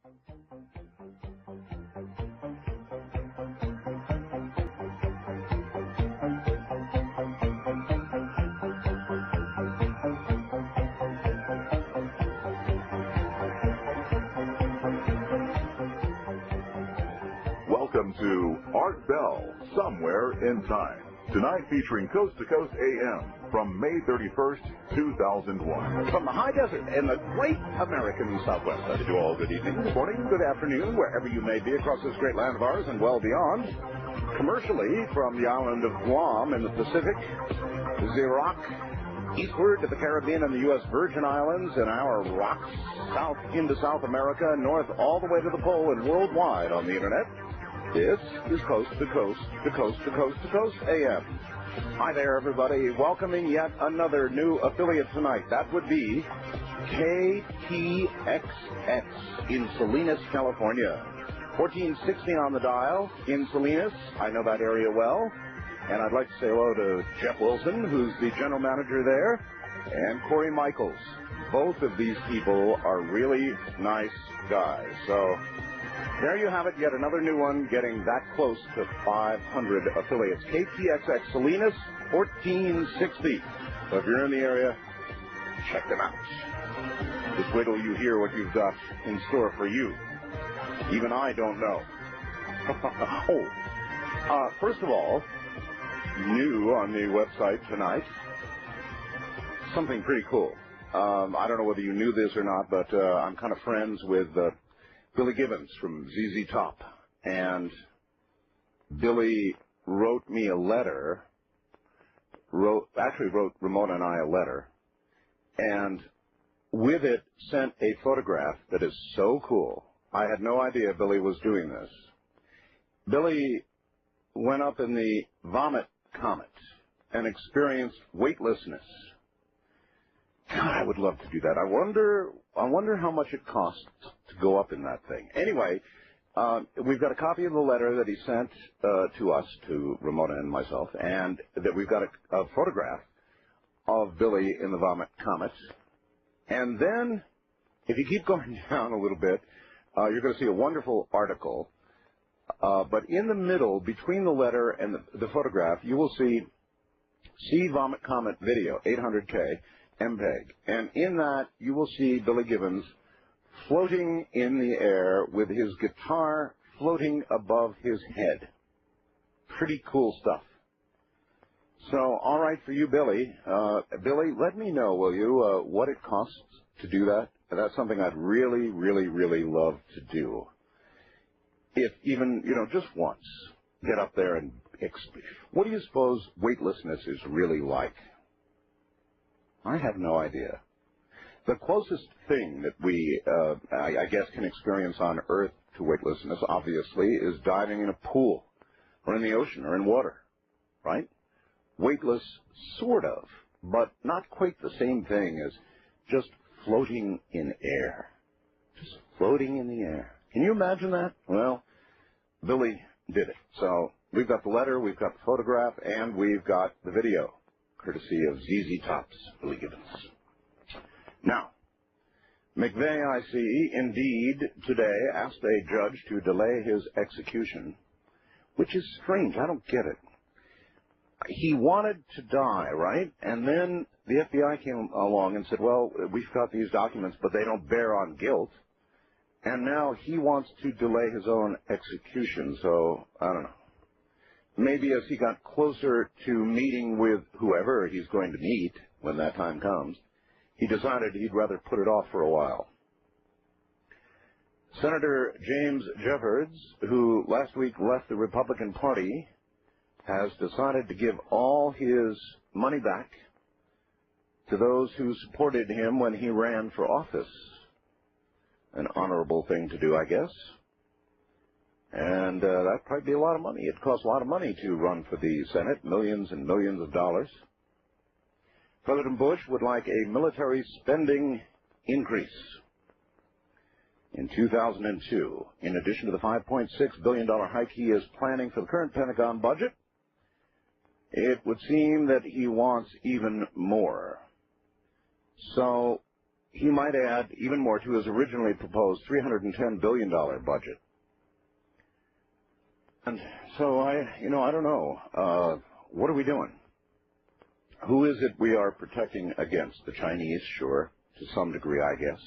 Welcome to Art Bell, Somewhere in Time. Tonight featuring Coast to Coast AM from May 31st, 2001. From the high desert in the great American Southwest. I bid you all good evening, good morning, good afternoon, wherever you may be across this great land of ours and well beyond. Commercially, from the island of Guam in the Pacific, Iraq, eastward to the Caribbean and the U.S. Virgin Islands and our rocks, south into South America, north all the way to the pole and worldwide on the Internet. This is Coast to Coast to Coast to Coast to Coast AM. Hi there, everybody. Welcoming yet another new affiliate tonight. That would be KTXX in Salinas, California. 1460 on the dial in Salinas. I know that area well. And I'd like to say hello to Jeff Wilson, who's the general manager there, and Corey Michaels. Both of these people are really nice guys. So there you have it, yet another new one getting that close to 500 affiliates. KTXX Salinas, 1460. So if you're in the area, check them out. Just wait till you hear what you've got in store for you. Even I don't know. First of all, new on the website tonight, something pretty cool. I don't know whether you knew this or not, but I'm kind of friends with Billy Gibbons from ZZ Top. And Billy wrote me a letter, wrote Ramona and I a letter, and with it sent a photograph that is so cool. I had no idea Billy was doing this. Billy went up in the Vomit Comet and experienced weightlessness. God, I would love to do that. I wonder how much it costs to go up in that thing. Anyway, we've got a copy of the letter that he sent to us, to Ramona and myself, and that we've got a photograph of Billy in the Vomit Comet. And then, if you keep going down a little bit, you're going to see a wonderful article. But in the middle, between the letter and the photograph, you will see Vomit Comet video, 800K, MPEG. And in that, you will see Billy Gibbons floating in the air with his guitar floating above his head. Pretty cool stuff. So, all right for you, Billy. Billy, let me know, will you, what it costs to do that? That's something I'd really, really, really love to do. If even, just once, get up there and what do you suppose weightlessness is really like? I have no idea. The closest thing that we, I guess, can experience on Earth to weightlessness, obviously, is diving in a pool or in the ocean or in water, right? Weightless, sort of, but not quite the same thing as just floating in air. Just floating in the air. Can you imagine that? Well, Billy did it. So we've got the letter, we've got the photograph, and we've got the video, courtesy of ZZ Top's Billy Gibbons. Now, McVeigh, I see, indeed, today asked a judge to delay his execution, which is strange. I don't get it. He wanted to die, right? And then the FBI came along and said, well, we've got these documents, but they don't bear on guilt. And now he wants to delay his own execution, so I don't know. Maybe as he got closer to meeting with whoever he's going to meet when that time comes, he decided he'd rather put it off for a while. Senator James Jeffords, who last week left the Republican Party, has decided to give all his money back to those who supported him when he ran for office. An honorable thing to do, I guess. And that'd probably be a lot of money. It costs a lot of money to run for the Senate, millions and millions of dollars. President Bush would like a military spending increase in 2002. In addition to the $5.6 billion hike he is planning for the current Pentagon budget, it would seem that he wants even more. So he might add even more to his originally proposed $310 billion budget. And so I don't know. What are we doing? Who is it we are protecting against? The Chinese, sure, to some degree, I guess.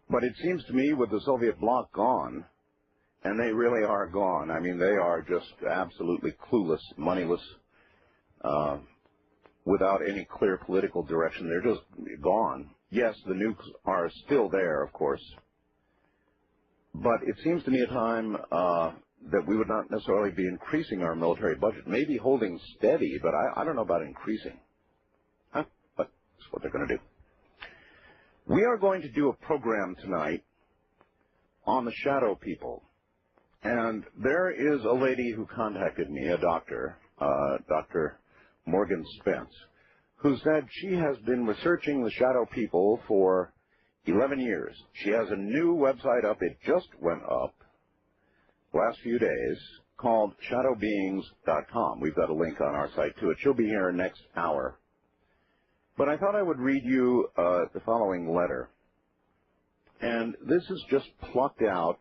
But it seems to me with the Soviet bloc gone, and they really are gone. I mean, they are just absolutely clueless, moneyless, without any clear political direction. They're just gone. Yes, the nukes are still there, of course. But it seems to me a time that we would not necessarily be increasing our military budget, maybe holding steady, but I don't know about increasing. But that's what they're going to do. We are going to do a program tonight on the shadow people. And there is a lady who contacted me, a doctor, Dr. Morgan Spence, who said she has been researching the shadow people for 11 years. She has a new website up. It just went up last few days called shadowbeings.com. We've got a link on our site to it. She'll be here next hour. But I thought I would read you the following letter. And this is just plucked out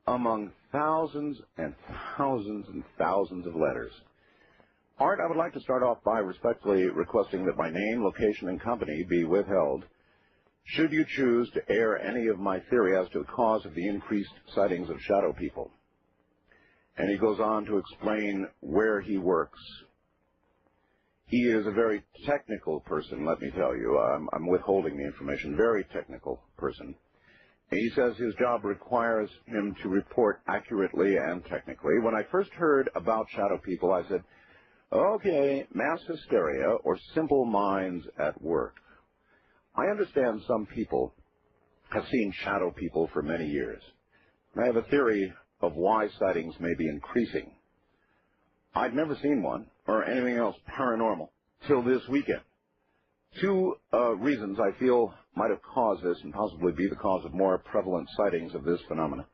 among thousands and thousands and thousands of letters. Art, I would like to start off by respectfully requesting that my name, location, and company be withheld should you choose to air any of my theory as to the cause of the increased sightings of shadow people. And he goes on to explain where he works. He is a very technical person, let me tell you. I'm withholding the information. Very technical person. And he says his job requires him to report accurately and technically. When I first heard about shadow people, I said, okay, mass hysteria or simple minds at work. I understand some people have seen shadow people for many years. I have a theory of why sightings may be increasing. I'd never seen one or anything else paranormal till this weekend. Two reasons I feel might have caused this and possibly be the cause of more prevalent sightings of this phenomenon.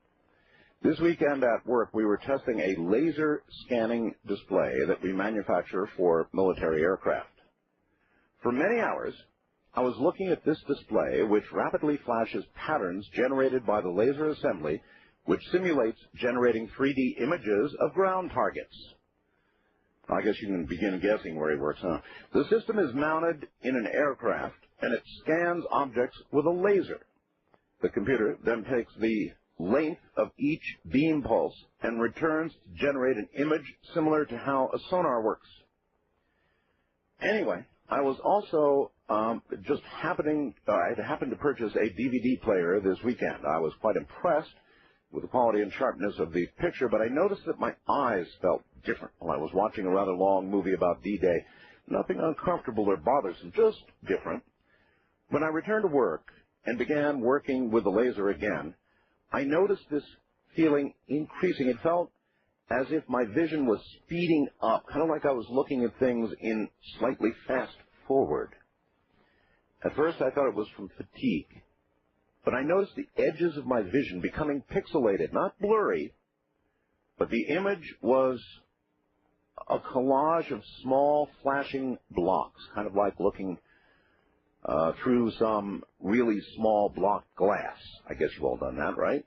This weekend at work, we were testing a laser scanning display that we manufacture for military aircraft. For many hours, I was looking at this display, which rapidly flashes patterns generated by the laser assembly, which simulates generating 3D images of ground targets. I guess you can begin guessing where he works, huh? The system is mounted in an aircraft, and it scans objects with a laser. The computer then takes the length of each beam pulse and returns to generate an image similar to how a sonar works. Anyway, I was also I happened to purchase a DVD player this weekend. I was quite impressed with the quality and sharpness of the picture, but I noticed that my eyes felt different while I was watching a rather long movie about D-Day. Nothing uncomfortable or bothersome, just different. When I returned to work and began working with the laser again, I noticed this feeling increasing. It felt as if my vision was speeding up, kind of like I was looking at things in slightly fast forward. At first, I thought it was from fatigue, but I noticed the edges of my vision becoming pixelated, not blurry, but the image was a collage of small flashing blocks, kind of like looking through some really small block glass. I guess you've all done that, right?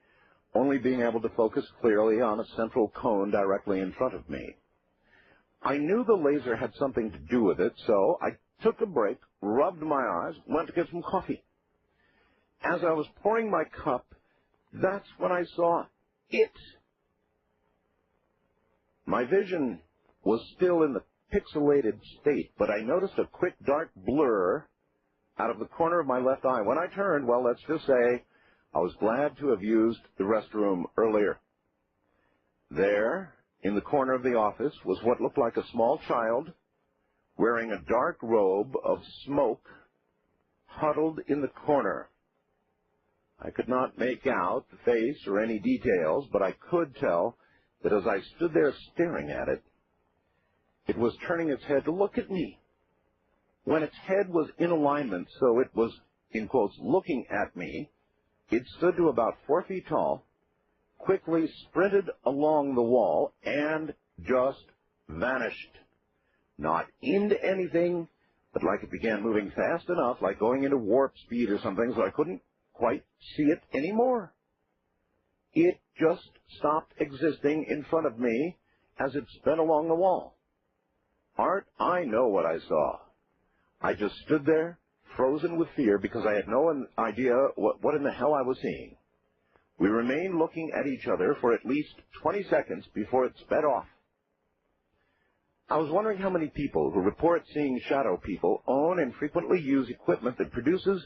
Only being able to focus clearly on a central cone directly in front of me. I knew the laser had something to do with it, so I took a break, rubbed my eyes, went to get some coffee. As I was pouring my cup, that's when I saw it. My vision was still in the pixelated state, but I noticed a quick dark blur out of the corner of my left eye. When I turned, well, let's just say I was glad to have used the restroom earlier. There, in the corner of the office, was what looked like a small child wearing a dark robe of smoke, huddled in the corner. I could not make out the face or any details, but I could tell that as I stood there staring at it, it was turning its head to look at me. When its head was in alignment, so it was, in quotes, looking at me, it stood to about 4 feet tall, quickly sprinted along the wall, and just vanished. Not into anything, but like it began moving fast enough, like going into warp speed or something, so I couldn't quite see it anymore. It just stopped existing in front of me as it sped along the wall. Art, I know what I saw. I just stood there, frozen with fear, because I had no idea what in the hell I was seeing. We remained looking at each other for at least 20 seconds before it sped off. I was wondering how many people who report seeing shadow people own and frequently use equipment that produces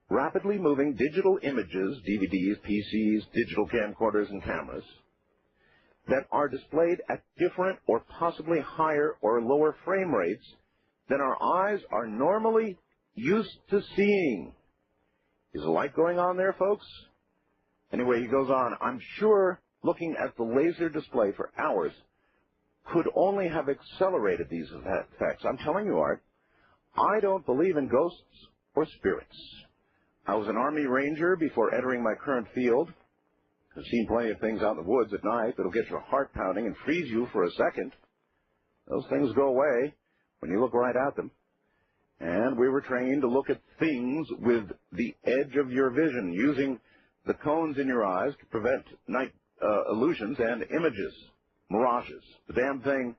rapidly moving digital images, DVDs, PCs, digital camcorders, and cameras, that are displayed at different or possibly higher or lower frame rates than our eyes are normally used to seeing. Is a light going on there, folks? Anyway, he goes on, I'm sure looking at the laser display for hours could only have accelerated these effects. I'm telling you, Art, I don't believe in ghosts or spirits. I was an Army Ranger before entering my current field. I've seen plenty of things out in the woods at night that'll get your heart pounding and freeze you for a second. Those things go away when you look right at them. And we were trained to look at things with the edge of your vision, using the cones in your eyes to prevent night illusions and images, mirages. The damn thing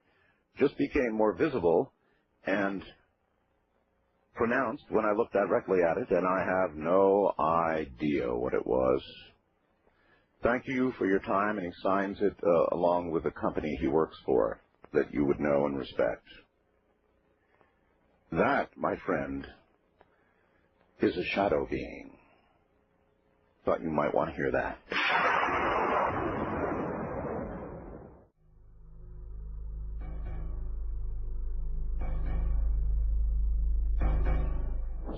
just became more visible and pronounced when I looked directly at it, and I have no idea what it was. Thank you for your time, and he signs it along with the company he works for that you would know and respect. That, my friend, is a shadow being. Thought you might want to hear that.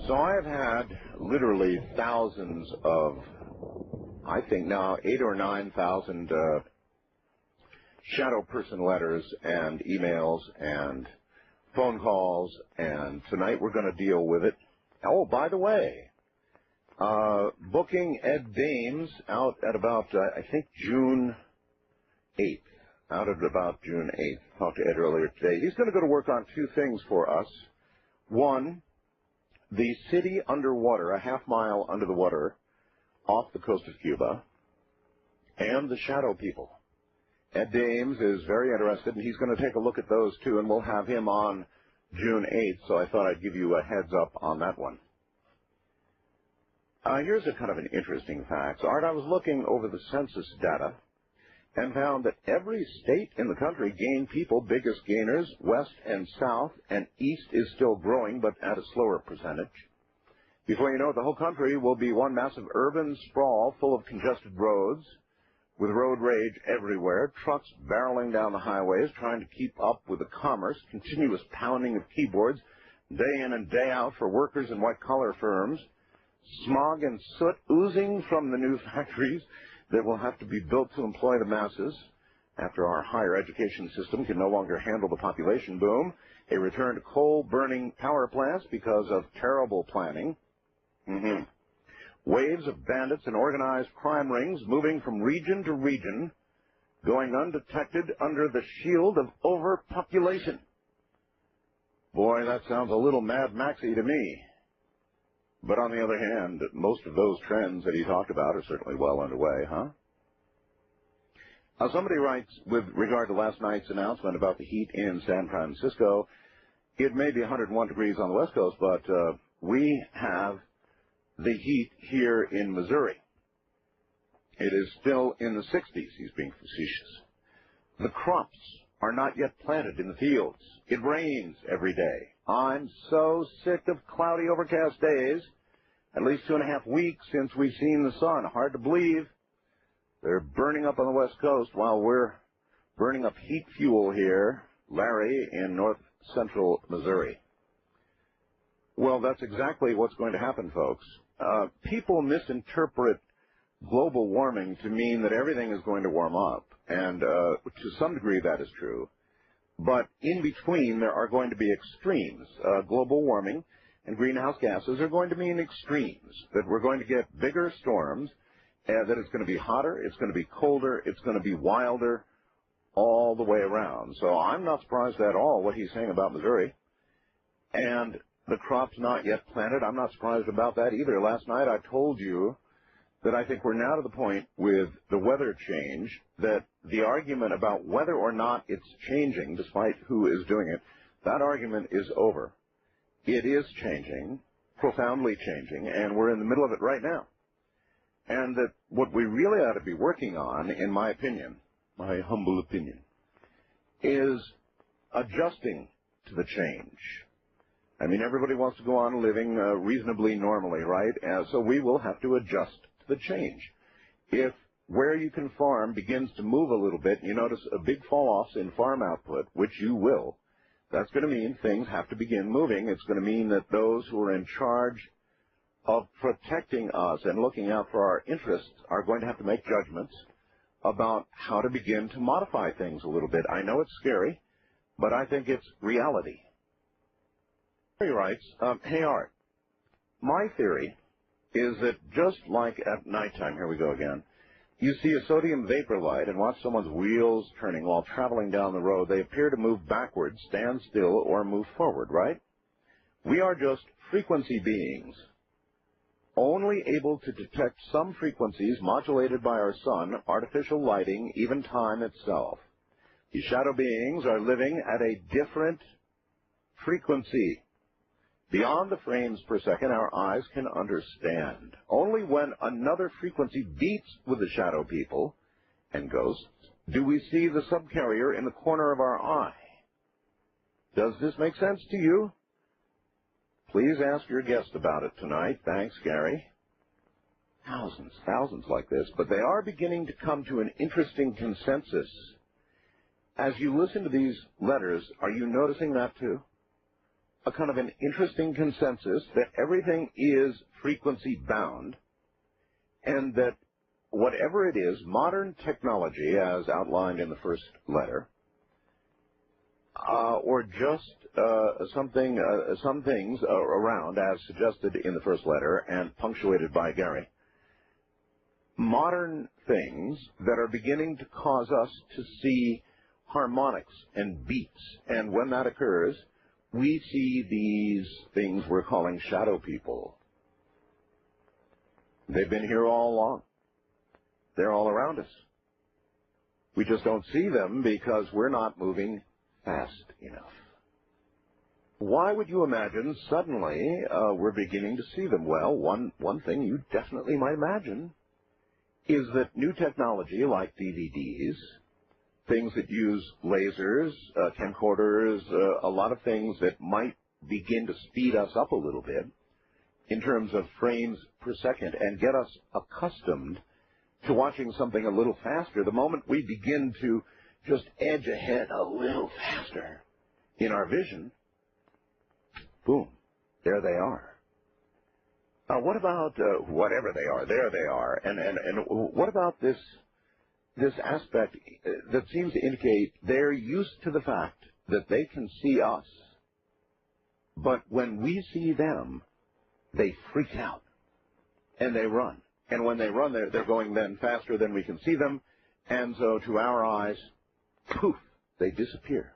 So I have had literally thousands of, I think now 8,000 or 9,000 shadow person letters and emails and phone calls, and tonight we're going to deal with it. Oh, by the way, booking Ed Dames out at about, I think, June 8th. Out at about June 8th. Talked to Ed earlier today. He's going to go to work on two things for us. One, the city underwater, a half mile under the water, off the coast of Cuba, and the shadow people. Ed Dames is very interested, and he's going to take a look at those two, and we'll have him on June 8th, so I thought I'd give you a heads up on that one. Here's a kind of an interesting fact. Art, I was looking over the census data and found that every state in the country gained people, biggest gainers, west and south, and east is still growing, but at a slower percentage. Before you know it, the whole country will be one massive urban sprawl full of congested roads, with road rage everywhere, trucks barreling down the highways, trying to keep up with the commerce, continuous pounding of keyboards, day in and day out for workers in white-collar firms, smog and soot oozing from the new factories that will have to be built to employ the masses after our higher education system can no longer handle the population boom, a return to coal-burning power plants because of terrible planning, waves of bandits and organized crime rings moving from region to region, going undetected under the shield of overpopulation. Boy, that sounds a little Mad Maxy to me. But on the other hand, most of those trends that he talked about are certainly well underway, huh? Somebody writes, with regard to last night's announcement about the heat in San Francisco, it may be 101 degrees on the West Coast, but we have the heat here in Missouri. It is still in the 60s. He's being facetious. The crops are not yet planted in the fields. It rains every day. I'm so sick of cloudy, overcast days. At least 2.5 weeks since we've seen the sun. Hard to believe. They're burning up on the West Coast while we're burning up heat fuel here, Larry, in north central Missouri. Well, that's exactly what's going to happen, folks. People misinterpret global warming to mean that everything is going to warm up, and to some degree that is true. But in between, there are going to be extremes. Global warming and greenhouse gases are going to mean extremes, that we're going to get bigger storms, that it's going to be hotter, it's going to be colder, it's going to be wilder all the way around. So I'm not surprised at all what he's saying about Missouri. And the crop's not yet planted. I'm not surprised about that either. Last night I told you that I think we're now to the point with the weather change that the argument about whether or not it's changing, despite who is doing it, that argument is over. It is changing, profoundly changing, and we're in the middle of it right now. And that what we really ought to be working on, in my opinion, my humble opinion, is adjusting to the change. I mean, everybody wants to go on living reasonably normally, right? So we will have to adjust to the change. If where you can farm begins to move a little bit, you notice a big fall-offs in farm output, which you will, that's going to mean things have to begin moving. It's going to mean that those who are in charge of protecting us and looking out for our interests are going to have to make judgments about how to begin to modify things a little bit. I know it's scary, but I think it's reality. He writes, hey, Art, my theory is that just like at nighttime, here we go again, you see a sodium vapor light and watch someone's wheels turning while traveling down the road. They appear to move backwards, stand still, or move forward, right? We are just frequency beings, only able to detect some frequencies modulated by our sun, artificial lighting, even time itself. These shadow beings are living at a different frequency. Beyond the frames per second, our eyes can understand. Only when another frequency beats with the shadow people and ghosts do we see the subcarrier in the corner of our eye. Does this make sense to you? Please ask your guest about it tonight. Thanks, Gary. Thousands like this, but they are beginning to come to an interesting consensus. As you listen to these letters, are you noticing that too? A kind of an interesting consensus that everything is frequency bound and that whatever it is, modern technology, as outlined in the first letter, or just some things around, as suggested in the first letter and punctuated by Gary, modern things that are beginning to cause us to see harmonics and beats, and when that occurs, we see these things we're calling shadow people. They've been here all along. They're all around us. We just don't see them because we're not moving fast enough. Why would you imagine suddenly we're beginning to see them? Well, one thing you definitely might imagine is that new technology like DVDs, things that use lasers, camcorders, a lot of things that might begin to speed us up a little bit in terms of frames per second and get us accustomed to watching something a little faster. The moment we begin to just edge ahead a little faster in our vision, boom, there they are. What about whatever they are? There they are. And what about this aspect that seems to indicate they're used to the fact that they can see us, but when we see them, they freak out and they run. And when they run, they're going then faster than we can see them, and so to our eyes, poof, they disappear.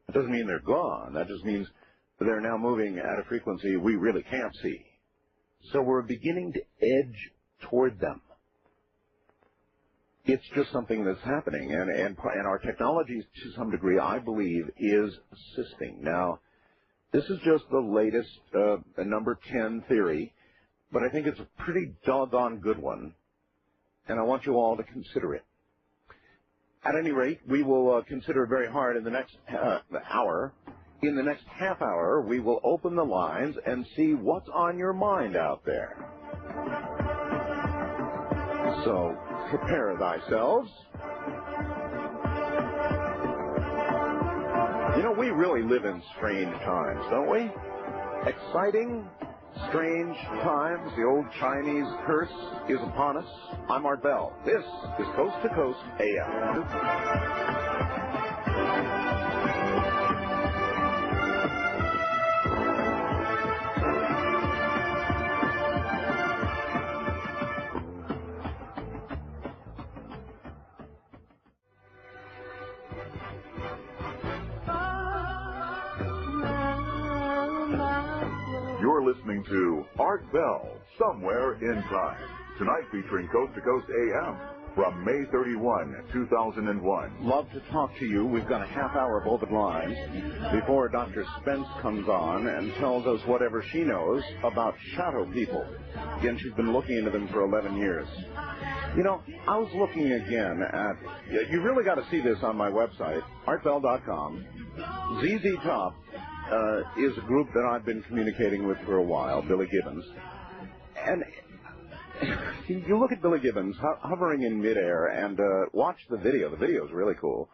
That doesn't mean they're gone. That just means they're now moving at a frequency we really can't see. So we're beginning to edge toward them. It's just something that's happening, and our technology, to some degree, I believe, is assisting. Now, this is just the latest number 10 theory, but I think it's a pretty doggone good one, and I want you all to consider it. At any rate, we will consider it very hard in the next hour. In the next half hour, we will open the lines and see what's on your mind out there. So, prepare thyselves. You know, we really live in strange times, don't we? Exciting, strange times. The old Chinese curse is upon us. I'm Art Bell. This is Coast to Coast AM. listening to Art Bell, Somewhere in Time. Tonight featuring Coast to Coast AM from May 31, 2001. Love to talk to you. We've got a half hour of open lines before Dr. Spence comes on and tells us whatever she knows about shadow people. Again, she's been looking into them for 11 years. You know, I was looking again at, you really got to see this on my website, artbell.com. ZZ Top is a group that I've been communicating with for a while, Billy Gibbons. And you look at Billy Gibbons hovering in midair and watch the video. The video is really cool.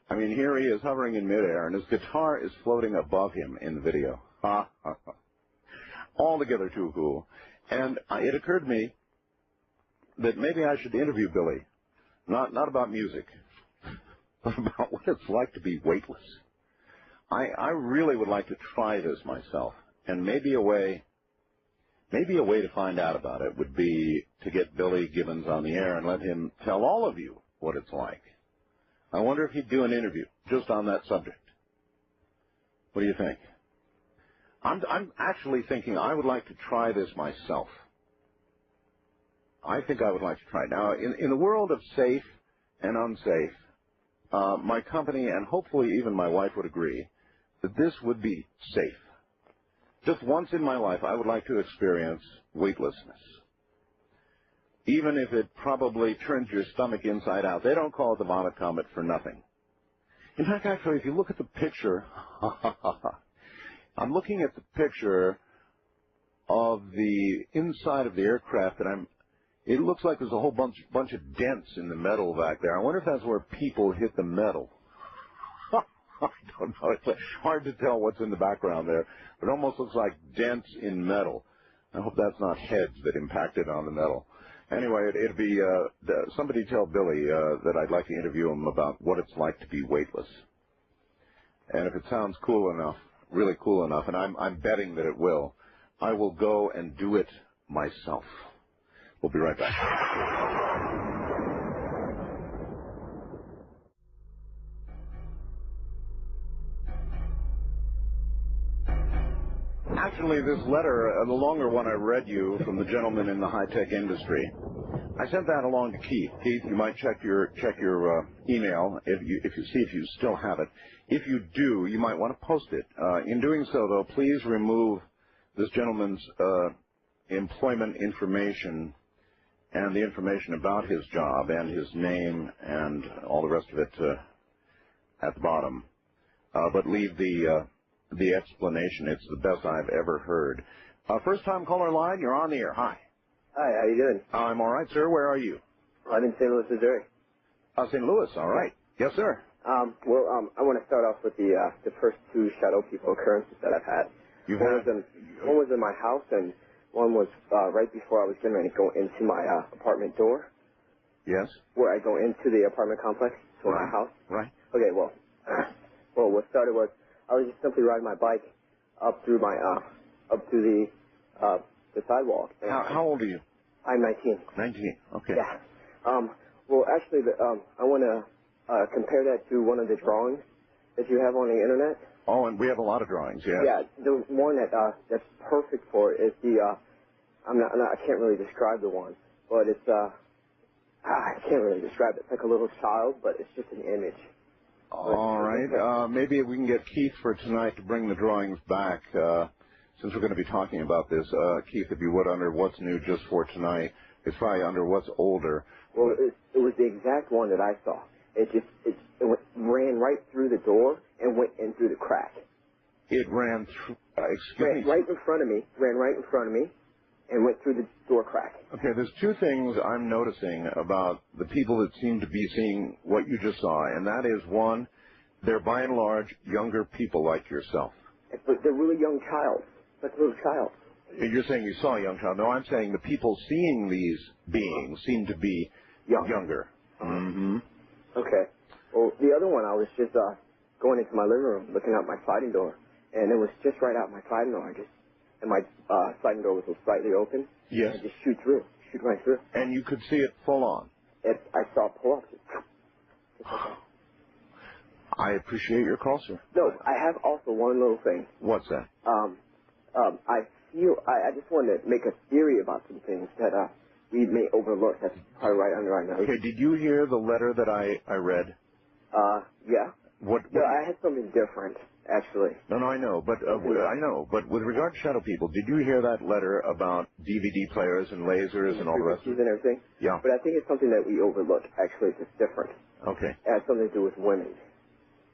I mean, here he is hovering in midair, and his guitar is floating above him in the video. Altogether too cool. And it occurred to me that maybe I should interview Billy, not about music, but about what it's like to be weightless. I really would like to try this myself, and maybe a way to find out about it would be to get Billy Gibbons on the air and let him tell all of you what it's like. I wonder if he'd do an interview just on that subject. What do you think? I'm actually thinking I would like to try this myself. I think I would like to try it. Now, in the world of safe and unsafe, my company and hopefully even my wife would agree that this would be safe. Just once in my life, I would like to experience weightlessness. Even if it probably turns your stomach inside out. They don't call it the vomit comet for nothing. In fact, actually, if you look at the picture, I'm looking at the picture of the inside of the aircraft, and it looks like there's a whole bunch of dents in the metal back there. I wonder if that's where people hit the metal. I don't know. It's hard to tell what's in the background there. It almost looks like dents in metal. I hope that's not heads that impacted on the metal. Anyway, it'd be somebody tell Billy that I'd like to interview him about what it's like to be weightless. And if it sounds cool enough, really cool enough, and I'm betting that it will, I will go and do it myself. We'll be right back. Actually, this letter, the longer one I read you from the gentleman in the high-tech industry, I sent that along to Keith. Keith, you might check your email if you see if you still have it. If you do, you might want to post it. In doing so, though, please remove this gentleman's employment information and the information about his job and his name and all the rest of it at the bottom, but leave the explanation. It's the best I've ever heard. First-time caller line, you're on the air. Hi. Hi, how you doing? I'm all right, sir. Where are you? I'm in St. Louis, Missouri. St. Louis, all right. Yes, sir. I want to start off with the first two shadow people occurrences that I've had. One was in my house, and one was right before I was getting ready to go into my apartment door. Yes. Where I go into the apartment complex to my house. Right. Okay, well, what started was I was just simply riding my bike up through my up to the sidewalk. How old are you? I'm 19. 19. Okay. Yeah. Well, actually, I want to compare that to one of the drawings that you have on the internet. Oh, and we have a lot of drawings. Yes. Yeah. The one that's perfect for it is the I can't really describe the one, but it's I can't really describe it. It's like a little child, but it's just an image. All right. Maybe we can get Keith for tonight to bring the drawings back, since we're going to be talking about this. Keith, if you would, under What's New just for tonight. It's probably under What's Older. Well, it was the exact one that I saw. It ran right through the door and went in through the crack. It ran through, excuse me? Right in front of me, ran right in front of me, and went through the door crack. Okay, there's two things I'm noticing about the people that seem to be seeing what you just saw, and that is, one, they're by and large younger people like yourself. But they're really young child, like a little child. You're saying you saw a young child. No, I'm saying the people seeing these beings seem to be younger. Mm-hmm. Okay. Well, the other one, I was just going into my living room, looking out my sliding door, and it was just right out my sliding door. And my sliding door was slightly open. Yes. And just shoot right through. And you could see it full on. I saw it pull up. I appreciate your call, sir. No, I have also one little thing. What's that? I I just wanted to make a theory about some things that we may overlook. That's probably right under our nose. Okay, did you hear the letter that I read? Yeah. What? No, I had something different, actually. No, I know, but But with regard to shadow people, did you hear that letter about DVD players and lasers and all the rest of it? And everything? Yeah. But I think it's something that we overlook. Actually, it's just different. Okay. It has something to do with women.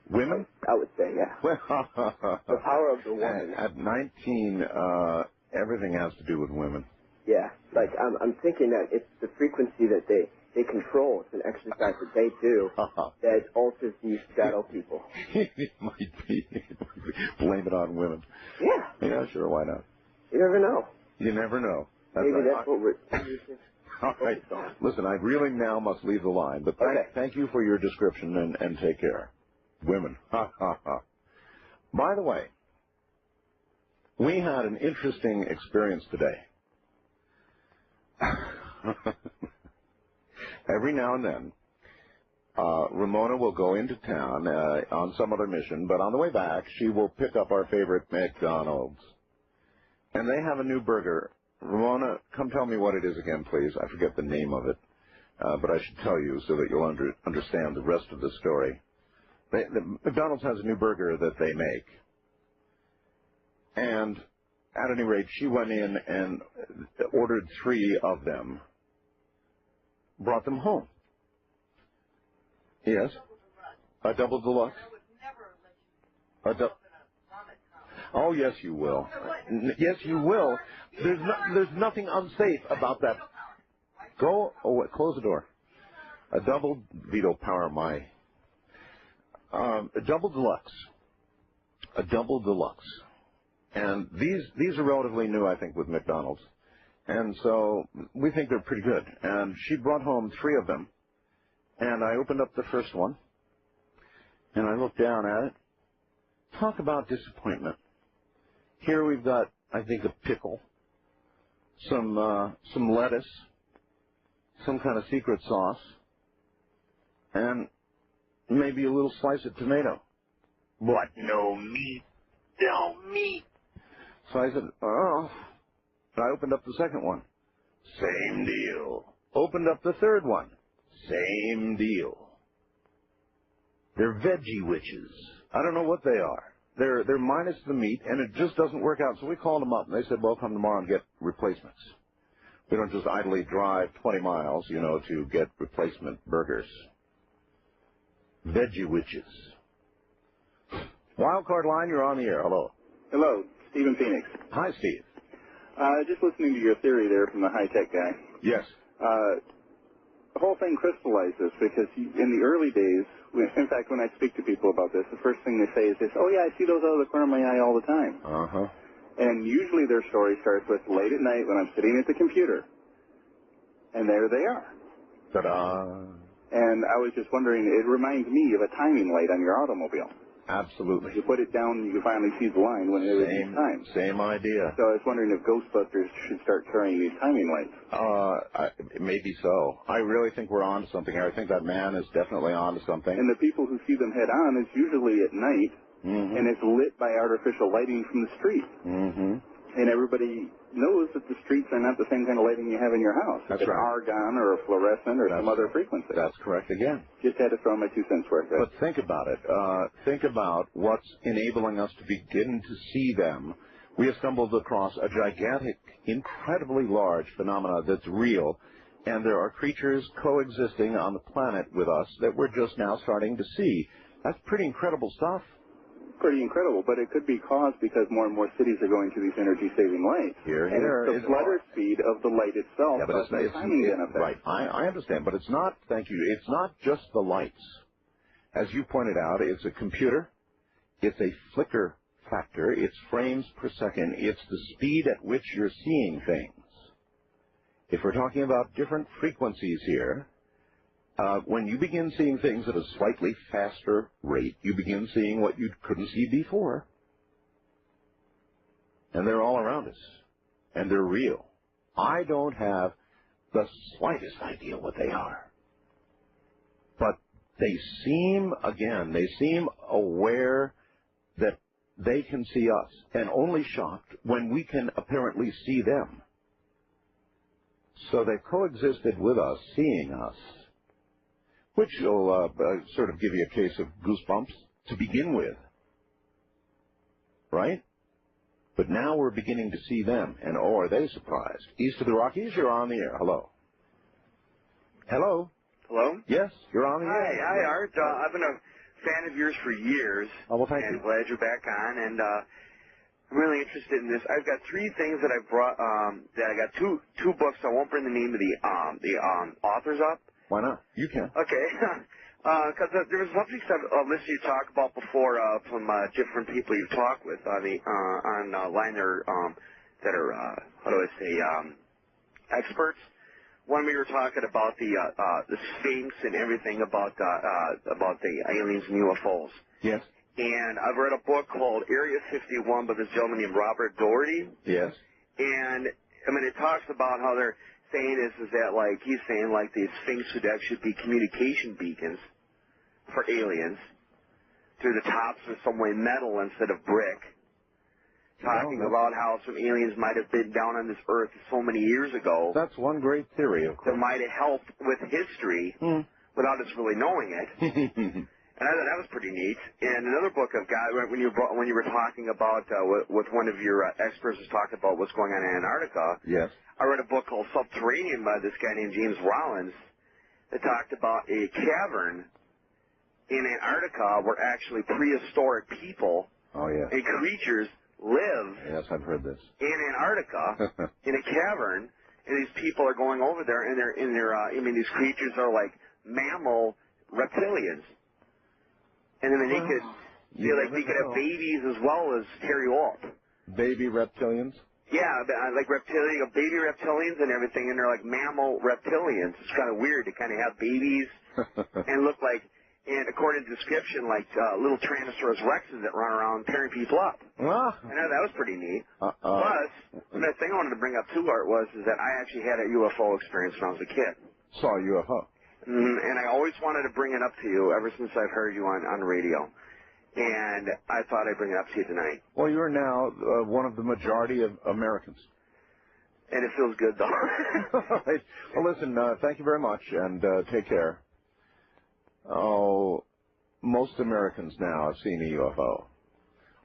Women? I would say, yeah. The power of the woman. At 19, everything has to do with women. Yeah. Like, I'm thinking that it's the frequency that they control. It's an exercise that they do that alters these shadow people. It might be. Blame it on women. Yeah. Yeah, sure, why not? You never know. You never know. That's Maybe right. that's what we're... All right. Listen, I really now must leave the line, but thank you for your description and take care. Women. By the way, we had an interesting experience today. Every now and then, Ramona will go into town on some other mission, but on the way back, she will pick up our favorite McDonald's. And they have a new burger. Ramona, come tell me what it is again, please. I forget the name of it, but I should tell you so that you'll understand the rest of the story. McDonald's has a new burger that they make. And at any rate, she went in and ordered 3 of them, brought them home. Yes? A double deluxe? Oh, yes, you will. Yes, you will. There's nothing unsafe about that. Close the door. A double veto power my... a double deluxe. A double deluxe. And these are relatively new, I think, with McDonald's. And so we think they're pretty good. And she brought home 3 of them. And I opened up the first one. And I looked down at it. Talk about disappointment. Here we've got, I think, a pickle, some lettuce, some kind of secret sauce, and maybe a little slice of tomato. But no meat. No meat. So I said, oh. And I opened up the second one. Same deal. Opened up the third one. Same deal. They're veggie witches. I don't know what they are. They're minus the meat, and it just doesn't work out. So we called them up, and they said, well, come tomorrow and get replacements. We don't just idly drive 20 miles, to get replacement burgers. Veggie witches. Wildcard line, you're on the air. Hello. Hello, Stephen Phoenix. Hi, Steve. Just listening to your theory there from the high-tech guy. Yes. The whole thing crystallizes because in the early days, in fact, when I speak to people about this, the first thing they say is this, oh, yeah, I see those out of the corner of my eye all the time. Uh-huh. And usually their story starts with late at night when I'm sitting at the computer. And there they are. Ta-da. And I was just wondering, it reminds me of a timing light on your automobile. Absolutely. You put it down, you can finally see the line when it is time. Same idea. So I was wondering if Ghostbusters should start carrying these timing lights. Maybe so. I really think we're on to something here. I think that man is definitely on to something. And the people who see them head on is usually at night, and it's lit by artificial lighting from the street. Mm-hmm. And everybody knows that the streets are not the same kind of lighting you have in your house. That's it's right. argon or a fluorescent or some other frequency. That's correct again. Just had to throw my 2 cents worth. But think about it. Think about what's enabling us to begin to see them. We have stumbled across a gigantic, incredibly large phenomena that's real, and there are creatures coexisting on the planet with us that we're just now starting to see. That's pretty incredible stuff. Pretty incredible, but it could be caused because more and more cities are going to these energy-saving lights. Here, and it's the flutter speed of the light itself. Yeah, but it's right. I understand, but it's not. Thank you. It's not just the lights. As you pointed out, it's a computer. It's a flicker factor. It's frames per second. It's the speed at which you're seeing things. If we're talking about different frequencies here. When you begin seeing things at a slightly faster rate, you begin seeing what you couldn't see before. And they're all around us. And they're real. I don't have the slightest idea what they are. But they seem aware that they can see us, and only shocked when we can apparently see them. So they coexisted with us, seeing us, which will sort of give you a case of goosebumps to begin with, right? But now we're beginning to see them, and oh, are they surprised? East of the Rockies, you're on the air. Hello. Hello? Hello? Yes, you're on the air. Hi, Art. I've been a fan of yours for years. Oh, well, thank you. And glad you're back on, and I'm really interested in this. I've got three things that I brought, that I got two books. I won't bring the name of the authors up. Why not? You can. Okay. Because there was subjects I've listened to you talk about before from different people you've talked with on the online there that are how do I say experts. When we were talking about the Sphinx and everything about the aliens and UFOs. Yes. And I've read a book called Area 51 by this gentleman named Robert Doherty. Yes. And I mean, it talks about how they're saying is that like he's saying like the Sphinx should actually be communication beacons for aliens through the tops of some way metal instead of brick. Talking about how some aliens might have been down on this earth so many years ago. That's one great theory, of course. That might have helped with history without us really knowing it. And I thought that was pretty neat. And another book I've got, when you were talking about, with one of your experts was talking about what's going on in Antarctica. Yes. I read a book called Subterranean by this guy named James Rollins that talked about a cavern in Antarctica where actually prehistoric people and creatures live. Yes, I've heard this. In Antarctica, in a cavern, and these people are going over there, and I mean, these creatures are like mammal reptilians. And then they could, they could have babies as well as carry off. Baby reptilians? Yeah, like baby reptilians and everything, and they're like mammal reptilians. It's kind of weird to kind of have babies and look like, and according to description, like little Tyrannosaurus rexes that run around tearing people up. I know that was pretty neat. Plus, the thing I wanted to bring up too, Art, is that I actually had a UFO experience when I was a kid. Saw a UFO. And I always wanted to bring it up to you ever since I've heard you on radio. And I thought I'd bring it up to you tonight. Well, you're now one of the majority of Americans. And it feels good, though. Well, listen, thank you very much, and take care. Oh, most Americans now have seen a UFO.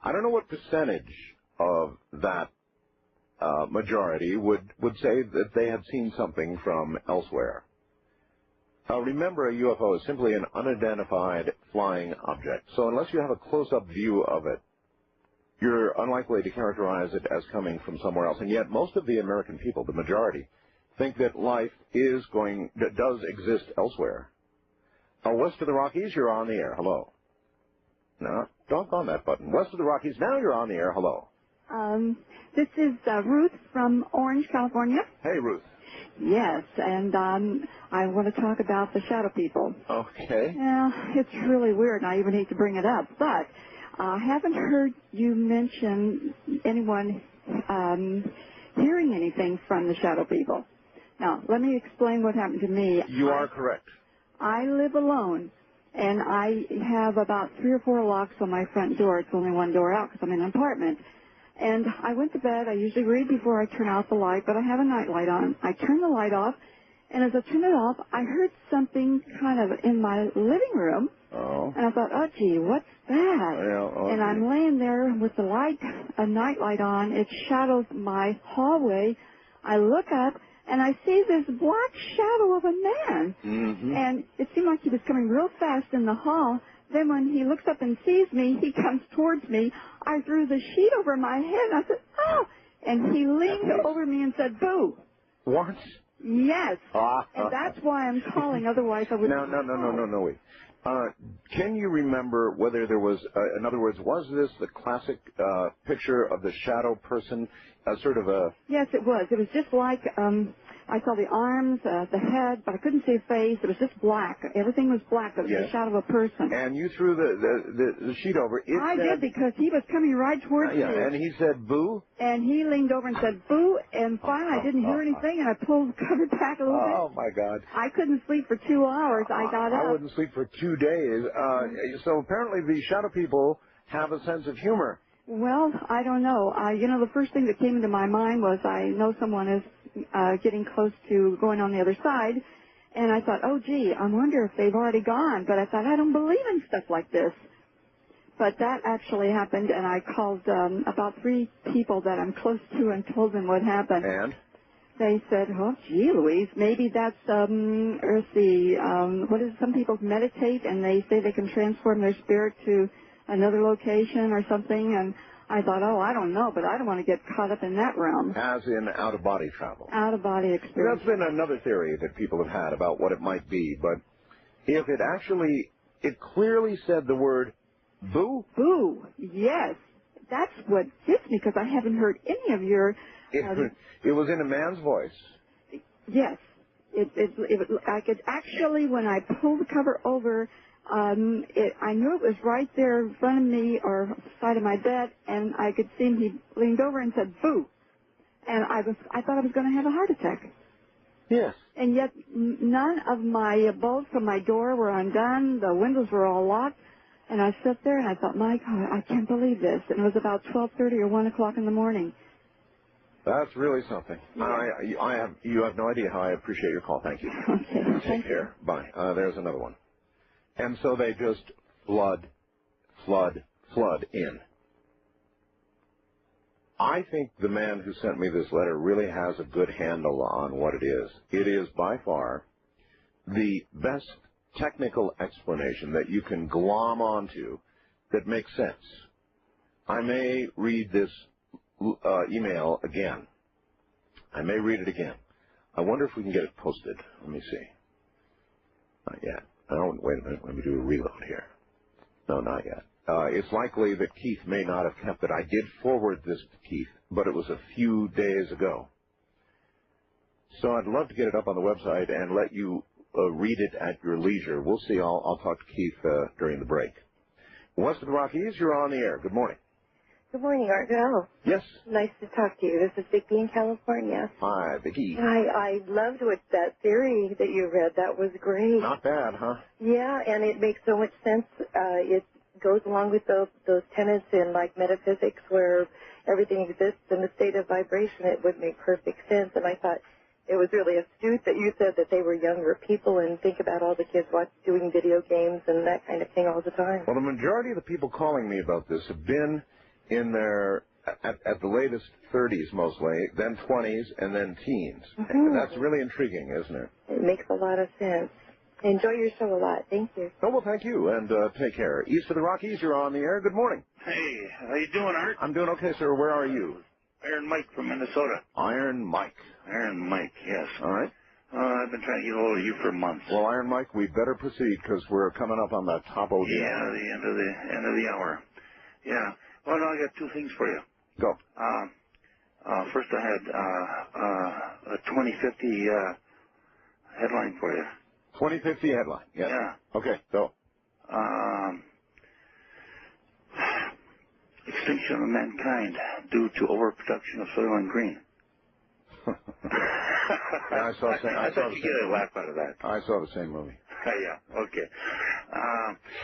I don't know what percentage of that majority would say that they have seen something from elsewhere. Remember, a UFO is simply an unidentified flying object. So unless you have a close-up view of it, you're unlikely to characterize it as coming from somewhere else. And yet most of the American people, the majority, think that life does exist elsewhere. West of the Rockies, you're on the air. Hello. No, don't go on that button. West of the Rockies, now you're on the air. Hello. This is Ruth from Orange, California. Hey, Ruth. Yes, and I want to talk about the shadow people. Okay. Yeah, it's really weird, and I even hate to bring it up, but I haven't heard you mention anyone hearing anything from the shadow people. Now, let me explain what happened to me. You are correct. I live alone, and I have about 3 or 4 locks on my front door. It's only one door out because I'm in an apartment. And I went to bed. I usually read before I turn out the light, but I have a night light on. I turn the light off, and as I turn it off, I heard something kind of in my living room. Oh. And I thought, oh, gee, what's that? And I'm laying there with the light, a night light on. It shadows my hallway. I look up, and I see this black shadow of a man. And it seemed like he was coming real fast in the hall. Then when he looks up and sees me, he comes towards me. I threw the sheet over my head, and I said, oh! And he leaned over me and said, boo. What? Yes. And that's why I'm calling. Otherwise, I would No, wait. Can you remember whether there was, in other words, was this the classic picture of the shadow person, sort of a... Yes, it was. It was just like, I saw the arms, the head, but I couldn't see a face. It was just black. Everything was black. It was the shadow of a person. And you threw the sheet over. I did, because he was coming right towards me. And he said, boo? And he leaned over and said, boo, and finally I didn't hear anything, and I pulled the cover back a little bit. Oh, my God. I couldn't sleep for 2 hours. I got up. I wouldn't sleep for 2 days. So apparently the shadow people have a sense of humor. Well, I don't know. The first thing that came into my mind was I know someone is getting close to going on the other side, and I thought, oh, gee, I wonder if they've already gone. But I thought, I don't believe in stuff like this. But that actually happened, and I called about 3 people that I'm close to and told them what happened. And? They said, oh, gee, Louise, maybe that's, what is it? Some people meditate, and they say they can transform their spirit to another location or something, and I thought, oh, I don't know, but I don't want to get caught up in that realm. As in out-of-body travel. Out-of-body experience. That's been another theory that people have had about what it might be, but if it clearly said the word boo? Boo, yes. That's what gets me, because I haven't heard any of your... It was in a man's voice. Yes. I could actually, when I pulled the cover over, I knew it was right there in front of me or side of my bed, and I could see him. He leaned over and said, boo. And I thought I was going to have a heart attack. Yes. And yet none of my bolts from my door were undone. The windows were all locked. And I sat there and I thought, my God, I can't believe this. And it was about 12:30 or 1 o'clock in the morning. That's really something. Yeah. You have no idea how I appreciate your call. Thank you. Okay. Take care. Bye. There's another one. And so they just flood in. I think the man who sent me this letter really has a good handle on what it is. It is by far the best technical explanation that you can glom onto that makes sense. I may read this email again. I may read it again. I wonder if we can get it posted. Let me see. Not yet. Oh, wait a minute. Let me do a reload here. No, not yet. It's likely that Keith may not have kept it. I did forward this to Keith, but it was a few days ago. So I'd love to get it up on the website and let you read it at your leisure. We'll see. I'll talk to Keith during the break. West of the Rockies, you're on the air. Good morning. Good morning, Art. Yes. Nice to talk to you. This is Vicki in California. Hi, Vicki. I loved that theory that you read. That was great. Not bad, huh? Yeah, and it makes so much sense. It goes along with those tenets in like metaphysics where everything exists in a state of vibration. It would make perfect sense. And I thought it was really astute that you said that they were younger people and think about all the kids doing video games and that kind of thing all the time. Well, the majority of the people calling me about this have been in their, at the latest 30s mostly, then 20s, and then teens. Mm-hmm. That's really intriguing, isn't it? It makes a lot of sense. I enjoy your show a lot. Thank you. Oh, well, thank you, and take care. East of the Rockies, you're on the air. Good morning. Hey, how you doing, Art? I'm doing okay, sir. Where are you? Iron Mike from Minnesota. Iron Mike. Iron Mike, yes. All right. I've been trying to get a hold of you for months. Well, Iron Mike, we better proceed because we're coming up on the top of the Yeah, the end of the hour. Yeah. Well, no, I got 2 things for you. Go. First, I had a 2050 headline for you. 2050 headline. Yes. Yeah. Okay. Go. Extinction of mankind due to overproduction of soil and green. Yeah, I saw the same. I thought you get a laugh out of that. I saw the same movie. Yeah. Okay.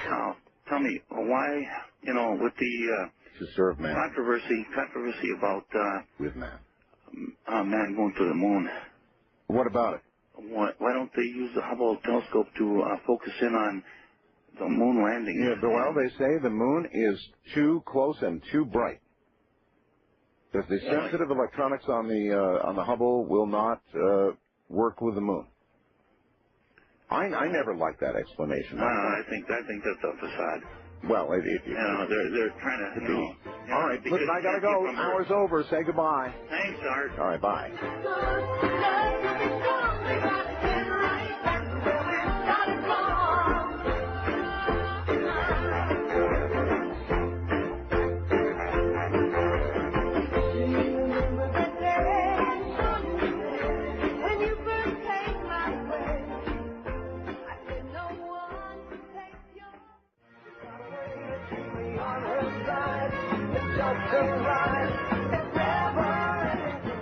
Now, tell me why, with the to serve man. Controversy about with man. Man going to the moon. What about it? Why don't they use the Hubble telescope to focus in on the moon landing? Yeah, well, they say the moon is too close and too bright. That the sensitive electronics on the Hubble will not work with the moon. I never liked that explanation. I think that's a facade. Well, they're trying to. All right, listen, I gotta go. Hour's over. Say goodbye. Thanks, Art. All right, bye.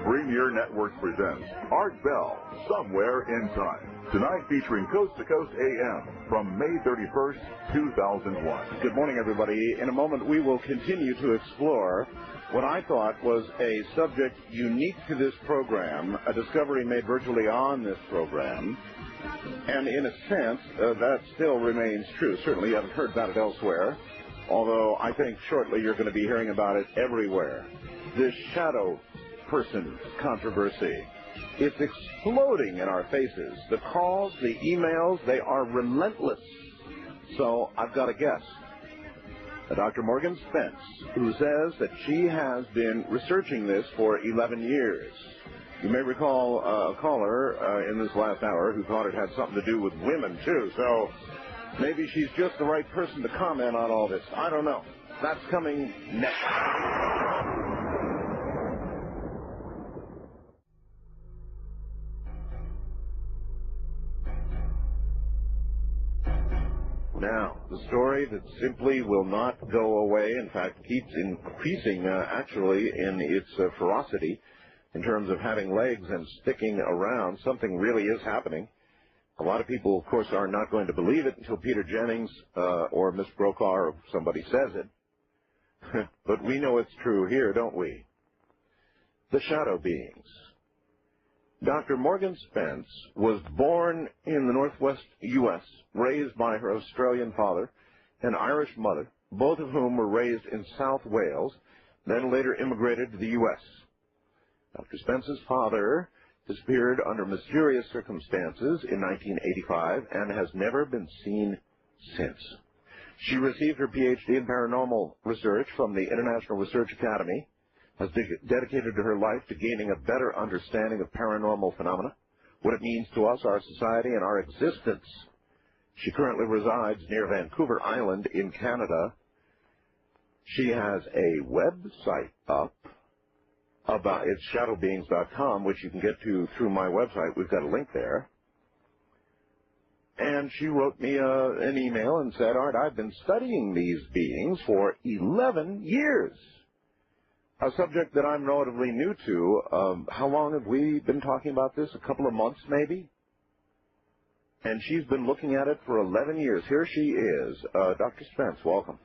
Bring Pioneer Network presents Art Bell, Somewhere in Time. Tonight featuring Coast to Coast AM from May 31st, 2001. Good morning, everybody. In a moment, we will continue to explore what I thought was a subject unique to this program, a discovery made virtually on this program. And in a sense, that still remains true. Certainly you haven't heard about it elsewhere, although I think shortly you're going to be hearing about it everywhere. This shadow person controversy. It's exploding in our faces. The calls, the emails, they are relentless. So I've got a guest, Dr. Morgan Spence, who says that she has been researching this for 11 years. You may recall a caller in this last hour who thought it had something to do with women, too. So maybe she's just the right person to comment on all this. I don't know. That's coming next. Now, the story that simply will not go away, in fact, keeps increasing, actually, in its ferocity in terms of having legs and sticking around. Something really is happening. A lot of people, of course, are not going to believe it until Peter Jennings or Miss Brokaw or somebody says it. But we know it's true here, don't we? The shadow beings. Dr. Morgan Spence was born in the northwest U.S., raised by her Australian father and Irish mother, both of whom were raised in South Wales, then later immigrated to the U.S. Dr. Spence's father disappeared under mysterious circumstances in 1985 and has never been seen since. She received her Ph.D. in paranormal research from the International Research Academy, has dedicated her life to gaining a better understanding of paranormal phenomena, what it means to us, our society, and our existence. She currently resides near Vancouver Island in Canada. She has a website up about it's shadowbeings.com, which you can get to through my website. We've got a link there. And she wrote me an email and said, Art, I've been studying these beings for 11 years. A subject that I'm relatively new to. How long have we been talking about this? A couple of months, maybe? And she's been looking at it for 11 years. Here she is. Dr. Spence, welcome.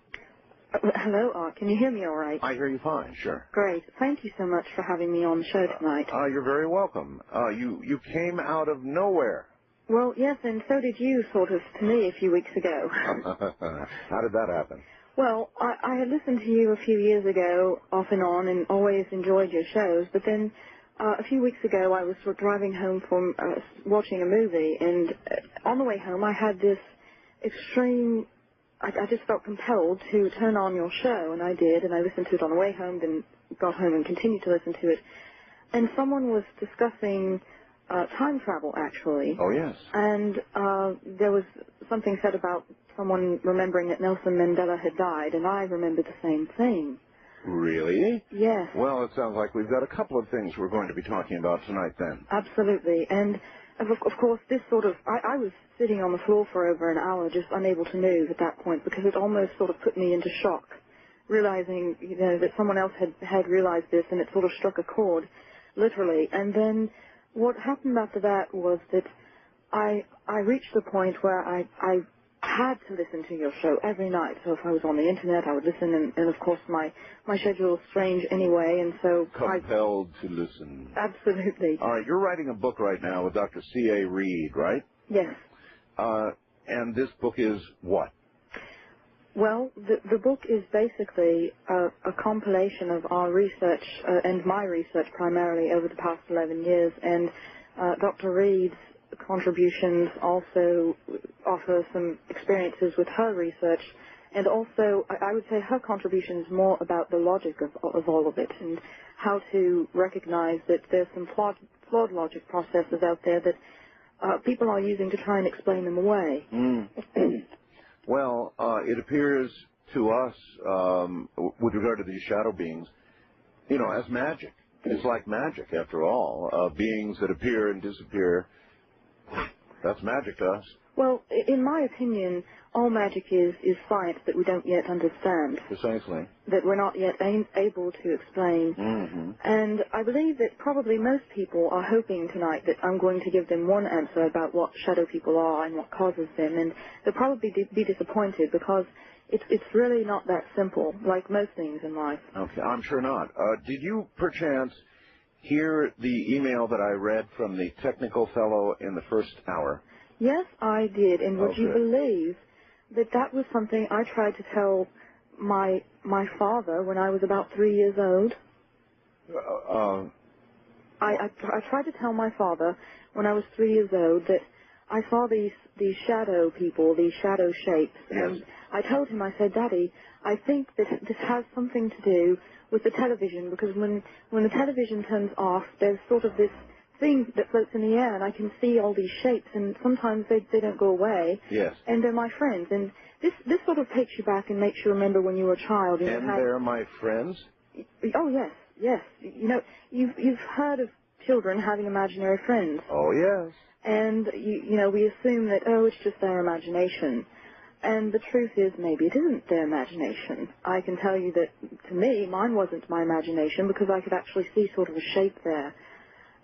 Hello, Art. Can you hear me all right? I hear you fine, sure. Great. Thank you so much for having me on the show tonight. You're very welcome. You came out of nowhere. Well, yes, and so did you, sort of, to me a few weeks ago. How did that happen? Well, I had listened to you a few years ago, off and on, and always enjoyed your shows, but then a few weeks ago I was driving home from watching a movie, and on the way home I had this extreme, I just felt compelled to turn on your show, and I did, and I listened to it on the way home, then got home and continued to listen to it, and someone was discussing time travel, actually. Oh, yes. And there was something said about someone remembering that Nelson Mandela had died, and I remembered the same thing. Really? Yes. Well, it sounds like we've got a couple of things we're going to be talking about tonight, then. Absolutely. And, of course, this sort of, I was sitting on the floor for over an hour, just unable to move at that point, because it almost sort of put me into shock, realizing, you know, that someone else had realized this, and it sort of struck a chord, literally. And then what happened after that was that I reached the point where I had to listen to your show every night. So if I was on the internet, I would listen, and of course my schedule is strange anyway, and so compelled to listen. Absolutely. All right, you're writing a book right now with Dr. C.A. Reed, right? Yes. And this book is what? Well, the book is basically a compilation of our research and my research primarily over the past 11 years, and Dr. Reed's contributions also offer some experiences with her research, and also I would say her contribution is more about the logic of all of it and how to recognize that there's some flawed logic processes out there that people are using to try and explain them away. Well, it appears to us, with regard to these shadow beings, you know, as magic. It's like magic, after all. Beings that appear and disappear, that's magic to us. Well, in my opinion, all magic is science that we don't yet understand. Precisely. That we're not yet able to explain. Mm-hmm. And I believe that probably most people are hoping tonight that I'm going to give them one answer about what shadow people are and what causes them, and they'll probably be disappointed because it's really not that simple, like most things in life. Okay, I'm sure not. Did you, perchance, hear the email that I read from the technical fellow in the first hour? Yes, I did, and would you believe that was something I tried to tell my father when I was about 3 years old? I tried to tell my father when I was 3 years old that I saw these shadow people, these shadow shapes, and I told him, I said, Daddy, I think that this has something to do with the television, because when the television turns off, there's sort of this thing that floats in the air, and I can see all these shapes, and sometimes they don't go away. Yes. And they're my friends, and this sort of takes you back and makes you remember when you were a child. And they're my friends? Oh, yes, yes. You know, you've heard of children having imaginary friends. Oh, yes. And, you know, we assume that, oh, it's just their imagination. And the truth is, maybe it isn't their imagination. I can tell you that, to me, mine wasn't my imagination because I could actually see sort of a shape there.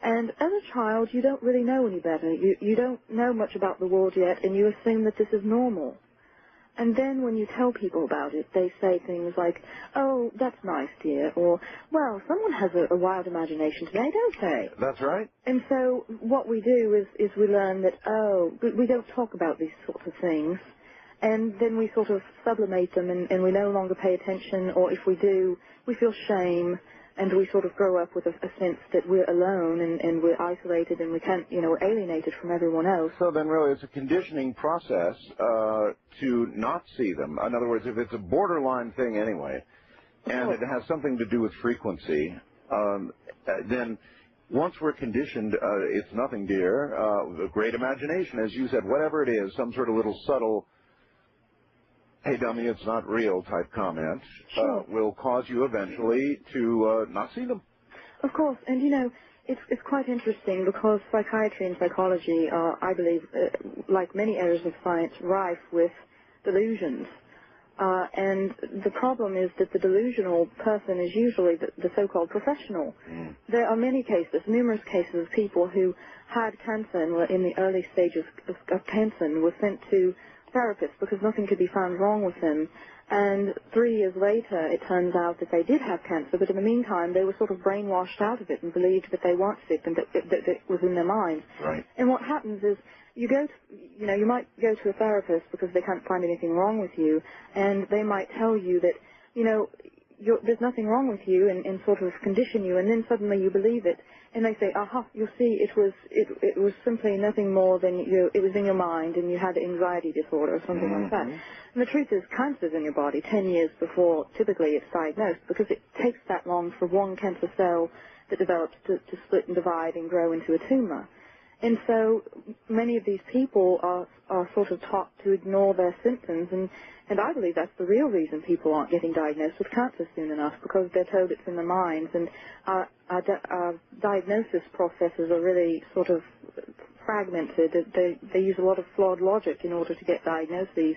And as a child, you don't really know any better. You don't know much about the world yet, and you assume that this is normal. And then when you tell people about it, they say things like, oh, that's nice, dear, or, well, someone has a wild imagination today, don't they? That's right. And so what we do is we learn that, oh, we don't talk about these sorts of things, and then we sort of sublimate them, and we no longer pay attention, or if we do, we feel shame, and we sort of grow up with a sense that we're alone and we're isolated and we can't, you know, we're alienated from everyone else. So then really it's a conditioning process to not see them. In other words, if it's a borderline thing anyway, and it has something to do with frequency, then once we're conditioned, it's nothing, dear, a great imagination, as you said, whatever it is, some sort of little subtle, hey, dummy, it's not real type comment, will cause you eventually to not see them. Of course, and you know, it's quite interesting because psychiatry and psychology are, I believe, like many areas of science, rife with delusions. And the problem is that the delusional person is usually the so-called professional. There are many cases, numerous cases of people who had cancer and were in the early stages of cancer and were sent to therapists because nothing could be found wrong with them. And 3 years later, it turns out that they did have cancer, but in the meantime, they were sort of brainwashed out of it and believed that they weren't sick and that it was in their mind. Right. And what happens is you might go to a therapist because they can't find anything wrong with you, and they might tell you that, you know, there's nothing wrong with you and sort of condition you, and then suddenly you believe it, and they say, aha, you see, it was simply nothing more than it was in your mind and you had anxiety disorder or something like that. And the truth is, cancer's in your body 10 years before typically it's diagnosed because it takes that long for one cancer cell that develops to split and divide and grow into a tumor. And so many of these people are sort of taught to ignore their symptoms, and I believe that's the real reason people aren't getting diagnosed with cancer soon enough, because they're told it's in their minds, and our diagnosis processes are really sort of fragmented. They use a lot of flawed logic in order to get diagnoses.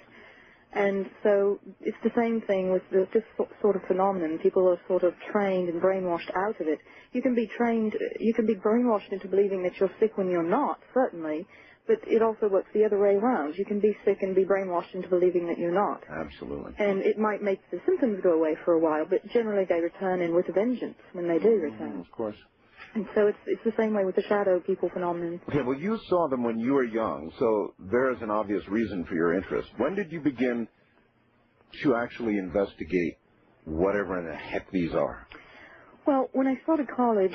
And so it's the same thing with this sort of phenomenon. People are sort of trained and brainwashed out of it. You can be brainwashed into believing that you're sick when you're not, certainly, but it also works the other way around. You can be sick and be brainwashed into believing that you're not. Absolutely. And it might make the symptoms go away for a while, but generally they return in with a vengeance when they do return. Of course. And so it's the same way with the shadow people phenomenon. Okay, well, you saw them when you were young, so there is an obvious reason for your interest. When did you begin to actually investigate whatever in the heck these are? Well, when I started college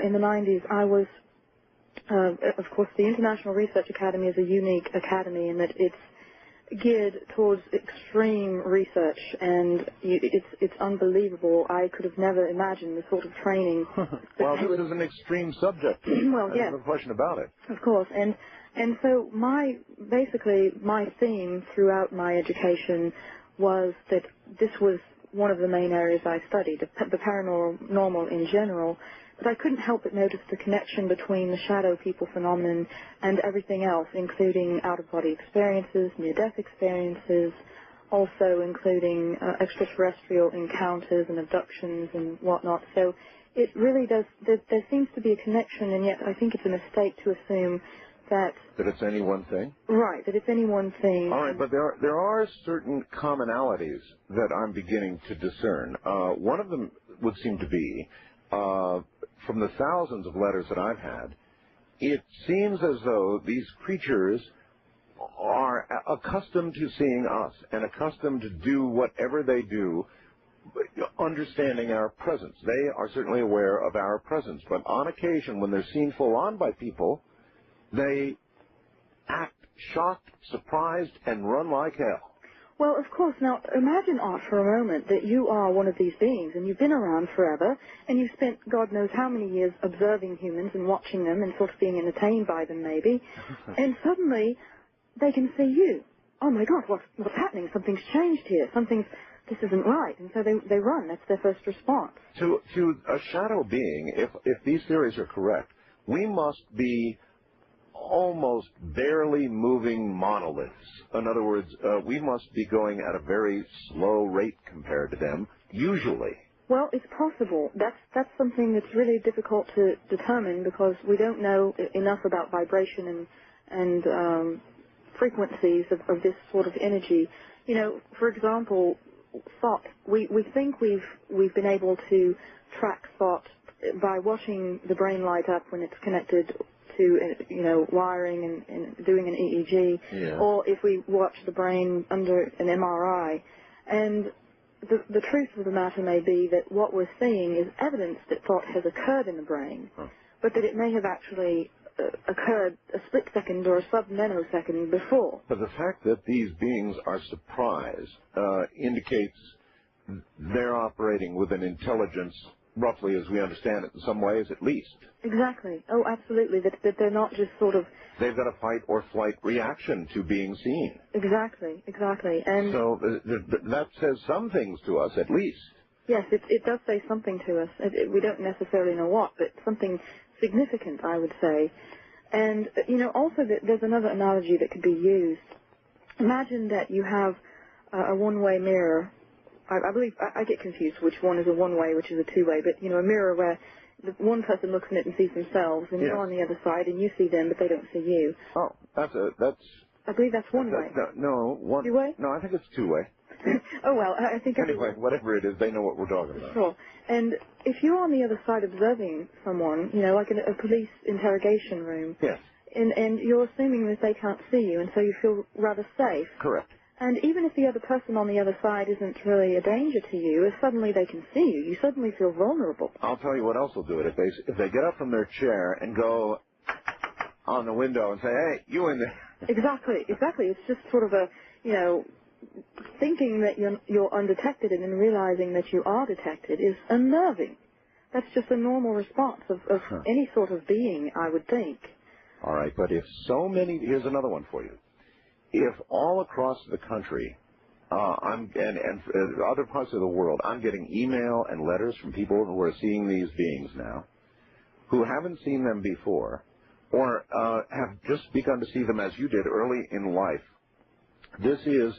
in the 90s, I was, of course, the International Research Academy is a unique academy in that it's geared towards extreme research, and it's unbelievable. I could have never imagined the sort of training. Well, this is an extreme subject. Well, yes. There's no question about it. Of course, and so basically my theme throughout my education was that this was one of the main areas I studied, the paranormal in general, but I couldn't help but notice the connection between the shadow people phenomenon and everything else, including out-of-body experiences, near-death experiences, also including extraterrestrial encounters and abductions and whatnot. So it really does, there seems to be a connection, and yet I think it's a mistake to assume that it's any one thing? Right, that it's any one thing. All right, but there are certain commonalities that I'm beginning to discern. One of them would seem to be, from the thousands of letters that I've had, it seems as though these creatures are accustomed to seeing us and accustomed to do whatever they do, understanding our presence. They are certainly aware of our presence, but on occasion, when they're seen full on by people, they act shocked, surprised, and run like hell. Well, of course. Now, imagine, Art, for a moment that you are one of these beings and you've been around forever and you've spent God knows how many years observing humans and watching them and sort of being entertained by them, maybe, and suddenly they can see you. Oh, my God, what's happening? Something's changed here. This isn't right. And so they run. That's their first response. To a shadow being, if these theories are correct, we must be almost barely moving monoliths. In other words, we must be going at a very slow rate compared to them, usually. Well, it's possible. That's something that's really difficult to determine because we don't know enough about vibration and frequencies of this sort of energy. You know, for example, thought. We think we've been able to track thought by watching the brain light up when it's connected to, wiring and doing an EEG, or if we watch the brain under an MRI. And the truth of the matter may be that what we're seeing is evidence that thought has occurred in the brain, but that it may have actually occurred a split second or a sub-nanosecond before. But the fact that these beings are surprised indicates they're operating with an intelligence roughly as we understand it in some ways at least. Exactly. Oh, absolutely. That they're not just sort of... They've got a fight or flight reaction to being seen. Exactly. And so that says some things to us at least. Yes, it does say something to us. We don't necessarily know what, but something significant, I would say. And, also there's another analogy that could be used. Imagine that you have a one-way mirror. I believe I get confused which one is a one-way, which is a two-way, but, a mirror where the one person looks in it and sees themselves, and you're on the other side, and you see them, but they don't see you. Oh, that's... I believe that's one-way. No, one... Two-way? No, I think it's two-way. Oh, well, I think... Anyway, whatever it is, they know what we're talking about. Sure. And if you're on the other side observing someone, like in a police interrogation room... Yes. And you're assuming that they can't see you, and so you feel rather safe. Correct. And even if the other person on the other side isn't really a danger to you, if suddenly they can see you, you suddenly feel vulnerable. I'll tell you what else will do it. If they get up from their chair and go on the window and say, hey, you in there. Exactly. It's just sort of a, thinking that you're undetected and then realizing that you are detected is unnerving. That's just a normal response of any sort of being, I would think. All right, but if so many, here's another one for you. If all across the country, and other parts of the world, I'm getting email and letters from people who are seeing these beings now, who haven't seen them before, or have just begun to see them as you did early in life, this is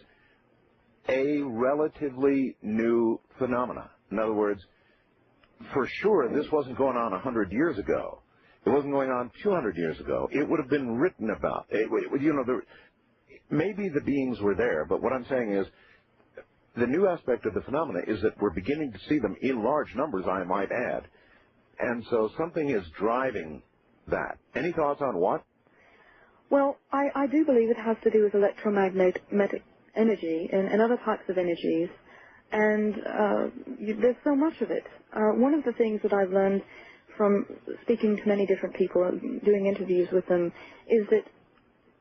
a relatively new phenomena. In other words, for sure, this wasn't going on 100 years ago. It wasn't going on 200 years ago. It would have been written about. Maybe the beings were there, but what I'm saying is the new aspect of the phenomena is that we're beginning to see them in large numbers, I might add. And so something is driving that. Any thoughts on what? Well, I do believe it has to do with electromagnetic energy and other types of energies, and there's so much of it. One of the things that I've learned from speaking to many different people and doing interviews with them is that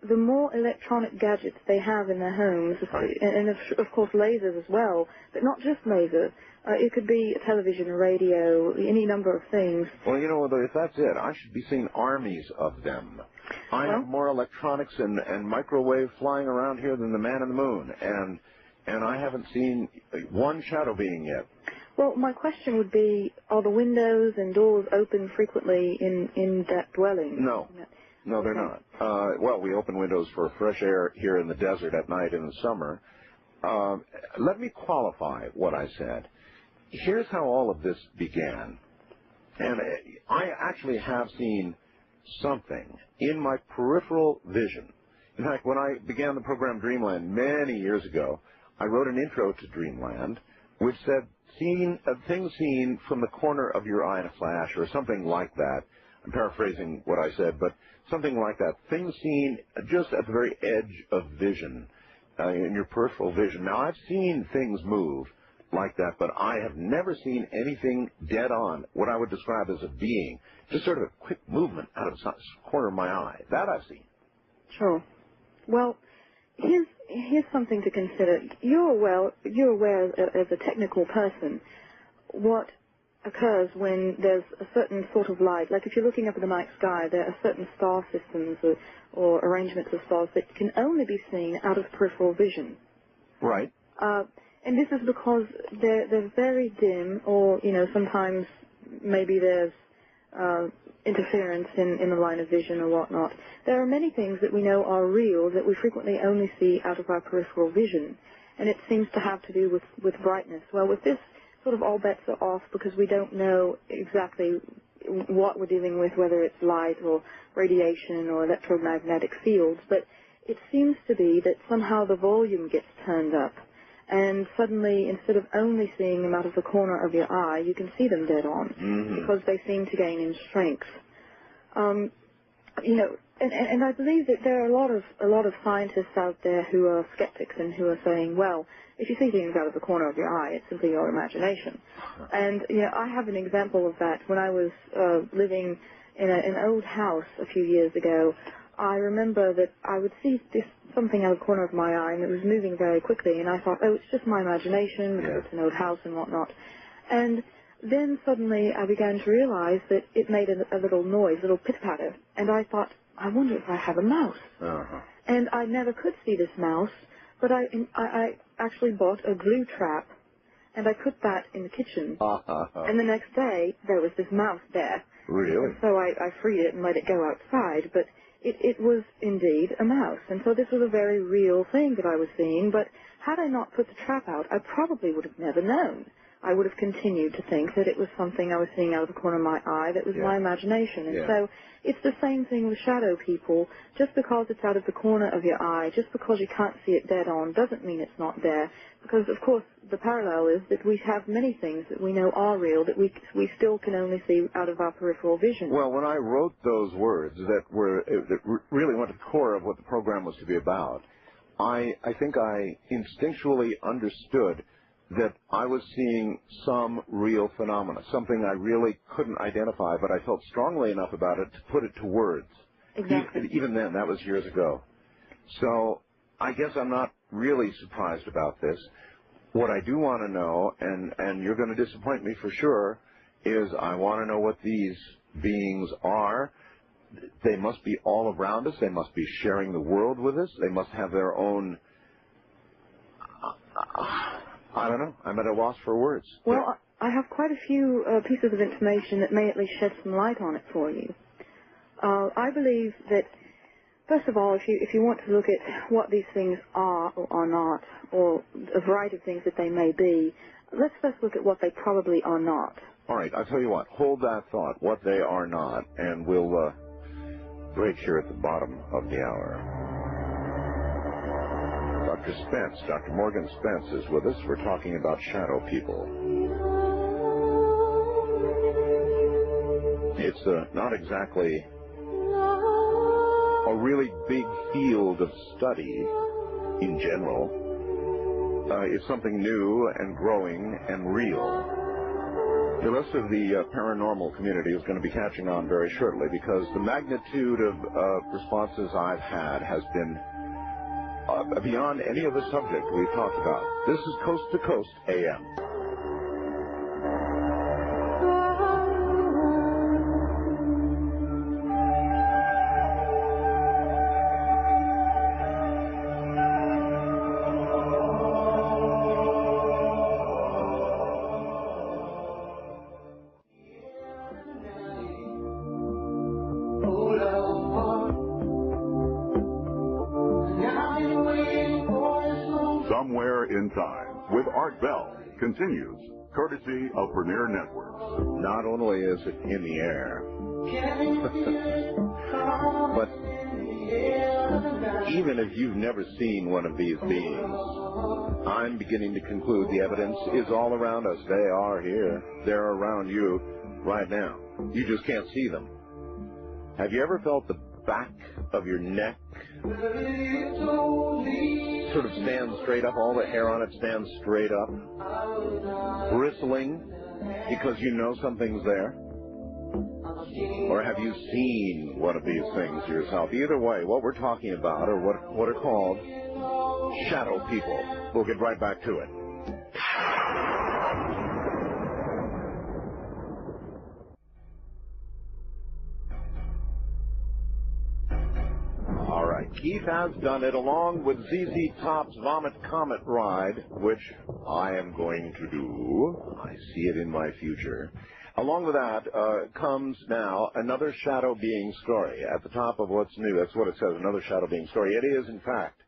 the more electronic gadgets they have in their homes, and of course lasers as well, but not just lasers. It could be a television, a radio, any number of things. Well, if that's it, I should be seeing armies of them. I have more electronics and microwave flying around here than the man in the moon, and I haven't seen one shadow being yet. Well, my question would be, are the windows and doors open frequently in that dwelling? No. No, they're not. Well, we open windows for fresh air here in the desert at night in the summer. Let me qualify what I said. Here's how all of this began. And I actually have seen something in my peripheral vision. In fact, when I began the program Dreamland many years ago, I wrote an intro to Dreamland which said, things seen from the corner of your eye in a flash, or something like that. I'm paraphrasing what I said, but something like that. Things seen just at the very edge of vision, in your peripheral vision. Now, I've seen things move like that, but I have never seen anything dead on, what I would describe as a being, just sort of a quick movement out of the corner of my eye. That I've seen. Sure. Well, here's something to consider. You're aware as a technical person what occurs when there's a certain sort of light. Like if you're looking up at the night sky, there are certain star systems or arrangements of stars that can only be seen out of peripheral vision. Right. And this is because they're very dim, or, sometimes maybe there's interference in the line of vision or whatnot. There are many things that we know are real that we frequently only see out of our peripheral vision, and it seems to have to do with brightness. Well, with this, sort of all bets are off because we don't know exactly what we're dealing with, whether it's light or radiation or electromagnetic fields, but it seems to be that somehow the volume gets turned up, and suddenly, instead of only seeing them out of the corner of your eye, you can see them dead on, because they seem to gain in strength. And I believe that there are a lot of scientists out there who are skeptics and who are saying, well, if you see things out of the corner of your eye, it's simply your imagination. And I have an example of that. When I was living in an old house a few years ago, I remember that I would see something out of the corner of my eye, and it was moving very quickly, and I thought, oh, it's just my imagination, because it's an old house and whatnot. And then suddenly I began to realize that it made a little noise, a little pitter-patter, and I thought, I wonder if I have a mouse. And I never could see this mouse, but I actually bought a glue trap, and I put that in the kitchen. And the next day, there was this mouse there. Really? And so I freed it and let it go outside, but it was indeed a mouse. And so this was a very real thing that I was seeing, but had I not put the trap out, I probably would have never known. I would have continued to think that it was something I was seeing out of the corner of my eye that was my imagination. And so it's the same thing with shadow people. Just because it's out of the corner of your eye, just because you can't see it dead on, doesn't mean it's not there. Because, of course, the parallel is that we have many things that we know are real that we still can only see out of our peripheral vision. Well, when I wrote those words that really went to the core of what the program was to be about, I think I instinctually understood that I was seeing some real phenomena, something I really couldn't identify, but I felt strongly enough about it to put it to words. Exactly. Even then, that was years ago. So I guess I'm not really surprised about this. What I do want to know, and you're going to disappoint me for sure, is I want to know what these beings are. They must be all around us. They must be sharing the world with us. They must have their own... I don't know. I'm at a loss for words. Well, I have quite a few pieces of information that may at least shed some light on it for you. I believe that, first of all, if you want to look at what these things are or are not, or a variety of things that they may be, let's first look at what they probably are not. All right. I'll tell you what. Hold that thought, what they are not, and we'll break here at the bottom of the hour. Dr. Spence, Dr. Morgan Spence is with us. We're talking about shadow people. It's not exactly a really big field of study in general. It's something new and growing and real. The rest of the paranormal community is going to be catching on very shortly because the magnitude of responses I've had has been beyond any other subject we've talked about. This is Coast to Coast AM. Somewhere in Time with Art Bell continues, courtesy of Premier Networks. Not only is it in the air, but even if you've never seen one of these beings, I'm beginning to conclude the evidence is all around us. They are here. They're around you right now. You just can't see them. Have you ever felt the back of your neck sort of stand straight up? All the hair on it stands straight up, bristling because you know something's there? Or have you seen one of these things yourself? Either way, what we're talking about are what are called shadow people. We'll get right back to it. All right, Keith has done it along with ZZ Top's Vomit Comet Ride, which I am going to do. I see it in my future. Along with that comes now another shadow being story. At the top of what's new, that's what it says, another shadow being story. It is, in fact,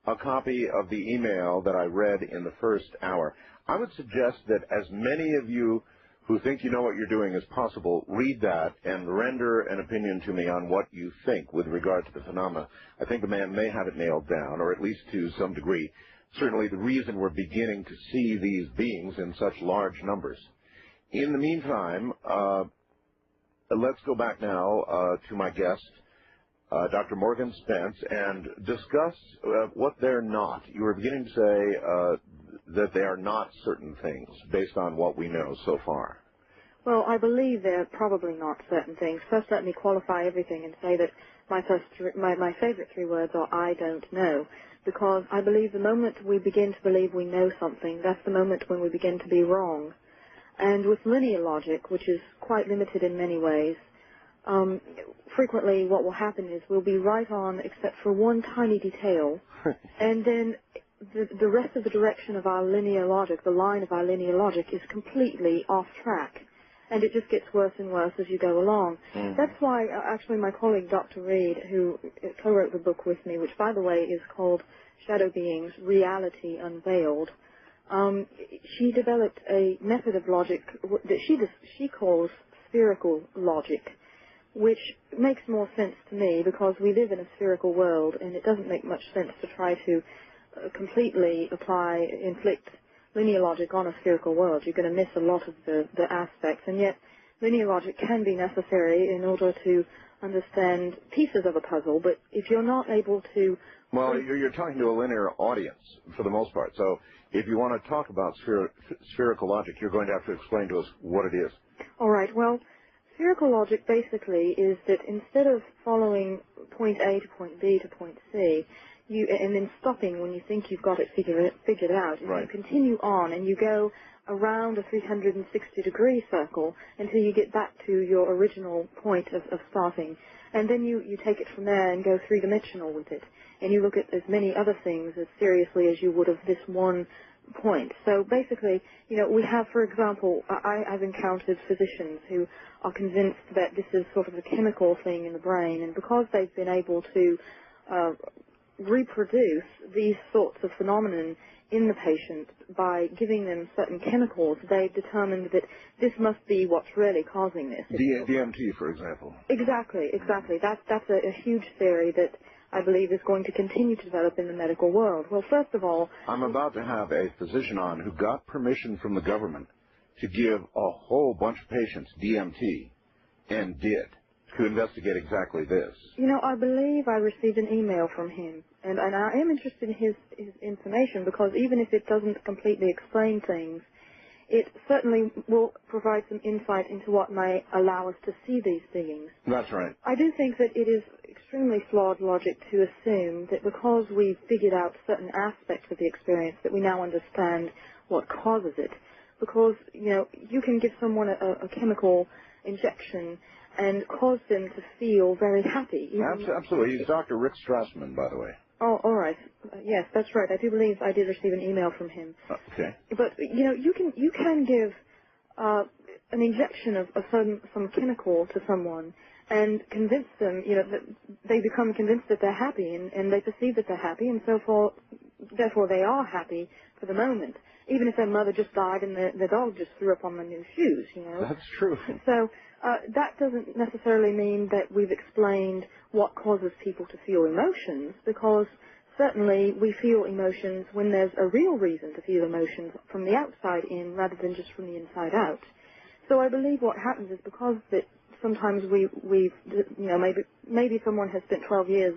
a copy of the email that I read in the first hour. I would suggest that as many of you who think you know what you're doing as possible, read that and render an opinion to me on what you think with regard to the phenomena. I think the man may have it nailed down, or at least to some degree. Certainly the reason we're beginning to see these beings in such large numbers. In the meantime, let's go back now to my guest, Dr. Morgan Spence, and discuss what they're not. You were beginning to say that they are not certain things based on what we know so far. Well, I believe they're probably not certain things. First, let me qualify everything and say that my favorite three words are I don't know, because I believe the moment we begin to believe we know something, that's the moment when we begin to be wrong. And with linear logic, which is quite limited in many ways, frequently what will happen is we'll be right on except for one tiny detail, and then the rest of the direction of our linear logic, the line of our linear logic, is completely off track. And it just gets worse and worse as you go along. Mm-hmm. That's why, actually, my colleague, Dr. Reed, who co-wrote the book with me, which, by the way, is called Shadow Beings, Reality Unveiled, she developed a method of logic that she calls spherical logic, which makes more sense to me because we live in a spherical world, and it doesn't make much sense to try to completely inflict linear logic on a spherical world. You're going to miss a lot of the aspects, and yet linear logic can be necessary in order to understand pieces of a puzzle, but if you're not able to... Well, you're talking to a linear audience for the most part, so if you want to talk about spherical logic, you're going to have to explain to us what it is. All right, well, spherical logic basically is that instead of following point A to point B to point C, and then stopping when you think you've got it figured out, right. You continue on and you go around a 360-degree circle until you get back to your original point of starting. And then you take it from there and go three-dimensional with it. And you look at as many other things as seriously as you would of this one point. So basically, we have, for example, I've encountered physicians who are convinced that this is sort of a chemical thing in the brain, and because they've been able to reproduce these sorts of phenomenon in the patient by giving them certain chemicals, they've determined that this must be what's really causing this. DMT, for example. Exactly. That's a huge theory that I believe is going to continue to develop in the medical world. Well, first of all... I'm about to have a physician on who got permission from the government to give a whole bunch of patients DMT, and did, to investigate exactly this. I believe I received an email from him, and I am interested in his information, because even if it doesn't completely explain things, it certainly will provide some insight into what may allow us to see these beings. That's right. I do think that it is extremely flawed logic to assume that because we've figured out certain aspects of the experience that we now understand what causes it. Because, you can give someone a chemical injection and cause them to feel very happy. Absolutely. He's Dr. Rick Strassman, by the way. Oh, all right. Yes, that's right. I do believe I did receive an email from him. Okay. But you can give an injection of some chemical to someone and convince them, that they become convinced that they're happy, and they perceive that they're happy, and so therefore they are happy for the moment, even if their mother just died and the dog just threw up on the new shoes, you know. That's true. So that doesn't necessarily mean that we've explained what causes people to feel emotions, because certainly we feel emotions when there's a real reason to feel emotions from the outside in rather than just from the inside out. So I believe what happens is because that sometimes we've you know, maybe someone has spent 12 years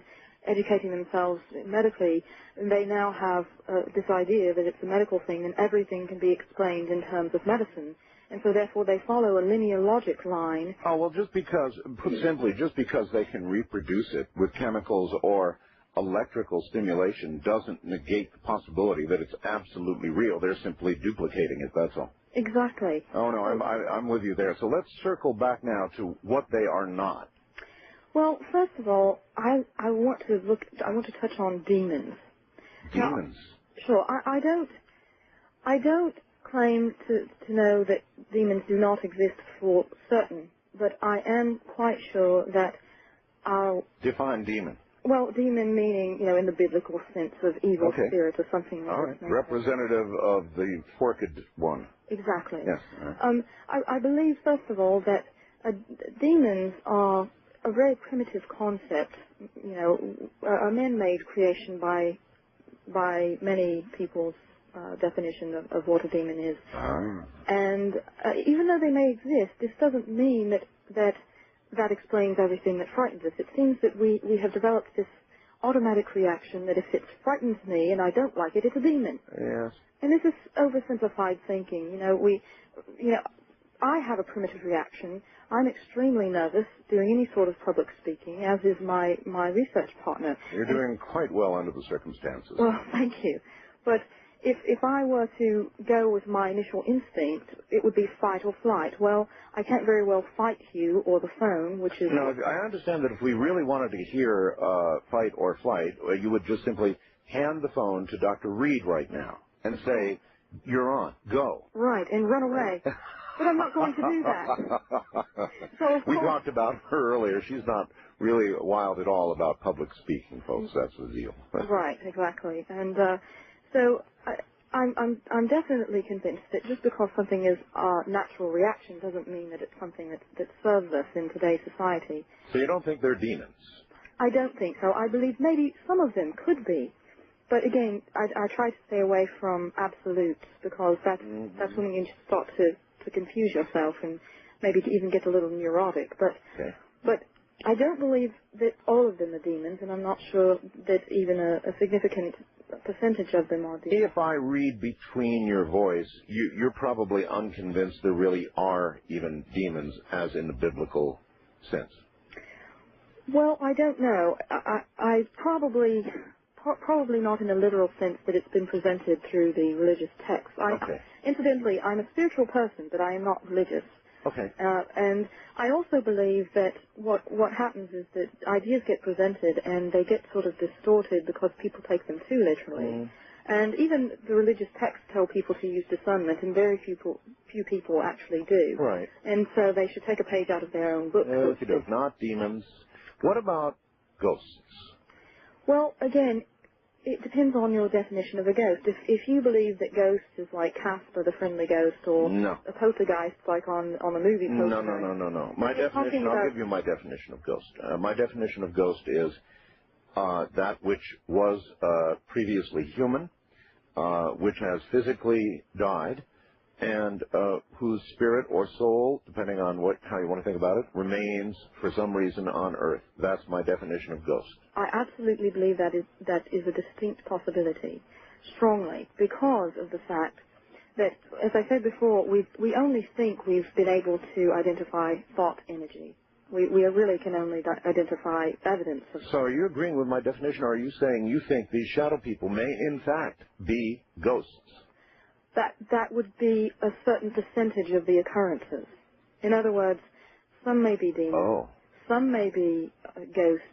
educating themselves medically, and they now have this idea that it's a medical thing and everything can be explained in terms of medicine. And so therefore they follow a linear logic line. Oh, well, just because, put simply, just because they can reproduce it with chemicals or electrical stimulation doesn't negate the possibility that it's absolutely real. They're simply duplicating it, that's all. Exactly. Oh, no, I'm with you there. So let's circle back now to what they are not. Well, first of all, I want to touch on demons. Demons? Now, sure. I don't claim to know that demons do not exist for certain, but I am quite sure that Define demon. Well, demon meaning, you know, in the biblical sense of evil spirit or something like that. All right. Representative of the forked one. Exactly. Yes. Right. I believe, first of all, that demons are a very primitive concept, you know, a man-made creation by many people's definition of what a demon is. And even though they may exist, this doesn't mean that explains everything that frightens us. It seems that we have developed this automatic reaction that if it frightens me and I don't like it, it's a demon. Yes. And this is oversimplified thinking. You know, I have a primitive reaction. I'm extremely nervous doing any sort of public speaking, as is my research partner. You're doing quite well under the circumstances. Well, thank you. But if I were to go with my initial instinct, it would be fight or flight. Well, I can't very well fight you or the phone, which is... No, I understand that if we really wanted to hear fight or flight, you would just simply hand the phone to Dr. Reed right now and say, you're on, go. Right, and run away. But I'm not going to do that. So we talked about her earlier. She's not really wild at all about public speaking, folks. That's the deal. Right, exactly. And so I'm definitely convinced that just because something is a natural reaction doesn't mean that it's something that serves us in today's society. So you don't think they're demons? I don't think so. I believe maybe some of them could be. But again, I try to stay away from absolutes because that's when you start to confuse yourself and maybe to even get a little neurotic. But I don't believe that all of them are demons, and I'm not sure that even a significant percentage of them are demons. If I read between your voice, you're probably unconvinced there really are even demons, as in the biblical sense. Well, I don't know. I probably not in a literal sense that it's been presented through the religious text. Incidentally, I'm a spiritual person, but I am not religious. Okay. And I also believe that what happens is that ideas get presented and they get sort of distorted because people take them too literally. And even the religious texts tell people to use discernment, and very few people actually do. Right. And so they should take a page out of their own book. Not demons. What about ghosts? Well, again, it depends on your definition of a ghost. If you believe that ghosts is like Casper the Friendly Ghost or a poltergeist like on the movie Poltergeist. No. My definition, I'll give you my definition of ghost. My definition of ghost is that which was previously human, which has physically died, and whose spirit or soul, depending on how you want to think about it, remains for some reason on Earth. That's my definition of ghost. I absolutely believe that is a distinct possibility, strongly, because of the fact that, as I said before, we only think we've been able to identify thought energy. We really can only identify evidence of. So are you agreeing with my definition, or are you saying you think these shadow people may, in fact, be ghosts? That would be a certain percentage of the occurrences. In other words, some may be demons, some may be ghosts,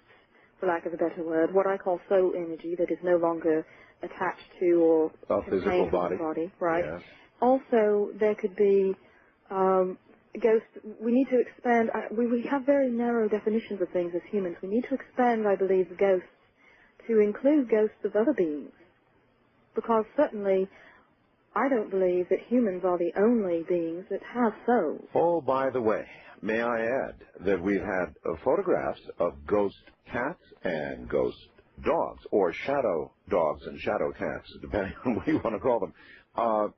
for lack of a better word, what I call soul energy that is no longer attached to or physical body. Right. Yes. Also, there could be ghosts. We need to expand. We have very narrow definitions of things as humans. We need to expand, I believe, ghosts to include ghosts of other beings. because certainly I don't believe that humans are the only beings that have souls. Oh, by the way, may I add that we've had photographs of ghost cats and ghost dogs, or shadow dogs and shadow cats, depending on what you want to call them.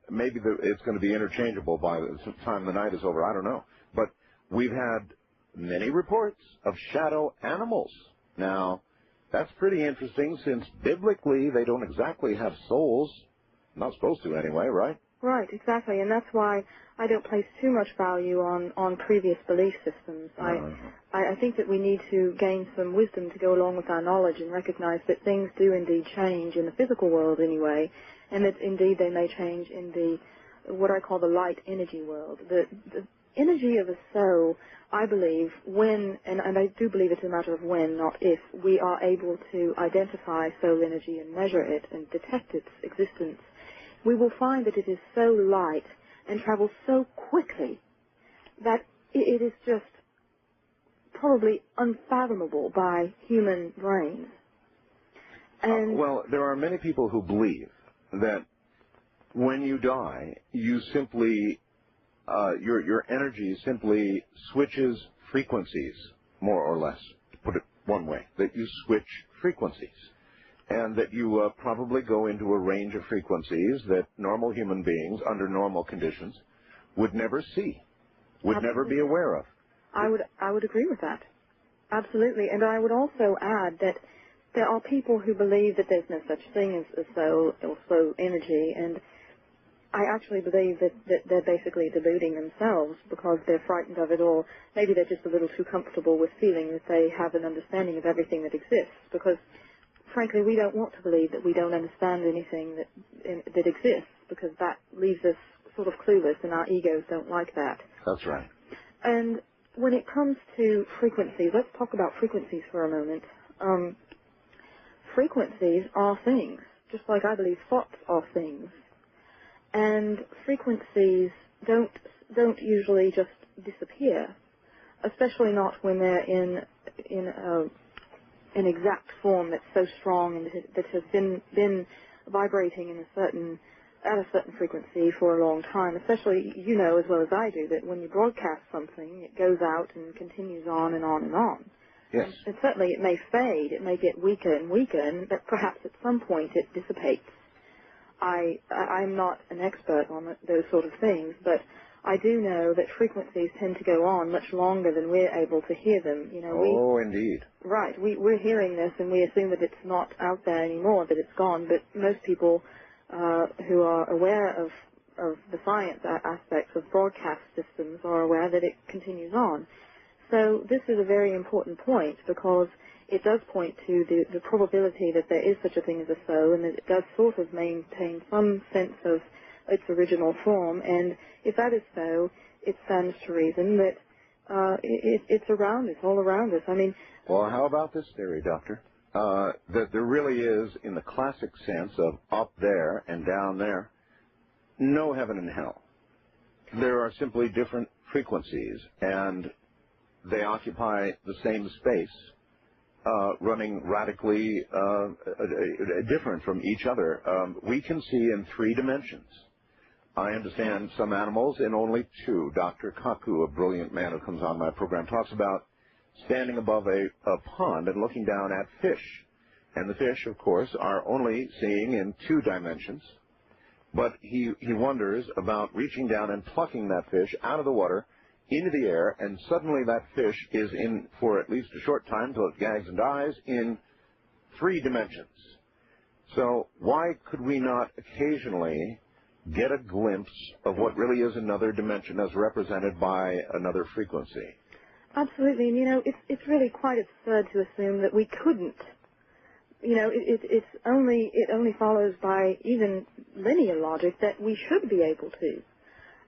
Maybe it's going to be interchangeable by the time the night is over. I don't know. But we've had many reports of shadow animals. Now, that's pretty interesting, since biblically they don't exactly have souls. Not supposed to anyway, right? Right, exactly, and that's why I don't place too much value on previous belief systems. I think that we need to gain some wisdom to go along with our knowledge and recognize that things do indeed change in the physical world anyway, and that indeed they may change in the, what I call the light energy world. The energy of a soul, I believe, when, and I do believe it's a matter of when, not if, we are able to identify soul energy and measure it and detect its existence, we will find that it is so light and travels so quickly that it is just probably unfathomable by human brains. And well, there are many people who believe that when you die, you simply, your energy simply switches frequencies, more or less, to put it one way, that you switch frequencies. And that you probably go into a range of frequencies that normal human beings, under normal conditions, would never see, would Absolutely. never be aware of. I would agree with that. Absolutely. And I would also add that there are people who believe that there's no such thing as soul or soul energy, and I actually believe that they're basically deluding themselves because they're frightened of it, or maybe they're just a little too comfortable with feeling that they have an understanding of everything that exists, because frankly, we don't want to believe that we don't understand anything that exists, because that leaves us sort of clueless, and our egos don't like that. That's right. And when it comes to frequencies, let's talk about frequencies for a moment. Frequencies are things, just like I believe thoughts are things. And frequencies don't usually just disappear, especially not when they're in an exact form that's so strong and that has been vibrating at a certain frequency for a long time. Especially, you know as well as I do, that when you broadcast something, it goes out and continues on and on and on. Yes. And certainly it may fade, it may get weaker and weaker, and that perhaps at some point it dissipates. I'm not an expert on those sort of things, but I do know that frequencies tend to go on much longer than we're able to hear them. You know, indeed. Right. We're hearing this, and we assume that it's not out there anymore, that it's gone. But most people who are aware of the science aspects of broadcast systems are aware that it continues on. So this is a very important point, because it does point to the probability that there is such a thing as a soul, and that it does sort of maintain some sense of its original form. And if that is so, it stands to reason that it's around us, all around us. I mean, well, how about this theory, Doctor? That there really is, in the classic sense of up there and down there, no heaven and hell. There are simply different frequencies, and they occupy the same space, running radically different from each other. We can see in 3 dimensions. I understand some animals in only 2. Dr. Kaku, a brilliant man who comes on my program, talks about standing above a pond and looking down at fish. And the fish, of course, are only seeing in 2 dimensions. But he wonders about reaching down and plucking that fish out of the water into the air, and suddenly that fish is in, for at least a short time, till it gags and dies, in 3 dimensions. So why could we not occasionally get a glimpse of what really is another dimension as represented by another frequency? Absolutely. And, you know, it's really quite absurd to assume that we couldn't. You know, it only follows by even linear logic that we should be able to.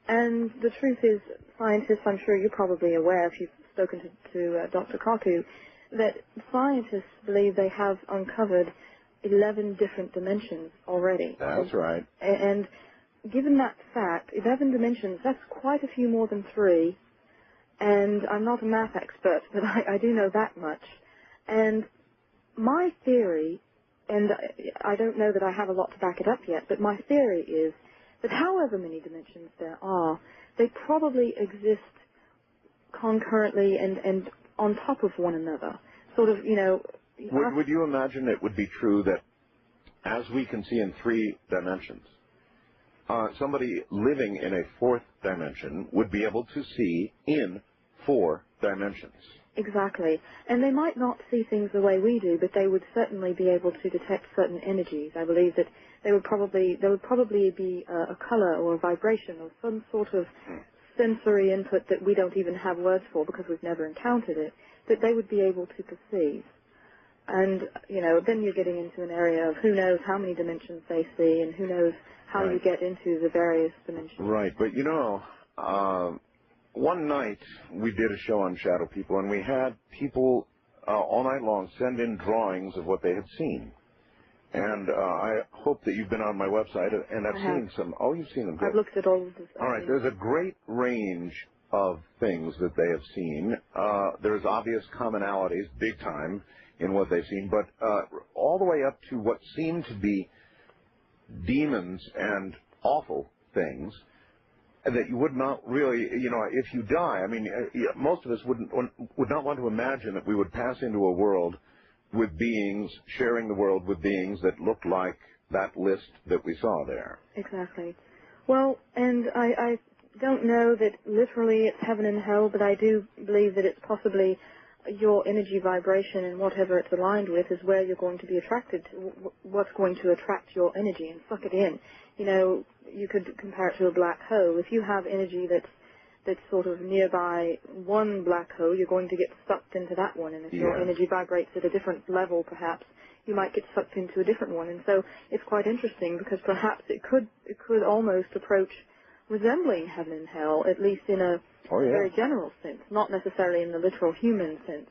And the truth is, scientists, I'm sure you're probably aware if you've spoken to Dr. Kaku, that scientists believe they have uncovered 11 different dimensions already. That's right. And given that fact, 11 dimensions, that's quite a few more than 3. And I'm not a math expert, but I do know that much. And my theory and I don't know that I have a lot to back it up yet, but my theory is that however many dimensions there are, they probably exist concurrently and on top of one another. Sort of, you know... Would you imagine it would be true that as we can see in 3 dimensions, somebody living in a 4th dimension would be able to see in 4 dimensions? Exactly. And they might not see things the way we do, but they would certainly be able to detect certain energies. I believe that there would probably be a color or a vibration or some sort of sensory input that we don't even have words for because we've never encountered it, that they would be able to perceive. And, you know, then you're getting into an area of who knows how many dimensions they see and who knows how you get into the various dimensions. Right, but you know, one night we did a show on shadow people, and we had people all night long send in drawings of what they had seen. And I hope that you've been on my website and have seen some. Oh, you've seen them. Good. I've looked at all of this. All right, there's a great range of things that they have seen. There's obvious commonalities, big time, in what they've seen, but all the way up to what seem to be demons and awful things that you would not really, you know, if you die, I mean, most of us would not want to imagine that we would pass into a world with beings, sharing the world with beings that looked like that list that we saw there. Exactly. Well, and I don't know that literally it's heaven and hell, but I do believe that it's possibly your energy vibration and whatever it's aligned with is where you're going to be attracted to, what's going to attract your energy and suck it in. You know, you could compare it to a black hole. If you have energy that's sort of nearby one black hole, you're going to get sucked into that one. And if your energy vibrates at a different level, perhaps, you might get sucked into a different one. And so it's quite interesting because perhaps it could almost approach resembling heaven and hell, at least in a very general sense, not necessarily in the literal human sense,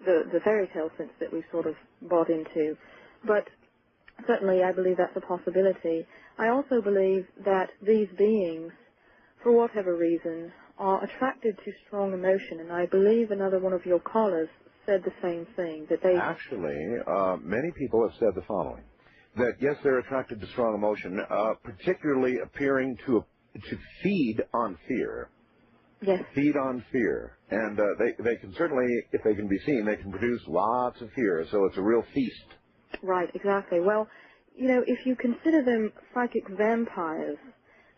the fairy tale sense that we've sort of bought into. But certainly I believe that's a possibility. I also believe that these beings, for whatever reason, are attracted to strong emotion, and I believe another one of your callers said the same thing, that they... Actually, many people have said the following, that yes, they're attracted to strong emotion, particularly appearing to feed on fear. Yes. Feed on fear. And they can certainly, if they can be seen, they can produce lots of fear, so it's a real feast. Right, exactly. Well, you know, if you consider them psychic vampires,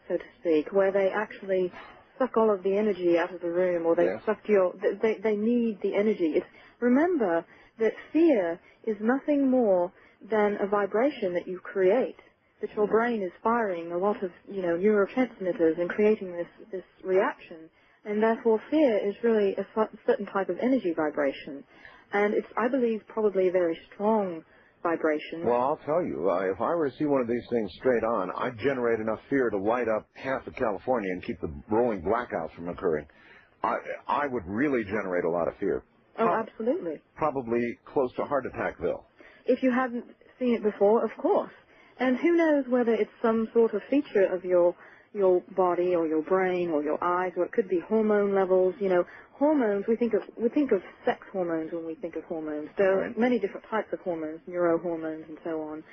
so to speak, where they actually suck all of the energy out of the room, or they suck they need the energy. Remember that fear is nothing more than a vibration that you create, that your brain is firing a lot of, you know, neurotransmitters and creating this reaction. And therefore fear is really a certain type of energy vibration. And it's, I believe, probably a very strong vibration. Well, I'll tell you, if I were to see one of these things straight on, I'd generate enough fear to light up half of California and keep the rolling blackouts from occurring. I would really generate a lot of fear. Oh, absolutely. Probably close to heart attackville. If you haven't seen it before, of course. And who knows whether it's some sort of feature of your body or your brain or your eyes, or it could be hormone levels. You know, hormones, we think of sex hormones when we think of hormones. There are many different types of hormones, neurohormones and so on.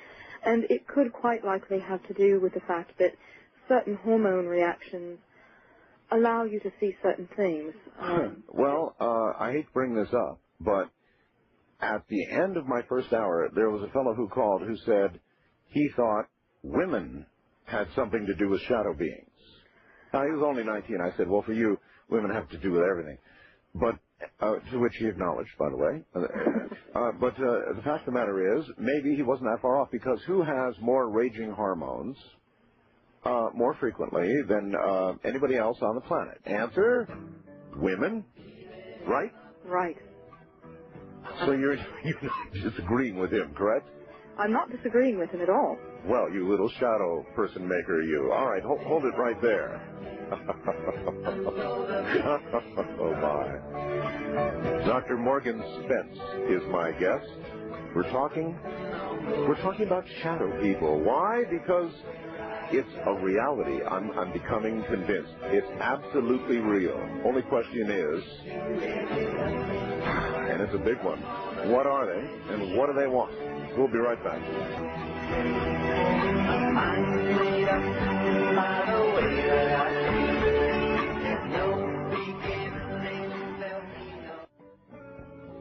And it could quite likely have to do with the fact that certain hormone reactions allow you to see certain things. Well, I hate to bring this up, but at the end of my first hour, there was a fellow who called who said he thought women had something to do with shadow beings. Now, he was only 19. I said, well, for you, women have to do with everything. But, to which he acknowledged, by the way. But the fact of the matter is, maybe he wasn't that far off, because who has more raging hormones more frequently than anybody else on the planet? Answer, women, right? Right. So you're not disagreeing with him, correct? I'm not disagreeing with him at all. Well, you little shadow person maker, you. All right, hold it right there. Oh, my. Dr. Morgan Spence is my guest. We're talking about shadow people. Why? Because it's a reality. I'm becoming convinced. It's absolutely real. Only question is, and it's a big one, What are they, and what do they want? We'll be right back.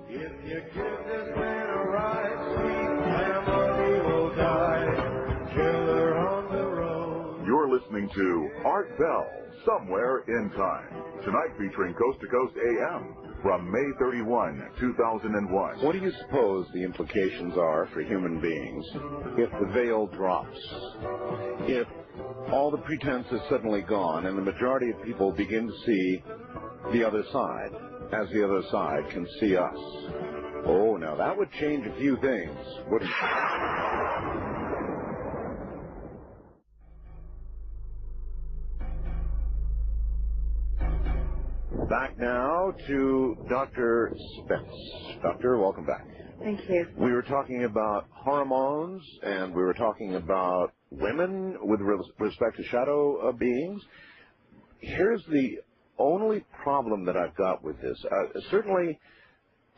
If you give this man a ride, sweet memory will die. Killer on the road. You're listening to Art Bell, Somewhere in Time. Tonight featuring Coast to Coast AM from May 31, 2001. What do you suppose the implications are for human beings if the veil drops? If all the pretense is suddenly gone and the majority of people begin to see the other side as the other side can see us? Oh, now that would change a few things, wouldn't it? Back now to Dr. Spence. Doctor, welcome back. Thank you. We were talking about hormones, and we were talking about women with respect to shadow beings. Here's the only problem that I've got with this. Certainly,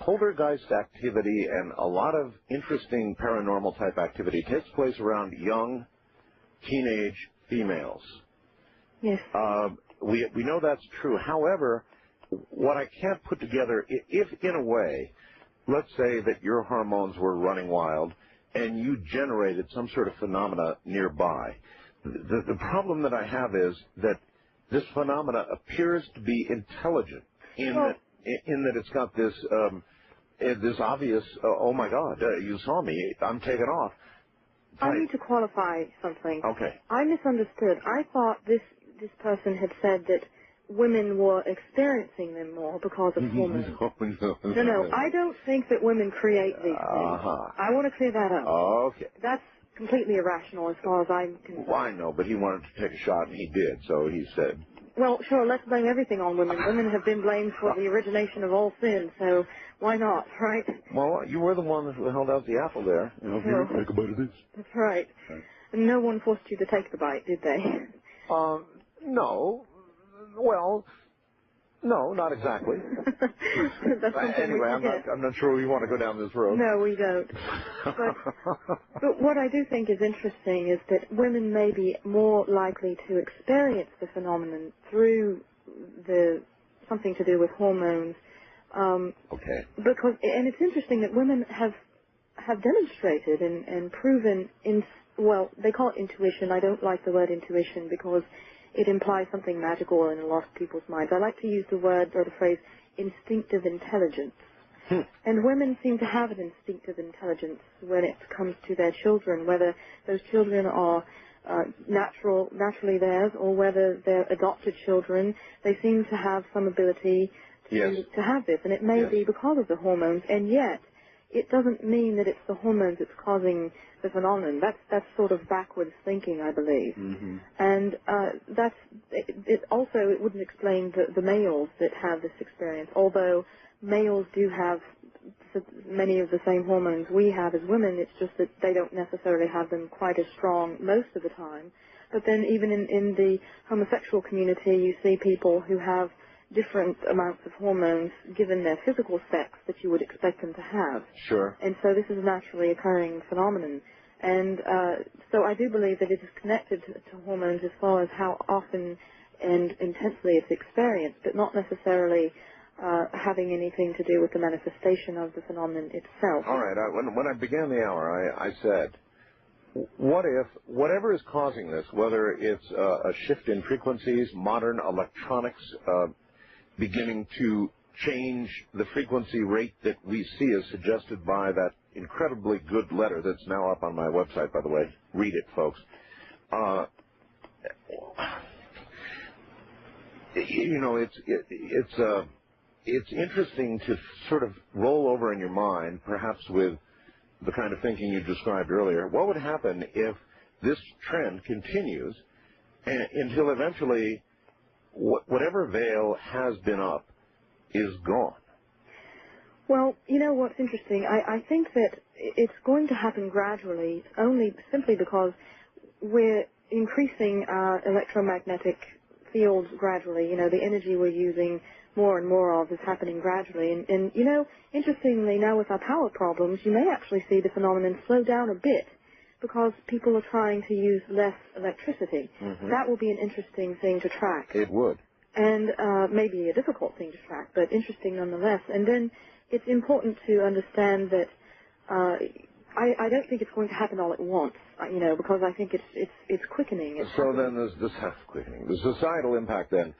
poltergeist activity and a lot of interesting paranormal type activity takes place around young, teenage females. Yes. We know that's true. However, what I can't put together, if in a way, let's say that your hormones were running wild and you generated some sort of phenomena nearby, the problem that I have is that this phenomena appears to be intelligent in that it's got this obvious, oh my God, you saw me, I'm taking off. I need to qualify something. Okay. I misunderstood. I thought this person had said that women were experiencing them more because of hormones. No. I don't think that women create these things. I want to clear that up. Okay. That's completely irrational as far as I'm concerned. Well, I know, but he wanted to take a shot, and he did, so he said. Well, sure, let's blame everything on women. Women have been blamed for the origination of all sin, so why not, right? Well, you were the one who held out the apple there. You know, here, take a bite of this. That's right. And no one forced you to take the bite, did they? No. Well, no, not exactly. Anyway, I'm not sure we want to go down this road. No, we don't. But what I do think is interesting is that women may be more likely to experience the phenomenon through something to do with hormones. Okay. Because, and it's interesting that women have demonstrated and proven well, they call it intuition. I don't like the word intuition because it implies something magical in a lot of people's minds. I like to use the word or the phrase instinctive intelligence. And women seem to have an instinctive intelligence when it comes to their children, whether those children are naturally theirs or whether they're adopted children. They seem to have some ability to have this, and it may be because of the hormones, and yet it doesn't mean that it's the hormones that's causing the phenomenon. That's sort of backwards thinking, I believe. And it wouldn't explain the males that have this experience, although males do have many of the same hormones we have as women. It's just that they don't necessarily have them quite as strong most of the time. But then even in the homosexual community, you see people who have different amounts of hormones given their physical sex that you would expect them to have. Sure. And so this is a naturally occurring phenomenon. And so I do believe that it is connected to hormones as far as how often and intensely it's experienced, but not necessarily having anything to do with the manifestation of the phenomenon itself. All right. When I began the hour, I said, what if whatever is causing this, whether it's a shift in frequencies, modern electronics beginning to change the frequency rate that we see as suggested by that incredibly good letter that's now up on my website, by the way. Read it, folks. It's interesting to sort of roll over in your mind, perhaps with the kind of thinking you described earlier. What would happen if this trend continues until eventually whatever veil has been up is gone? Well, you know what's interesting? I think that it's going to happen gradually, only simply because we're increasing our electromagnetic fields gradually. You know, the energy we're using more and more of is happening gradually. And you know, interestingly, now with our power problems, you may actually see the phenomenon slow down a bit because people are trying to use less electricity. Mm-hmm. That will be an interesting thing to track. It would. And maybe a difficult thing to track, but interesting nonetheless. And then it's important to understand that I don't think it's going to happen all at once, you know, because I think it's quickening. So then there's this quickening. The societal impact then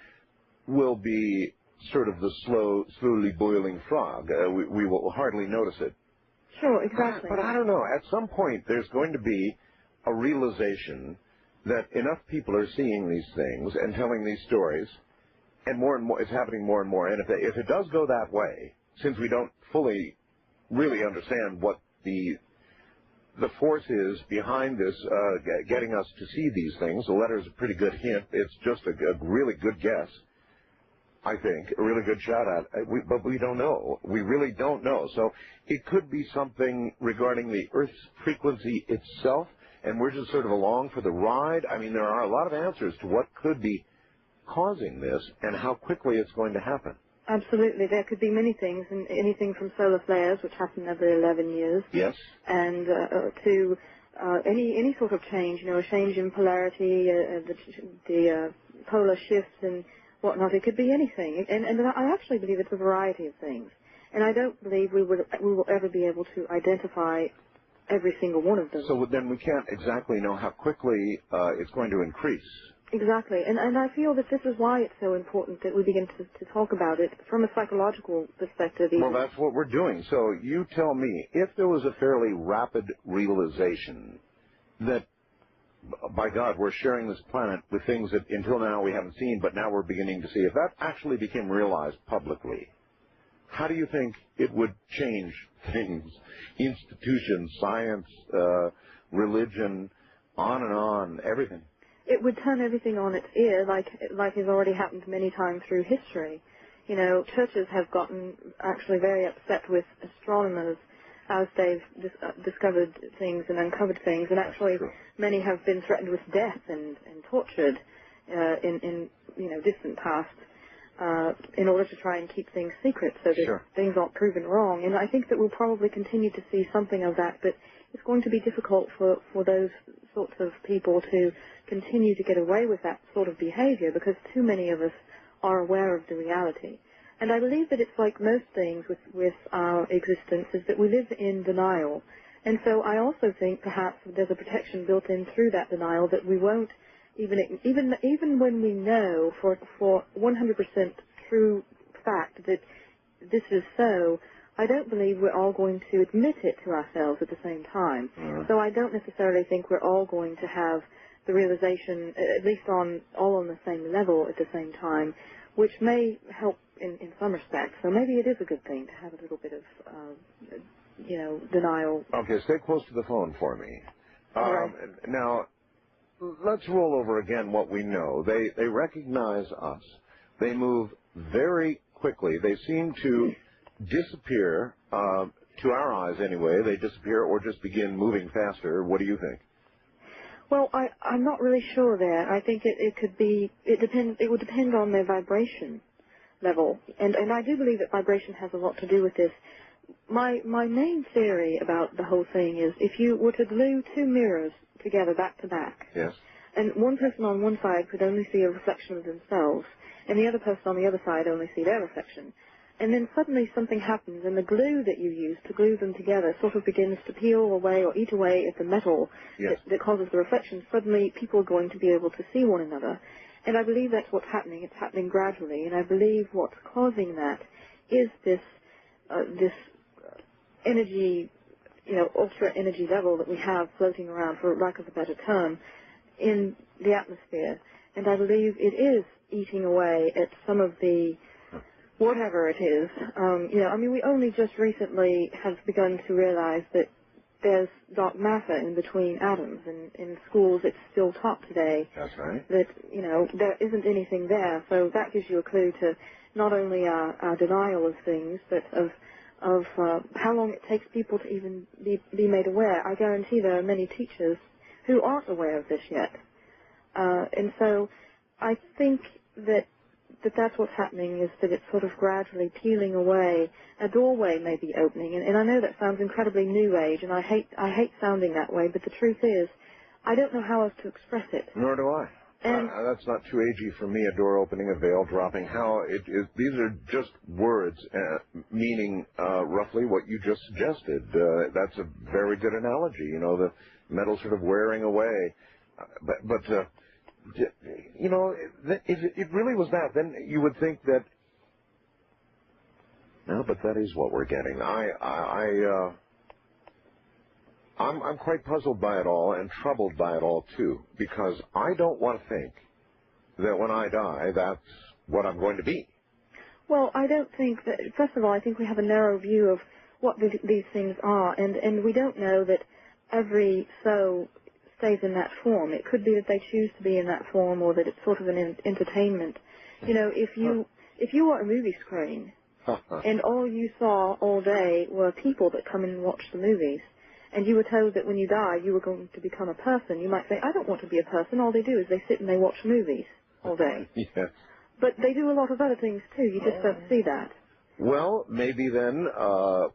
will be sort of the slowly boiling frog. We will hardly notice it. Sure, exactly. But I don't know. At some point, there's going to be a realization that enough people are seeing these things and telling these stories, and more, it's happening more and more. And if it does go that way, since we don't fully really understand what the force is behind this, getting us to see these things, the letter's a pretty good hint. It's just a really good guess, I think, a really good shot at. But we don't know. We really don't know. So it could be something regarding the Earth's frequency itself, and we're just sort of along for the ride. I mean, there are a lot of answers to what could be causing this and how quickly it's going to happen. Absolutely. There could be many things, and anything from solar flares, which happen every 11 years, yes, and to any sort of change, you know, a change in polarity, the polar shifts and whatnot. It could be anything. And I actually believe it's a variety of things. And I don't believe we will ever be able to identify every single one of them. So then we can't exactly know how quickly it's going to increase. Exactly, and I feel that this is why it's so important that we begin to talk about it from a psychological perspective. Even. Well, that's what we're doing. So you tell me, if there was a fairly rapid realization that, by God, we're sharing this planet with things that until now we haven't seen, but now we're beginning to see, if that actually became realized publicly, how do you think it would change things, institutions, science, religion, on, everything? It would turn everything on its ear, like has already happened many times through history. You know, churches have gotten actually very upset with astronomers as they've discovered things and uncovered things, and actually many have been threatened with death and tortured in you know, distant past in order to try and keep things secret so that things aren't proven wrong. And I think that we'll probably continue to see something of that, but it's going to be difficult for those sorts of people to continue to get away with that sort of behavior because too many of us are aware of the reality. And I believe that it's like most things with our existence is that we live in denial. And so I also think perhaps there's a protection built in through that denial that we won't even when we know for 100% true fact that this is so, I don't believe we're all going to admit it to ourselves at the same time. So I don't necessarily think we're all going to have the realization, at least all on the same level at the same time, which may help in some respects. So maybe it is a good thing to have a little bit of, you know, denial. Okay, stay close to the phone for me. Right. Now, let's roll over again what we know. They recognize us. They move very quickly. They seem to disappear, to our eyes anyway. They disappear or just begin moving faster. What do you think? Well, I'm not really sure there. I think it could be, it would depend on their vibration level. And I do believe that vibration has a lot to do with this. My main theory about the whole thing is if you were to glue two mirrors together back to back, yes, and one person on one side could only see a reflection of themselves, and the other person on the other side only see their reflection, and then suddenly something happens and the glue that you use to glue them together sort of begins to peel away or eat away at the metal that causes the reflection, suddenly people are going to be able to see one another. And I believe that's what's happening. It's happening gradually, and I believe what's causing that is this energy, you know, ultra energy level that we have floating around, for lack of a better term, in the atmosphere. And I believe it is eating away at some of the whatever it is. You know, I mean, we only just recently have begun to realize that there's dark matter in between atoms, and in schools it's still taught today. That's right. That, you know, there isn't anything there. So that gives you a clue to not only our denial of things, but of how long it takes people to even be made aware. I guarantee there are many teachers who aren't aware of this yet. And so I think that that that's what's happening, is that it's sort of gradually peeling away. A doorway may be opening, and I know that sounds incredibly New Age, and I hate sounding that way, but the truth is, I don't know how else to express it. Nor do I. And that's not too agey for me, a door opening, a veil dropping. How it is, these are just words meaning roughly what you just suggested. That's a very good analogy, you know, the metal sort of wearing away. But you know, if it really was that, then you would think that, no, but that is what we're getting. I'm quite puzzled by it all and troubled by it all, too, because I don't want to think that when I die, that's what I'm going to be. Well, I don't think that, first of all, I think we have a narrow view of what these things are, and we don't know that every soul stays in that form. It could be that they choose to be in that form, or that it's sort of an entertainment. You know, if you were a movie screen, and all you saw all day were people that come in and watch the movies, and you were told that when you die you were going to become a person, you might say, I don't want to be a person. All they do is they sit and they watch movies all day. Yes. But they do a lot of other things too. You just don't see that. Well, maybe then,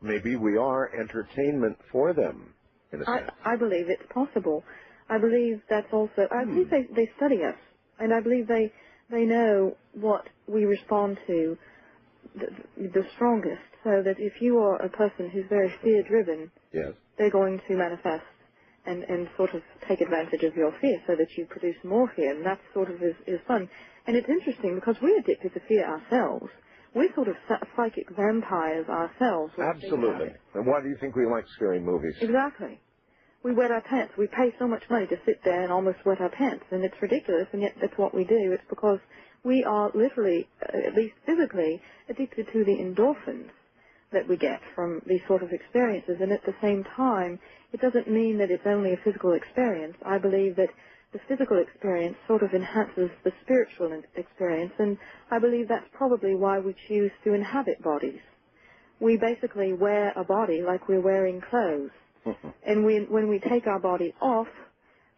maybe we are entertainment for them, in a sense. I believe it's possible. I believe that's also, I believe they study us, and I believe they know what we respond to the strongest, so that if you are a person who's very fear-driven, yes, they're going to manifest and sort of take advantage of your fear so that you produce more fear, and that sort of is fun. And it's interesting because we're addicted to fear ourselves. We're sort of psychic vampires ourselves. Absolutely. And why do you think we like scary movies? Exactly. We wet our pants. We pay so much money to sit there and almost wet our pants, and it's ridiculous, and yet that's what we do. It's because we are literally, at least physically, addicted to the endorphins that we get from these sort of experiences, and at the same time, it doesn't mean that it's only a physical experience. I believe that the physical experience sort of enhances the spiritual experience, and I believe that's probably why we choose to inhabit bodies. We basically wear a body like we're wearing clothes, and when we take our body off,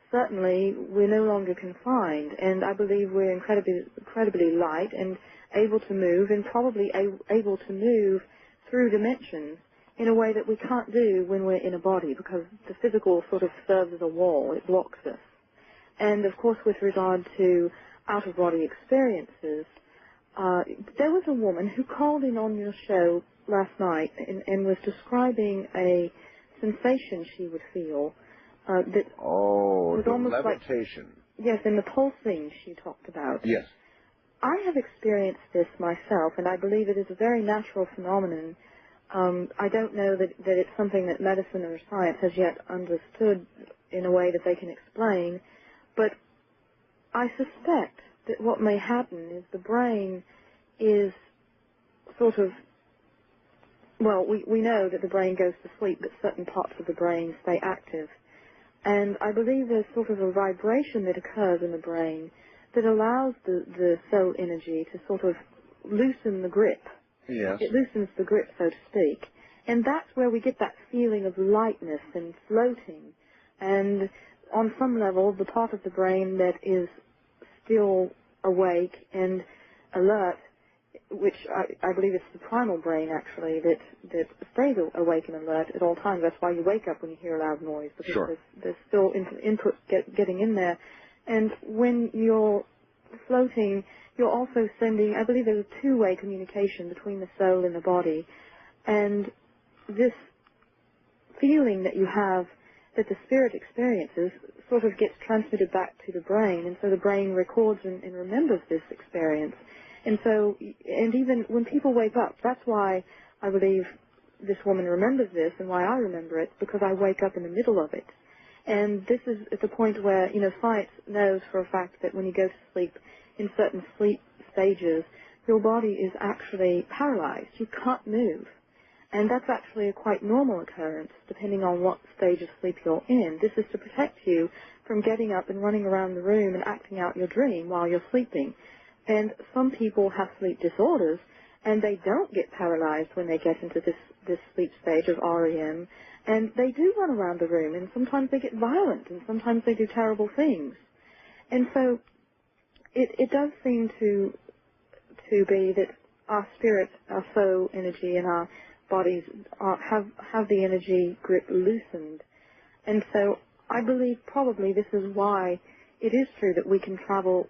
certainly we're no longer confined, and I believe we're incredibly light and able to move, and probably able to move through dimensions in a way that we can't do when we're in a body, because the physical sort of serves as a wall. It blocks us. And, of course, with regard to out-of-body experiences, there was a woman who called in on your show last night and was describing a sensation she would feel that was the almost levitation. Like, yes, and the pulsing she talked about. Yes. I have experienced this myself, and I believe it is a very natural phenomenon. I don't know that it's something that medicine or science has yet understood in a way that they can explain, but I suspect that what may happen is the brain is sort of, well, we know that the brain goes to sleep, but certain parts of the brain stay active. And I believe there's sort of a vibration that occurs in the brain that allows the soul energy to sort of loosen the grip. Yes. It loosens the grip, so to speak. And that's where we get that feeling of lightness and floating. And on some level, the part of the brain that is still awake and alert, which I believe it's the primal brain, actually, that stays awake and alert at all times. That's why you wake up when you hear a loud noise, because sure. there's still input getting in there. And when you're floating, you're also sending, I believe there's a two-way communication between the soul and the body. And this feeling that you have, that the spirit experiences, sort of gets transmitted back to the brain, and so the brain records and remembers this experience. And so, and even when people wake up, that's why I believe this woman remembers this, and why I remember it, because I wake up in the middle of it. And this is at the point where, you know, science knows for a fact that when you go to sleep, in certain sleep stages, your body is actually paralyzed. You can't move. And that's actually a quite normal occurrence, depending on what stage of sleep you're in. This is to protect you from getting up and running around the room and acting out your dream while you're sleeping. And some people have sleep disorders, and they don't get paralyzed when they get into this sleep stage of REM, and they do run around the room, and sometimes they get violent, and sometimes they do terrible things. And so it does seem to to be that our spirits, our soul energy, and our bodies have the energy grip loosened. And so I believe probably this is why it is true that we can travel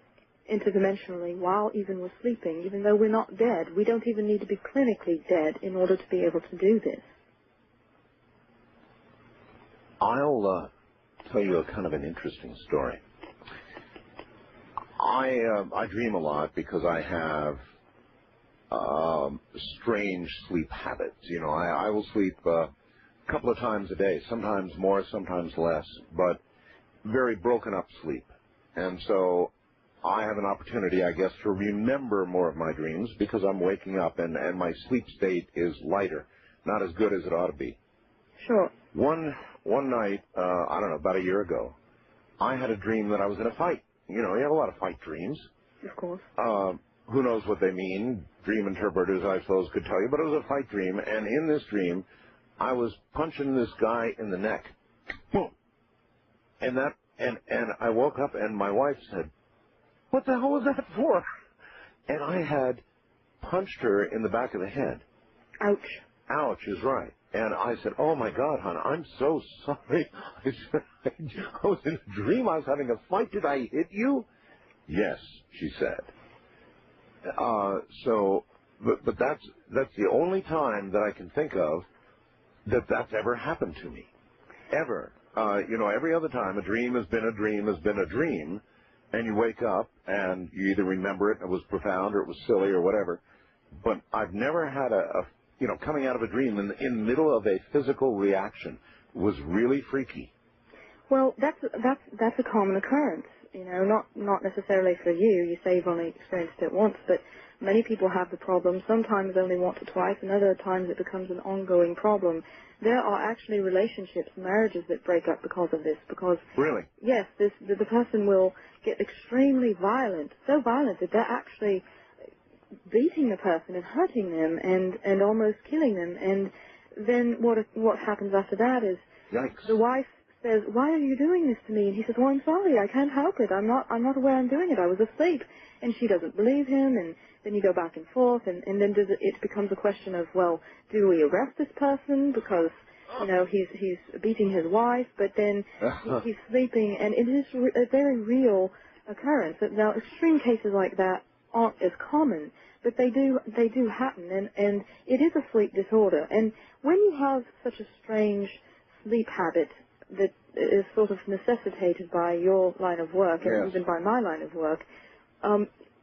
interdimensionally while even we're sleeping, even though we're not dead. We don't even need to be clinically dead in order to be able to do this. I'll tell you a kind of an interesting story. I dream a lot because I have strange sleep habits. You know, I will sleep a couple of times a day, sometimes more, sometimes less, but very broken up sleep. And so I have an opportunity, I guess, to remember more of my dreams because I'm waking up and my sleep state is lighter, not as good as it ought to be. Sure. One night, I don't know, about a year ago, I had a dream that I was in a fight. You know, you have a lot of fight dreams. Of course. Who knows what they mean? Dream interpreters, I suppose, could tell you. But it was a fight dream, and in this dream, I was punching this guy in the neck. Boom. And I woke up, and my wife said, "What the hell was that for?" And I had punched her in the back of the head. Ouch. Ouch is right. And I said, "Oh, my God, hon, I'm so sorry. I was in a dream. I was having a fight. Did I hit you?" "Yes," she said. But that's the only time that I can think of that's ever happened to me. Ever. You know, every other time a dream has been a dream has been a dream, and you wake up and you either remember it, it was profound, or it was silly, or whatever. But I've never had coming out of a dream in the middle of a physical reaction was really freaky. Well, that's a common occurrence. You know, not necessarily for you. You say you've only experienced it once, but many people have the problem. Sometimes only once or twice, and other times it becomes an ongoing problem. There are actually relationships, marriages that break up because of this. Because really, yes, the person will get extremely violent, so violent that they're actually beating the person and hurting them and almost killing them. And then what happens after that is yikes. The wife says, "Why are you doing this to me?" And he says, "Well, I'm sorry, I can't help it. I'm not aware I'm doing it. I was asleep." And she doesn't believe him, and then you go back and forth, and then it becomes a question of, well, do we arrest this person because, you know, he's beating his wife, but then he's sleeping, and it is a very real occurrence. Now, extreme cases like that aren't as common, but they do happen, and it is a sleep disorder. And when you have such a strange sleep habit that is sort of necessitated by your line of work, and yes, even by my line of work,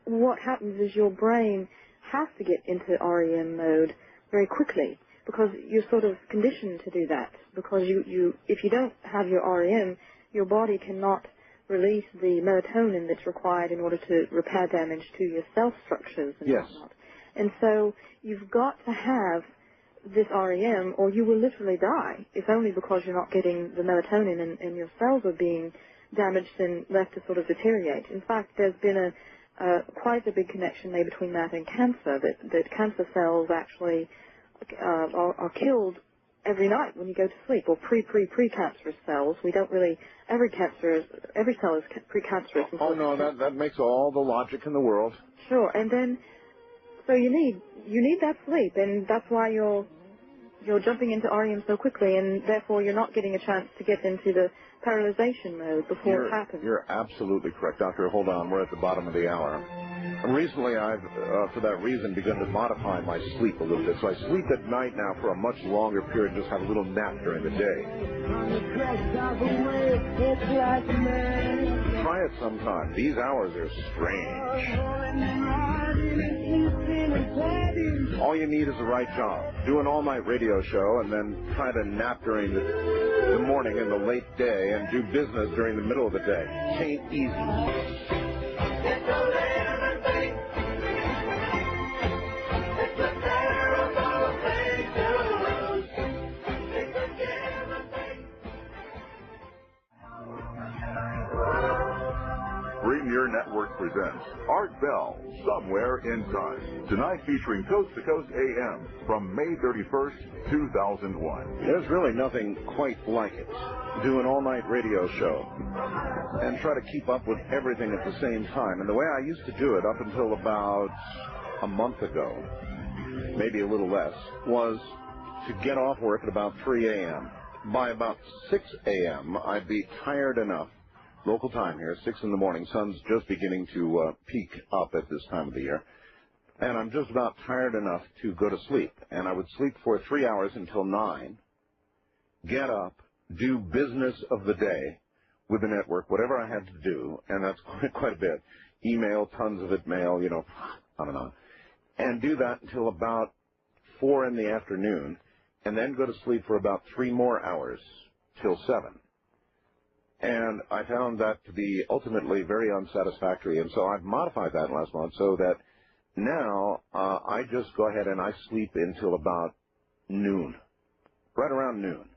what happens is your brain has to get into REM mode very quickly because you're sort of conditioned to do that. Because if you don't have your REM, your body cannot release the melatonin that's required in order to repair damage to your cell structures and yes, whatnot. And so you've got to have this REM or you will literally die. It's only because you're not getting the melatonin and your cells are being damaged and left to sort of deteriorate. In fact, there's been quite a big connection made between that and cancer, that cancer cells actually are killed every night when you go to sleep, or pre-cancerous cells. We don't really, every cell is precancerous. Oh no, that makes all the logic in the world. Sure, and then, so you need that sleep, and that's why you're jumping into REM so quickly, and therefore you're not getting a chance to get into the paralyzation mode before it happens. You're absolutely correct, Doctor. Hold on, we're at the bottom of the hour. And recently I've, for that reason, begun to modify my sleep a little bit. So I sleep at night now for a much longer period, just have a little nap during the day. Try it sometime. These hours are strange. All you need is the right job. Do an all-night radio show and then try to nap during the morning and the late day and do business during the middle of the day. Ain't easy. Premier Network presents Art Bell, Somewhere in Time. Tonight featuring Coast to Coast AM from May 31st, 2001. There's really nothing quite like it. Do an all-night radio show and try to keep up with everything at the same time. And the way I used to do it up until about a month ago, maybe a little less, was to get off work at about 3 a.m. By about 6 a.m., I'd be tired enough, local time here, 6 in the morning, sun's just beginning to peak up at this time of the year, and I'm just about tired enough to go to sleep. And I would sleep for 3 hours until 9, get up, do business of the day with the network, whatever I had to do, and that's quite a bit. Email, tons of it, mail, on and on. And do that until about 4 in the afternoon, and then go to sleep for about 3 more hours till 7. And I found that to be ultimately very unsatisfactory, and so I've modified that last month so that now I just go ahead and I sleep until about noon, right around noon.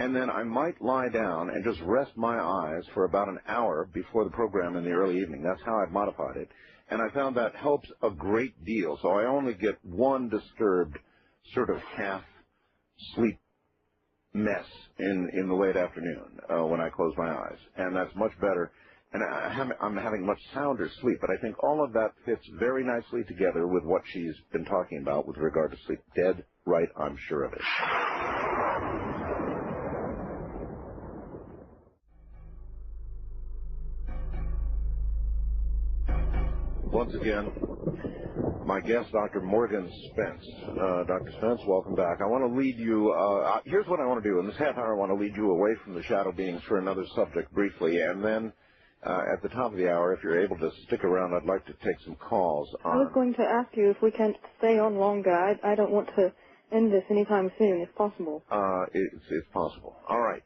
And then I might lie down and just rest my eyes for about an hour before the program in the early evening. That's how I've modified it. And I found that helps a great deal. So I only get one disturbed sort of half-sleep mess in the late afternoon when I close my eyes. And that's much better. And I'm having much sounder sleep. But I think all of that fits very nicely together with what she's been talking about with regard to sleep. Dead right, I'm sure of it. Once again, my guest, Dr. Morgan Spence. Dr. Spence, welcome back. I want to lead you, here's what I want to do. In this half hour, I want to lead you away from the shadow beings for another subject briefly, and then at the top of the hour, if you're able to stick around, I'd like to take some calls. I was going to ask you if we can stay on longer. I don't want to end this anytime soon, if possible. It's possible. All right.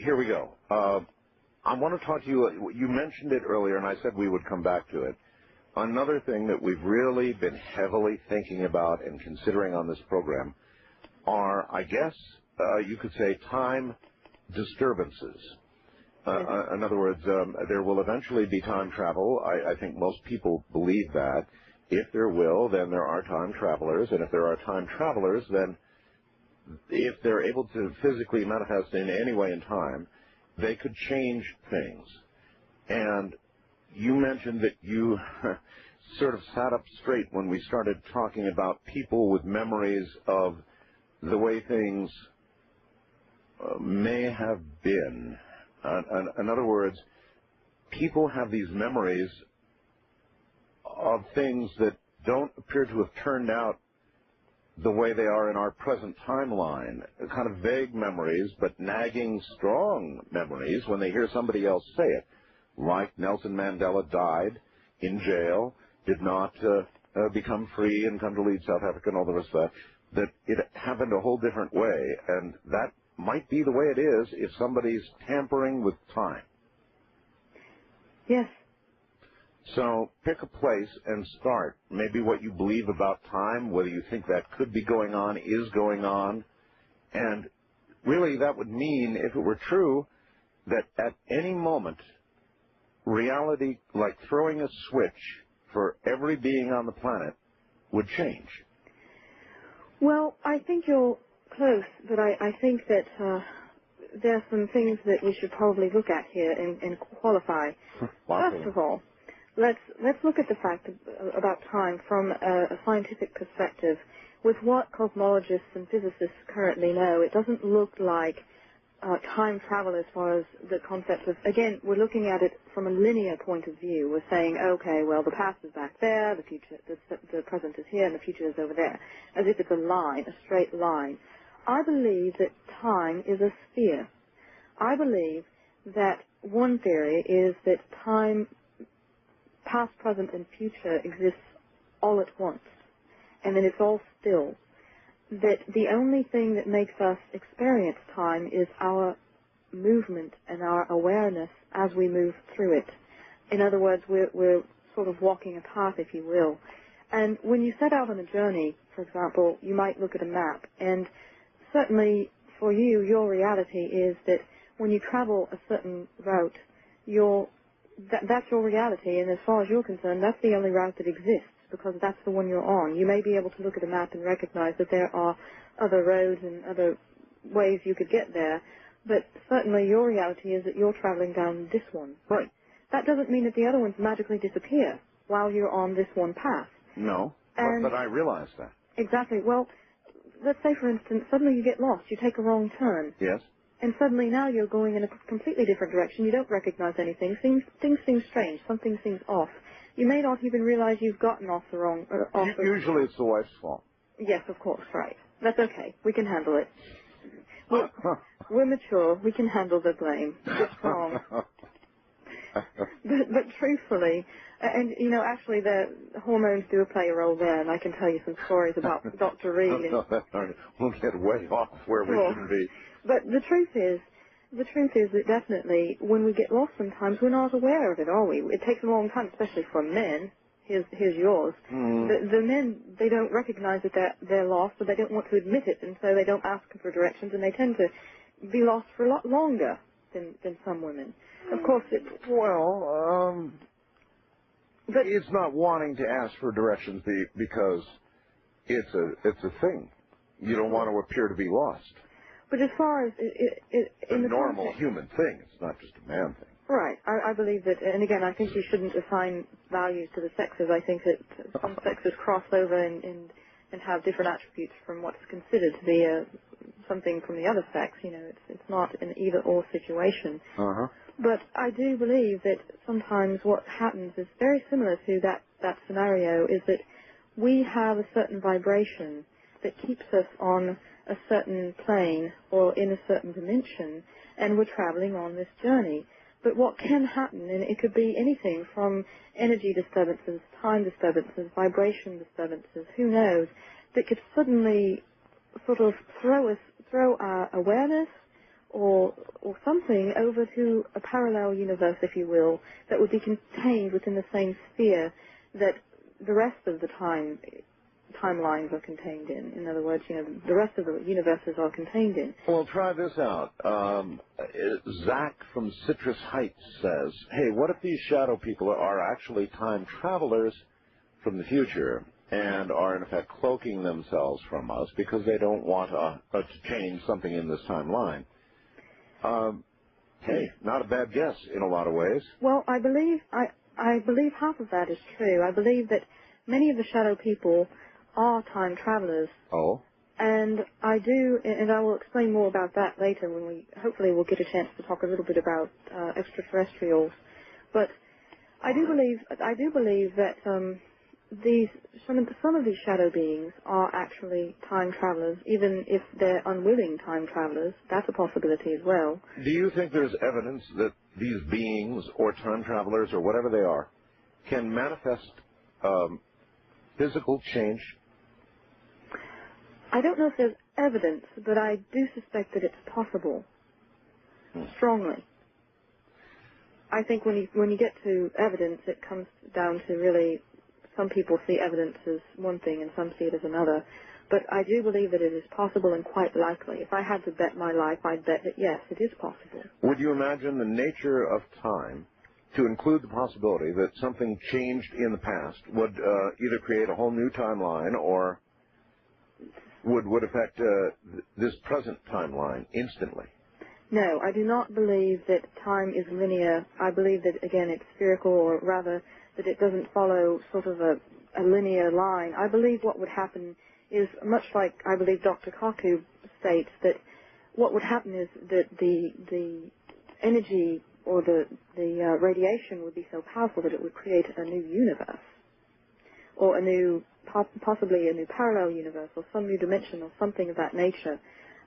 Here we go. I want to talk to you. You mentioned it earlier, and I said we would come back to it. Another thing that we've really been heavily thinking about and considering on this program are, I guess, you could say, time disturbances. In other words, there will eventually be time travel. I think most people believe that. If there will, then there are time travelers, and if there are time travelers, then if they're able to physically manifest in any way in time, they could change things. And you mentioned that you sort of sat up straight when we started talking about people with memories of the way things may have been. In other words, people have these memories of things that don't appear to have turned out the way they are in our present timeline, kind of vague memories, but nagging, strong memories when they hear somebody else say it. Like Nelson Mandela died in jail, did not become free and come to lead South Africa and all the rest of that it happened a whole different way, and that might be the way it is if somebody's tampering with time. Yes. So pick a place and start. Maybe what you believe about time, whether you think that could be going on, is going on. And really that would mean, if it were true, that at any moment, reality, like throwing a switch for every being on the planet, would change. Well, I think you're close, but I think that there are some things that we should probably look at here and qualify. First of all, let's look at the fact about time from a scientific perspective. With what cosmologists and physicists currently know, it doesn't look like time travel as far as the concept of, again, we're looking at it from a linear point of view. We're saying, okay, well, the past is back there, the future, the present is here, and the future is over there, as if it's a line, a straight line. I believe that time is a sphere. I believe that one theory is that time, past, present, and future exists all at once, and then it's all still. That the only thing that makes us experience time is our movement and our awareness as we move through it. In other words, we're sort of walking a path, if you will. And when you set out on a journey, for example, you might look at a map, and certainly for you, your reality is that when you travel a certain route, that's your reality, and as far as you're concerned, that's the only route that exists, because that's the one you're on. You may be able to look at a map and recognize that there are other roads and other ways you could get there, but certainly your reality is that you're traveling down this one. Right. That doesn't mean that the other ones magically disappear while you're on this one path. No, And but I realize that. Exactly. Well, let's say, for instance, suddenly you get lost. You take a wrong turn. Yes. And suddenly now you're going in a completely different direction. You don't recognize anything. Things seem strange. Something seems off. You may not even realize you've gotten off the wrong... Usually it's the wife's fault. Yes, of course, right. That's okay. We can handle it. We're mature. We can handle the blame. It's wrong. but truthfully, and, you know, actually the hormones do play a role there, and I can tell you some stories about Dr. Reed. We'll get way off where we shouldn't be. But the truth is that definitely when we get lost sometimes, we're not aware of it, are we? It takes a long time, especially for men. Here's yours. The men, they don't recognize that they're lost, but they don't want to admit it, and so they don't ask for directions, and they tend to be lost for a lot longer than some women. Of course, but it's not wanting to ask for directions because it's a thing. You don't want to appear to be lost. But as far as it's a normal human thing. It's not just a man thing. Right. I believe that, and again, I think you shouldn't assign values to the sexes. I think that some sexes cross over and have different attributes from what's considered to be something from the other sex. You know, it's not an either-or situation. But I do believe that sometimes what happens is very similar to that scenario, is that we have a certain vibration that keeps us on a certain plane or in a certain dimension, and we're traveling on this journey. But what can happen, and it could be anything from energy disturbances, time disturbances, vibration disturbances, who knows, that could suddenly sort of throw our awareness or something over to a parallel universe, if you will, that would be contained within the same sphere that the rest of the timelines are contained in. In other words, you know, the rest of the universes are contained in. Well, try this out. Zach from Citrus Heights says, hey, what if these shadow people are actually time travelers from the future and are, in effect, cloaking themselves from us because they don't want to change something in this timeline? Hey, not a bad guess in a lot of ways. Well, I believe half of that is true. I believe that many of the shadow people are time travelers. Oh. And I do, and I will explain more about that later when hopefully we'll get a chance to talk a little bit about extraterrestrials. But I do believe that some of these shadow beings are actually time travelers, even if they're unwilling time travelers. That's a possibility as well. Do you think there's evidence that these beings or time travelers or whatever they are can manifest physical change? I don't know if there's evidence, but I do suspect that it's possible. Strongly. I think when you get to evidence, it comes down to really, some people see evidence as one thing and some see it as another. But I do believe that it is possible and quite likely. If I had to bet my life, I'd bet that yes, it is possible. Would you imagine the nature of time to include the possibility that something changed in the past would either create a whole new timeline or would affect this present timeline instantly? No, I do not believe that time is linear. I believe that, again, it's spherical, or rather that it doesn't follow sort of a linear line. I believe what would happen is much like I believe Dr. Kaku states, that what would happen is that the energy or the radiation would be so powerful that it would create a new universe, or possibly a new parallel universe, or some new dimension, or something of that nature.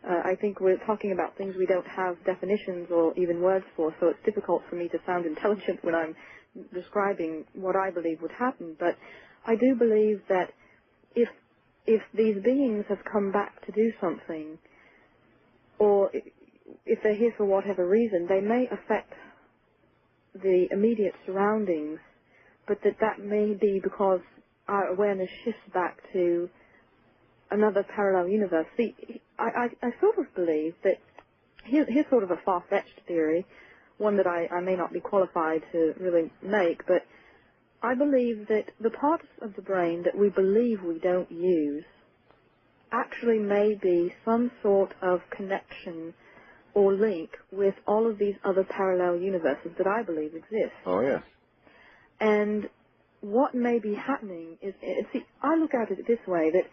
I think we're talking about things we don't have definitions or even words for, so it's difficult for me to sound intelligent when I'm describing what I believe would happen. But I do believe that if these beings have come back to do something, or if they're here for whatever reason, they may affect the immediate surroundings, but that may be because our awareness shifts back to another parallel universe. See, I sort of believe that, here's sort of a far-fetched theory, one that I may not be qualified to really make, but I believe that the parts of the brain that we believe we don't use actually may be some sort of connection or link with all of these other parallel universes that I believe exist. Oh, yes. And what may be happening is, see, I look at it this way, that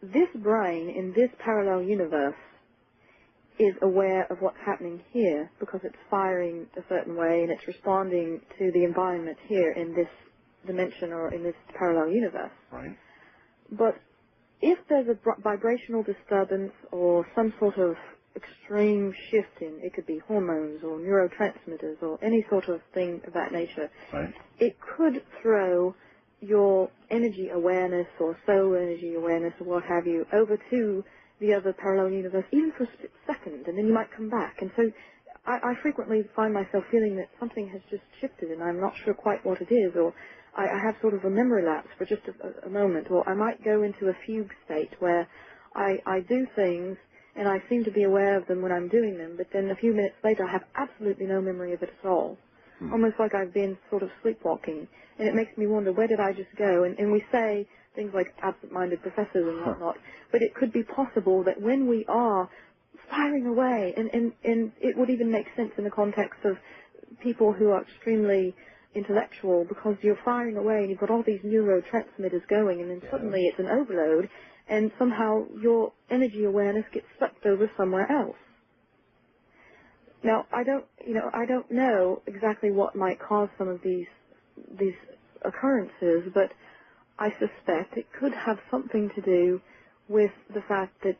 this brain in this parallel universe is aware of what's happening here because it's firing a certain way and it's responding to the environment here in this dimension or in this parallel universe. Right. But if there's a vibrational disturbance or some sort of extreme shift in, it could be hormones or neurotransmitters or any sort of thing of that nature, right, it could throw your energy awareness or soul energy awareness or what have you over to the other parallel universe, even for a split second, and then you might come back. And so I frequently find myself feeling that something has just shifted and I'm not sure quite what it is, or I have sort of a memory lapse for just a moment, or I might go into a fugue state where I do things and I seem to be aware of them when I'm doing them, but then a few minutes later I have absolutely no memory of it at all. Almost like I've been sort of sleepwalking. And it makes me wonder, where did I just go? And we say things like absent-minded professors and whatnot, but it could be possible that when we are firing away, and it would even make sense in the context of people who are extremely intellectual, because you're firing away and you've got all these neurotransmitters going, and then suddenly it's an overload, and somehow your energy awareness gets sucked over somewhere else. Now, I don't know exactly what might cause some of these occurrences, but I suspect it could have something to do with the fact that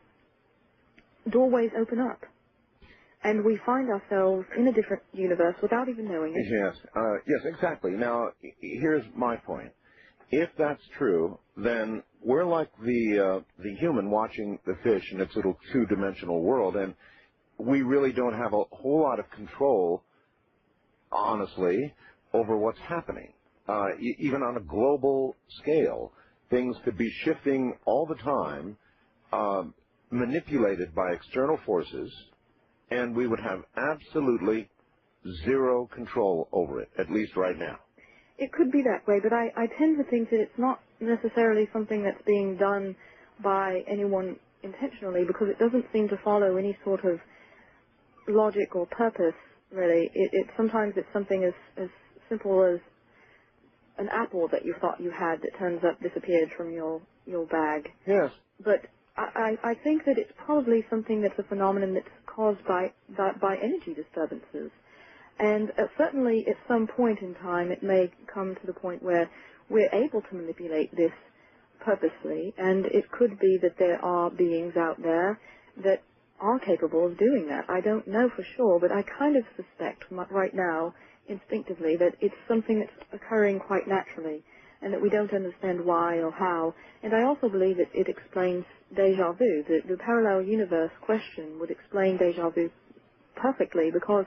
doorways open up, and we find ourselves in a different universe without even knowing it. Yes, yes, exactly. Now, here's my point. If that's true, then we're like the human watching the fish in its little two-dimensional world, and we really don't have a whole lot of control, honestly, over what's happening. Even on a global scale, things could be shifting all the time, manipulated by external forces, and we would have absolutely zero control over it, at least right now. It could be that way, but I tend to think that it's not necessarily something that's being done by anyone intentionally, because it doesn't seem to follow any sort of logic or purpose, really. Sometimes it's something as simple as an apple that you thought you had that turns up disappeared from your bag. Yes. But I think that it's probably something that's a phenomenon that's caused by energy disturbances. And certainly at some point in time it may come to the point where we're able to manipulate this purposely, and it could be that there are beings out there that are capable of doing that. I don't know for sure, but I kind of suspect right now, instinctively, that it's something that's occurring quite naturally, and that we don't understand why or how. And I also believe that it explains déjà vu. The parallel universe question would explain déjà vu perfectly, because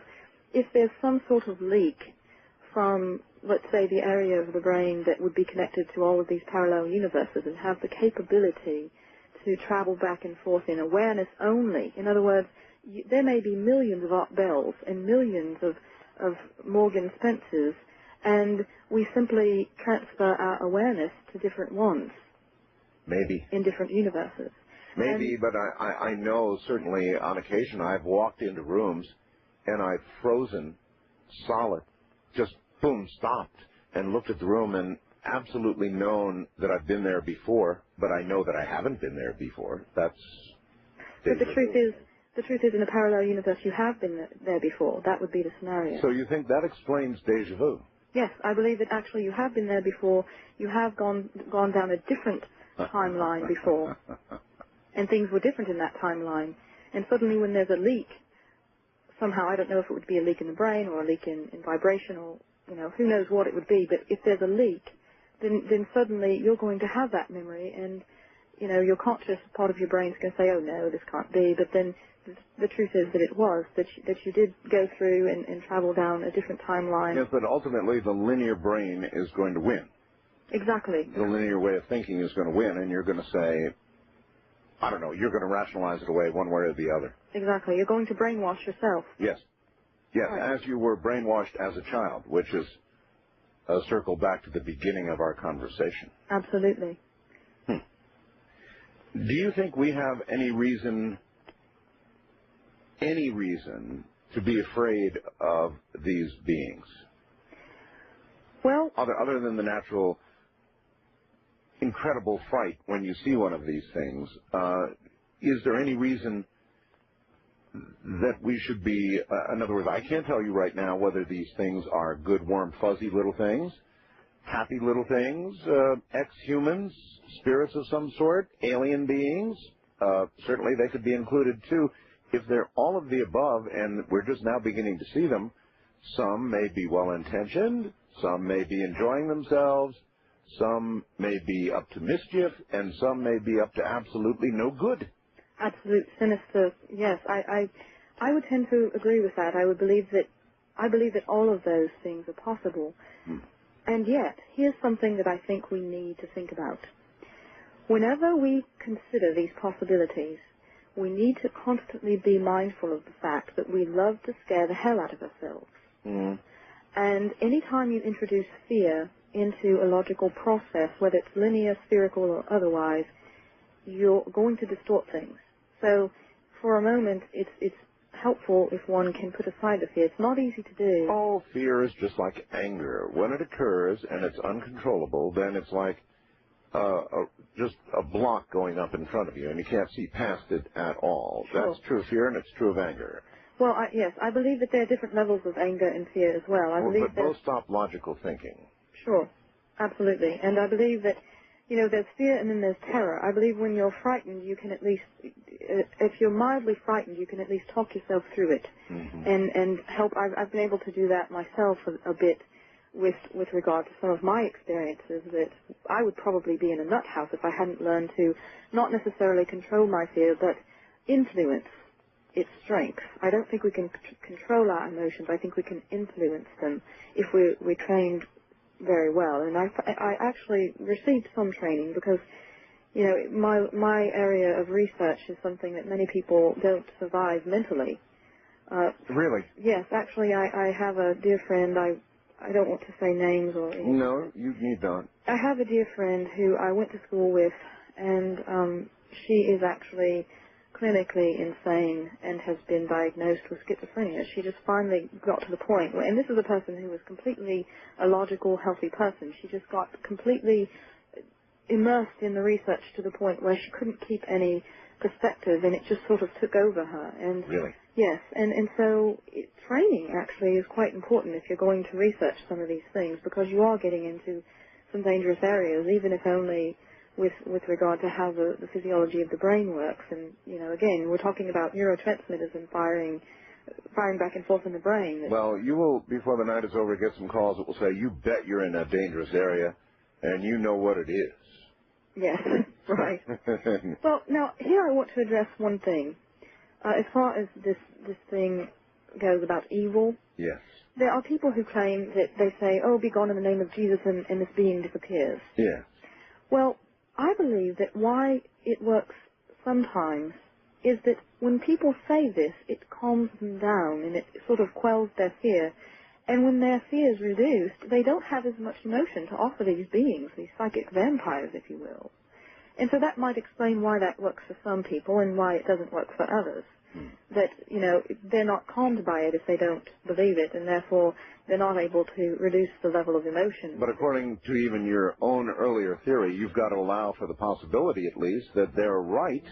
if there's some sort of leak from, let's say, the area of the brain that would be connected to all of these parallel universes and have the capability to travel back and forth in awareness only. In other words, there may be millions of Art Bells and millions of Morgan Spencers, and we simply transfer our awareness to different ones. Maybe. In different universes. Maybe, but I know certainly on occasion I've walked into rooms and I've frozen solid, just boom, stopped, and looked at the room and absolutely known that I've been there before, but I know that I haven't been there before. That's... But the truth is, in a parallel universe, you have been there before. That would be the scenario. So you think that explains déjà vu? Yes, I believe that actually you have been there before. You have gone down a different timeline before, and things were different in that timeline. And suddenly, when there's a leak, somehow, I don't know if it would be a leak in the brain or a leak in vibration, or who knows what it would be. But if there's a leak, then suddenly you're going to have that memory, and your conscious part of your brain's going to say, oh no, this can't be. But then the truth is that it was, that you did go through and travel down a different timeline. Yes, but ultimately the linear brain is going to win. Exactly. The linear way of thinking is going to win, and you're going to say, I don't know, you're going to rationalize it away one way or the other. Exactly. You're going to brainwash yourself. Yes. Yes, right. As you were brainwashed as a child, which is a circle back to the beginning of our conversation. Absolutely. Do you think we have any reason to be afraid of these beings? Well, other than the natural incredible fright when you see one of these things, is there any reason that we should be, in other words, I can't tell you right now whether these things are good, warm, fuzzy little things, happy little things, ex-humans, spirits of some sort, alien beings. Certainly they could be included too. If they're all of the above and we're just now beginning to see them, some may be well-intentioned, some may be enjoying themselves, some may be up to mischief, and some may be up to absolutely no good. Absolute sinister, yes. I would tend to agree with that. I believe that all of those things are possible. And yet, here's something that I think we need to think about. Whenever we consider these possibilities, we need to constantly be mindful of the fact that we love to scare the hell out of ourselves. And any time you introduce fear into a logical process, whether it's linear, spherical, or otherwise, you're going to distort things. So, for a moment, it's helpful if one can put aside the fear. It's not easy to do. Oh, fear is just like anger. When it occurs and it's uncontrollable, then it's like just a block going up in front of you, and you can't see past it at all. Sure. That's true of fear, and it's true of anger. Well, yes, I believe that there are different levels of anger and fear as well. But both stop logical thinking. Sure, absolutely. And I believe that, there's fear and then there's terror. I believe when you're frightened, you can at least, if you're mildly frightened, you can at least talk yourself through it and help. I've been able to do that myself a bit with regard to some of my experiences, that I would probably be in a nut house if I hadn't learned to not necessarily control my fear, but influence its strength. I don't think we can control our emotions. I think we can influence them if we're trained very well. And I actually received some training because, my area of research is something that many people don't survive mentally. Really? Yes, actually, I have a dear friend. I don't want to say names or anything. No, you need not. I have a dear friend who I went to school with, and she is actually clinically insane and has been diagnosed with schizophrenia. She just finally got to the point where, and this is a person who was completely a logical, healthy person. She just got completely immersed in the research to the point where she couldn't keep any perspective, and it just sort of took over her. And really? Yes, and so training actually is quite important if you're going to research some of these things, because you are getting into some dangerous areas, even if only with regard to how the physiology of the brain works. And, again, we're talking about neurotransmitters and firing back and forth in the brain. Well, you will, before the night is over, get some calls that will say, you bet you're in a dangerous area, and you know what it is. Yes, right. Well, now, here I want to address one thing. As far as this thing goes about evil, yes, there are people who claim that they say, oh, be gone in the name of Jesus, and this being disappears. Yes. Well, I believe that why it works sometimes is that when people say this, it calms them down and it sort of quells their fear. And when their fear is reduced, they don't have as much emotion to offer these beings, these psychic vampires, if you will. And so that might explain why that works for some people and why it doesn't work for others. That, they're not calmed by it if they don't believe it, and therefore they're not able to reduce the level of emotion. But according to even your own earlier theory, you've got to allow for the possibility, at least, that they're right,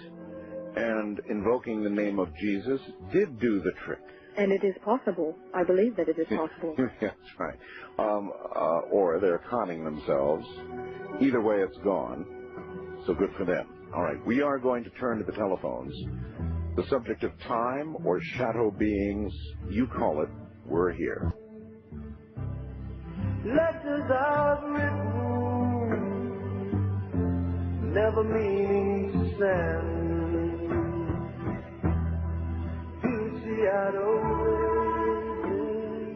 and invoking the name of Jesus did do the trick. And it is possible. I believe that it is possible. That's right. Or they're conning themselves. Either way, it's gone. So good for them. All right, we are going to turn to the telephones. The subject of time or shadow beings, you call it, we're here. Letters I've written, never meaning to send. Beauty I'd always been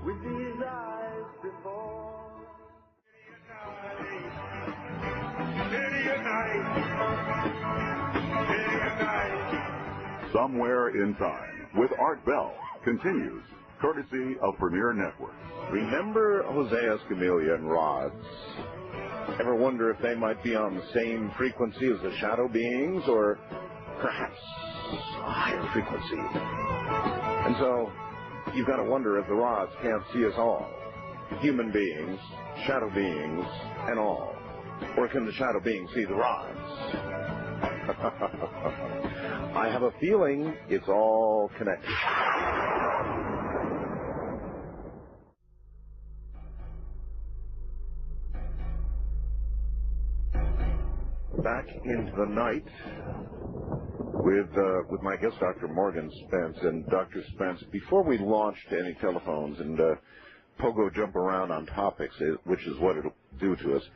with these eyes before. Somewhere in Time with Art Bell continues, courtesy of Premier Networks. Remember Jose Escamilla and Rods? Ever wonder if they might be on the same frequency as the shadow beings, or perhaps a higher frequency? And so, you've got to wonder if the Rods can't see us all. human beings, shadow beings, and all? Or can the shadow beings see the rods? I have a feeling it's all connected. Back into the night with my guest, Dr. Morgan Spence. And Dr. Spence, before we launched any telephones and pogo jump around on topics, which is what it'll do to us,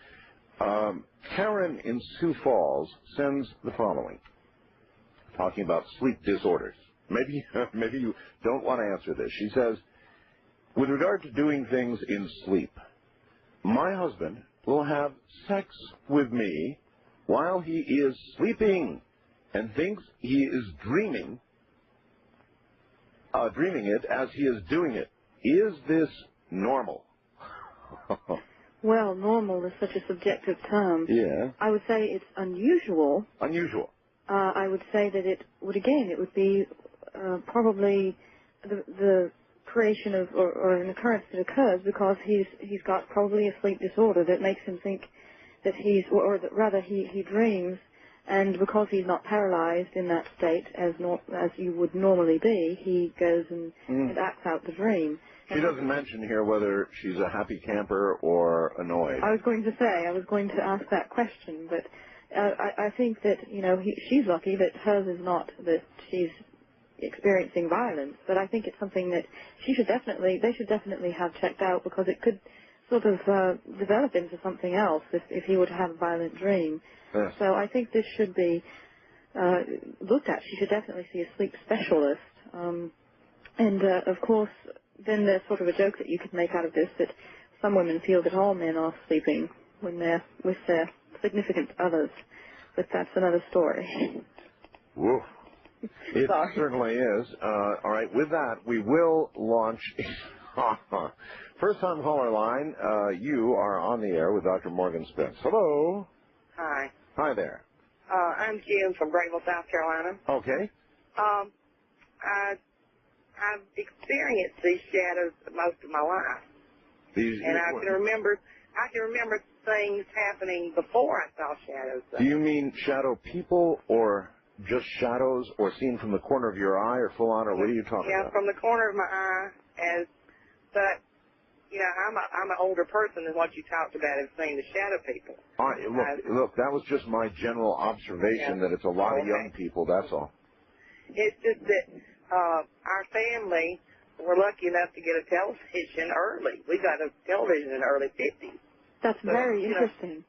Karen in Sioux Falls sends the following, talking about sleep disorders. Maybe you don't want to answer this. She says, with regard to doing things in sleep, my husband will have sex with me while he is sleeping and thinks he is dreaming it as he is doing it. Is this normal? Well, normal is such a subjective term. Yeah. I would say it's unusual. Unusual. I would say that it would be probably the creation of or an occurrence that occurs because he's got probably a sleep disorder that makes him think that he dreams, and because he's not paralyzed in that state as you would normally be, he goes and acts out the dream. She doesn't mention here whether she's a happy camper or annoyed. I was going to ask that question, but I think that, she's lucky that hers is not that she's experiencing violence, but I think it's something that they should definitely have checked out, because it could sort of develop into something else if he were to have a violent dream. Yes. So I think this should be looked at. She should definitely see a sleep specialist. And of course, then there's sort of a joke that you could make out of this, that some women feel that all men are sleeping when they're with their significant others, but that's another story. Woof. It certainly is. All right, with that, we will launch first-time caller line. You are on the air with Dr. Morgan Spence. Hello. Hi. Hi there. I'm Jim from Grayville, South Carolina. Okay. I've experienced these shadows most of my life. I can remember things happening before I saw shadows. Do you mean shadow people, or just shadows, or seen from the corner of your eye, or full on, or what are you talking about? Yeah, from the corner of my eye. But I'm an older person than what you talked about in seeing the shadow people. All right, look, that was just my general observation that it's a lot of young people, that's all. It's just that our family were lucky enough to get a television early. We got a television in the early 50s. That's very interesting.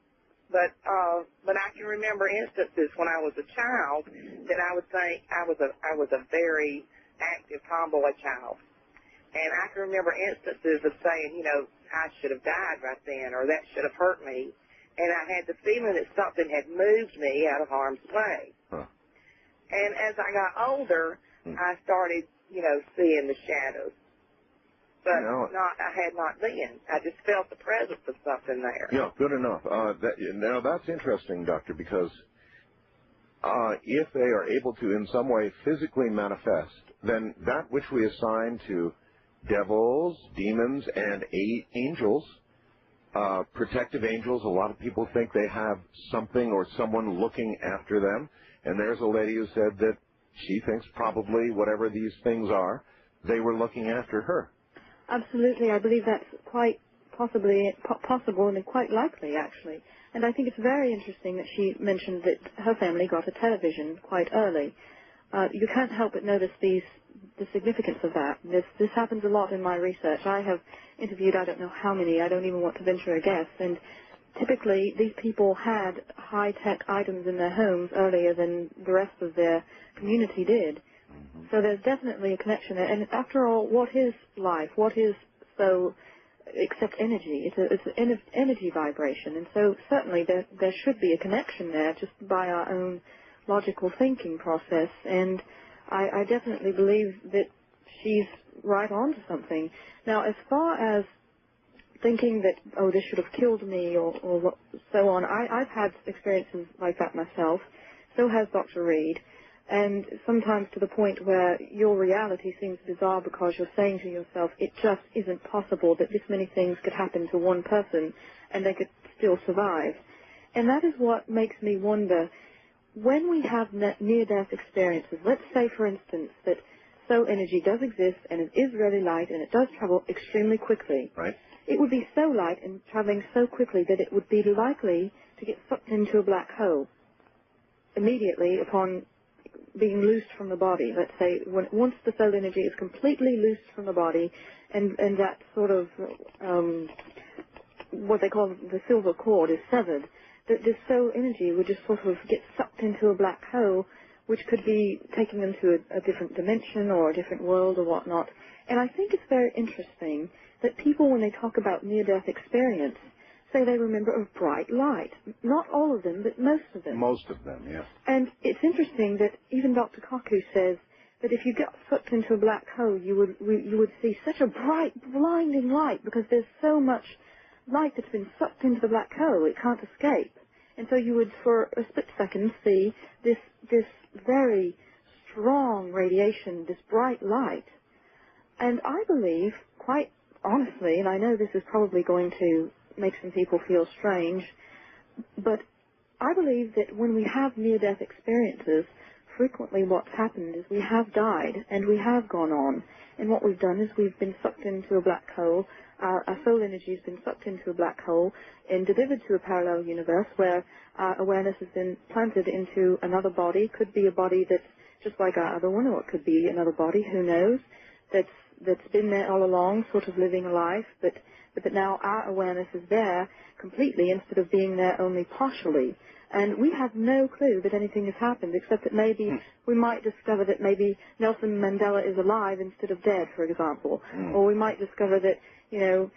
But I can remember instances when I was a child that I would think I was a very active tomboy child. And I can remember instances of saying, I should have died right then, or that should have hurt me. And I had the feeling that something had moved me out of harm's way. Huh. And as I got older, I started, seeing the shadows. But I had not then. I just felt the presence of something there. Yeah, good enough. Now, that's interesting, Doctor, because if they are able to in some way physically manifest, then that which we assign to devils, demons, and angels, protective angels, a lot of people think they have something or someone looking after them. And there's a lady who said that she thinks probably whatever these things are, they were looking after her. Absolutely. I believe that's quite possible and quite likely, actually. And I think it's very interesting that she mentioned that her family got a television quite early. You can't help but notice the significance of that. This happens a lot in my research. I have interviewed I don't know how many. I don't even want to venture a guess. And typically, these people had high-tech items in their homes earlier than the rest of their community did. So there's definitely a connection there. And after all, what is life? What is so except energy? It's an energy vibration. And so certainly there should be a connection there just by our own logical thinking process. And I definitely believe that she's right on to something. Now, as far as thinking that, this should have killed me or so on, I've had experiences like that myself. So has Dr. Reed. and sometimes to the point where your reality seems bizarre because you're saying to yourself, it just isn't possible that this many things could happen to one person and they could still survive. And that is what makes me wonder, when we have near-death experiences, let's say, for instance, that soul energy does exist and it is really light and it does travel extremely quickly. Right. It would be so light and traveling so quickly that it would be likely to get sucked into a black hole immediately upon being loosed from the body. Let's say once the soul energy is completely loosed from the body and that sort of what they call the silver cord is severed, that this soul energy would just sort of get sucked into a black hole, which could be taking them to a different dimension or a different world or whatnot. And I think it's very interesting that people, when they talk about near-death experience, say they remember a bright light. Not all of them, but most of them. Most of them, yeah. And it's interesting that even Dr. Kaku says that if you got sucked into a black hole, you would see such a bright, blinding light because there's so much light that's been sucked into the black hole, it can't escape. And so you would, for a split second, see this very strong radiation, this bright light. And I believe, quite honestly, and I know this is probably going to make some people feel strange, but I believe that when we have near-death experiences, frequently what's happened is we have died and we have gone on. And what we've done is we've been sucked into a black hole. Our soul energy has been sucked into a black hole and delivered to a parallel universe where our awareness has been planted into another body. Could be a body that's just like our other one, or it could be another body, who knows, that's been there all along, sort of living a life, but that now our awareness is there completely instead of being there only partially. And we have no clue that anything has happened, except that maybe we might discover that maybe Nelson Mandela is alive instead of dead, for example. Or we might discover that, you know,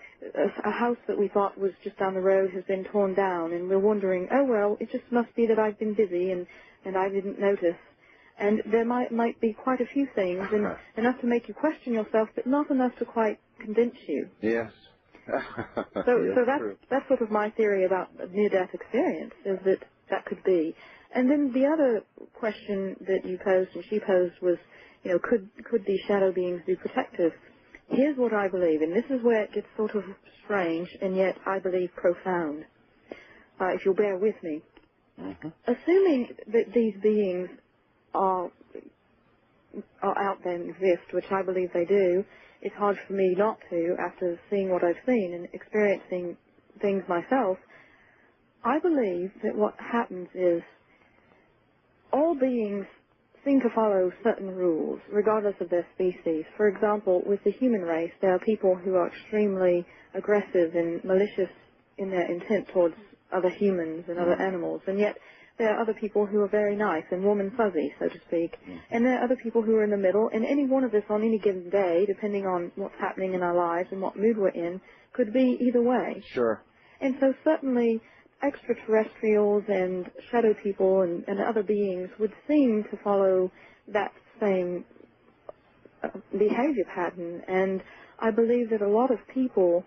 a house that we thought was just down the road has been torn down, and we're wondering, oh, well, it just must be that I've been busy and I didn't notice. And there might be quite a few things, and enough to make you question yourself, but not enough to quite convince you. Yes. So that's sort of my theory about near-death experience, is that could be. And then the other question that you posed and she posed was, you know, could these shadow beings be protective? Here's what I believe, and this is where it gets sort of strange and yet I believe profound, if you'll bear with me. Assuming that these beings are out there and exist, which I believe they do, it's hard for me not to after seeing what I've seen and experiencing things myself. I believe that what happens is all beings seem to follow certain rules, regardless of their species. For example, with the human race, there are people who are extremely aggressive and malicious in their intent towards other humans and other animals, and yet there are other people who are very nice and warm and fuzzy, so to speak. And there are other people who are in the middle, and any one of us on any given day, depending on what's happening in our lives and what mood we're in, could be either way. Sure. And so certainly extraterrestrials and shadow people and other beings would seem to follow that same behavior pattern. And I believe that a lot of people,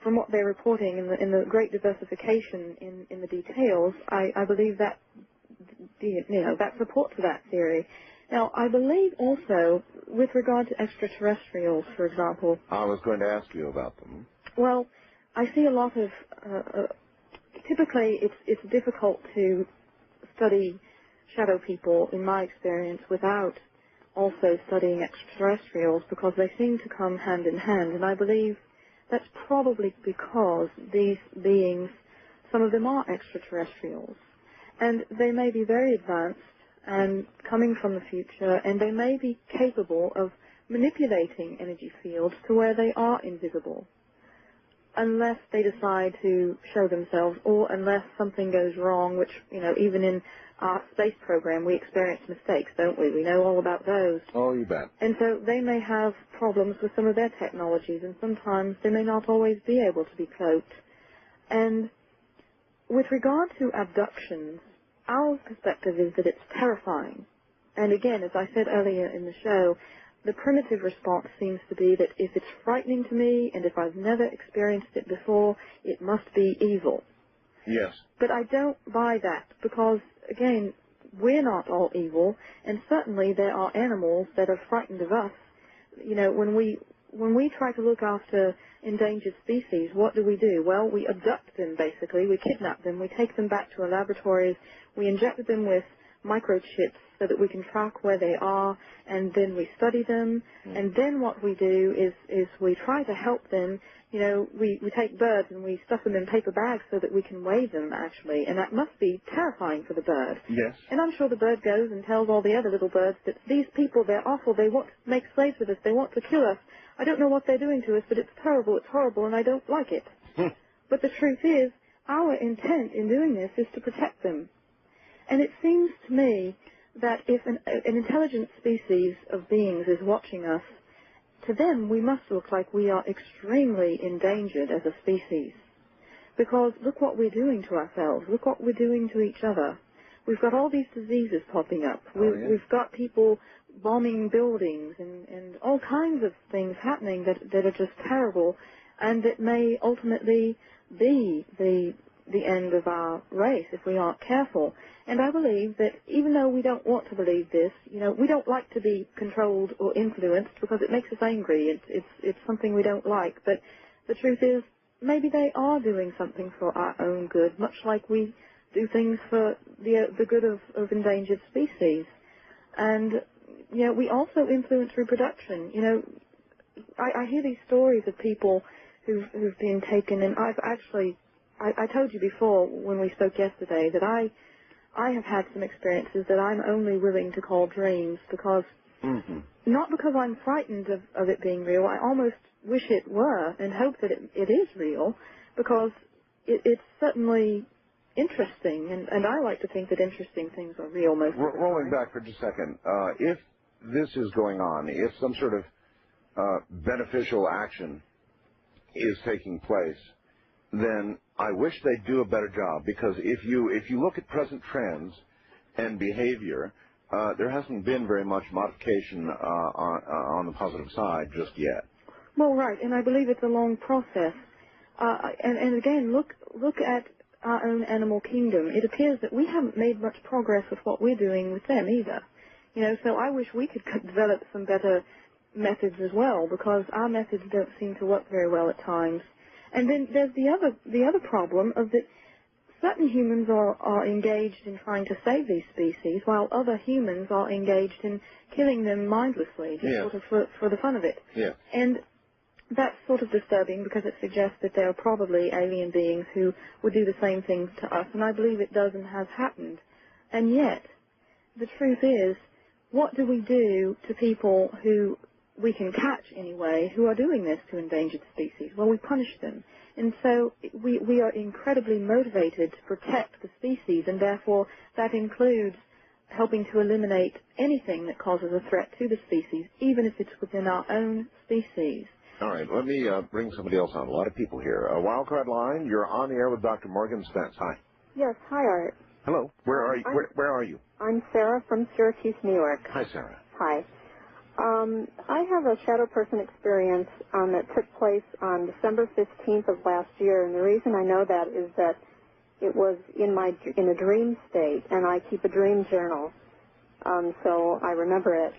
from what they're reporting in the great diversification in the details, I believe that, you know, that supports that theory. Now, I believe also, with regard to extraterrestrials, for example. I was going to ask you about them. Well, I see a lot of, typically it's difficult to study shadow people, in my experience, without also studying extraterrestrials, because they seem to come hand in hand, and I believe that's probably because these beings, some of them are extraterrestrials, and they may be very advanced and coming from the future, and they may be capable of manipulating energy fields to where they are invisible, unless they decide to show themselves, or unless something goes wrong, which, you know, even in our space program we experience mistakes, don't we? We know all about those. Oh, you bet. And so they may have problems with some of their technologies, and sometimes they may not always be able to be cloaked. And with regard to abductions, our perspective is that it's terrifying. And again, as I said earlier in the show, the primitive response seems to be that if it's frightening to me and if I've never experienced it before, it must be evil. Yes. But I don't buy that because, again, we're not all evil, and certainly there are animals that are frightened of us. You know, when we try to look after endangered species, what do? Well, we abduct them, basically. We kidnap them. We take them back to our laboratories. We inject them with microchips so that we can track where they are, and then we study them. And then what we do is we try to help them. You know, we take birds and we stuff them in paper bags so that we can weigh them, actually. And that must be terrifying for the bird. Yes. And I'm sure the bird goes and tells all the other little birds that these people, they're awful. They want to make slaves of us. They want to kill us. I don't know what they're doing to us, but it's terrible, and I don't like it. But the truth is, our intent in doing this is to protect them. And it seems to me that if an intelligent species of beings is watching us, to them we must look like we are extremely endangered as a species. Because look what we're doing to ourselves. Look what we're doing to each other. We've got all these diseases popping up. We've got people bombing buildings and all kinds of things happening that are just terrible, and that may ultimately be the end of our race if we aren't careful. And I believe that even though we don't want to believe this, you know, we don't like to be controlled or influenced because it makes us angry. It's something we don't like. But the truth is, maybe they are doing something for our own good, much like we do things for the good of endangered species. And, you know, we also influence reproduction. You know, I hear these stories of people who've been taken, and I've actually, I told you before when we spoke yesterday that I have had some experiences that I'm only willing to call dreams because, not because I'm frightened of it being real, I almost wish it were and hope that it is real, because it's certainly interesting, and I like to think that interesting things are real most of the time. Rolling back for just a second, if this is going on, if some sort of beneficial action is taking place, then I wish they'd do a better job, because if you look at present trends and behavior, there hasn't been very much modification on the positive side just yet. Well, right, and I believe it's a long process. And again, look at our own animal kingdom. It appears that we haven't made much progress with what we're doing with them either. You know, so I wish we could develop some better methods as well, because our methods don't seem to work very well at times. And then there's the other problem of that certain humans are engaged in trying to save these species, while other humans are engaged in killing them mindlessly, just sort of for the fun of it. Yeah. And that's sort of disturbing, because it suggests that there are probably alien beings who would do the same things to us, and I believe it does and has happened. And yet, the truth is, what do we do to people who we can catch anyway, who are doing this to endangered species? Well, we punish them. And so we are incredibly motivated to protect the species, and therefore that includes helping to eliminate anything that causes a threat to the species, even if it's within our own species. All right, let me bring somebody else on. A lot of people here. Wildcard Line, you're on the air with Dr. Morgan Spence. Hi. Yes, hi, Art. Hello. Where are you? Where are you? I'm Sarah from Syracuse, New York. Hi, Sarah. Hi. I have a shadow person experience that took place on December 15th of last year, and the reason I know that is that it was in a dream state, and I keep a dream journal, so I remember it.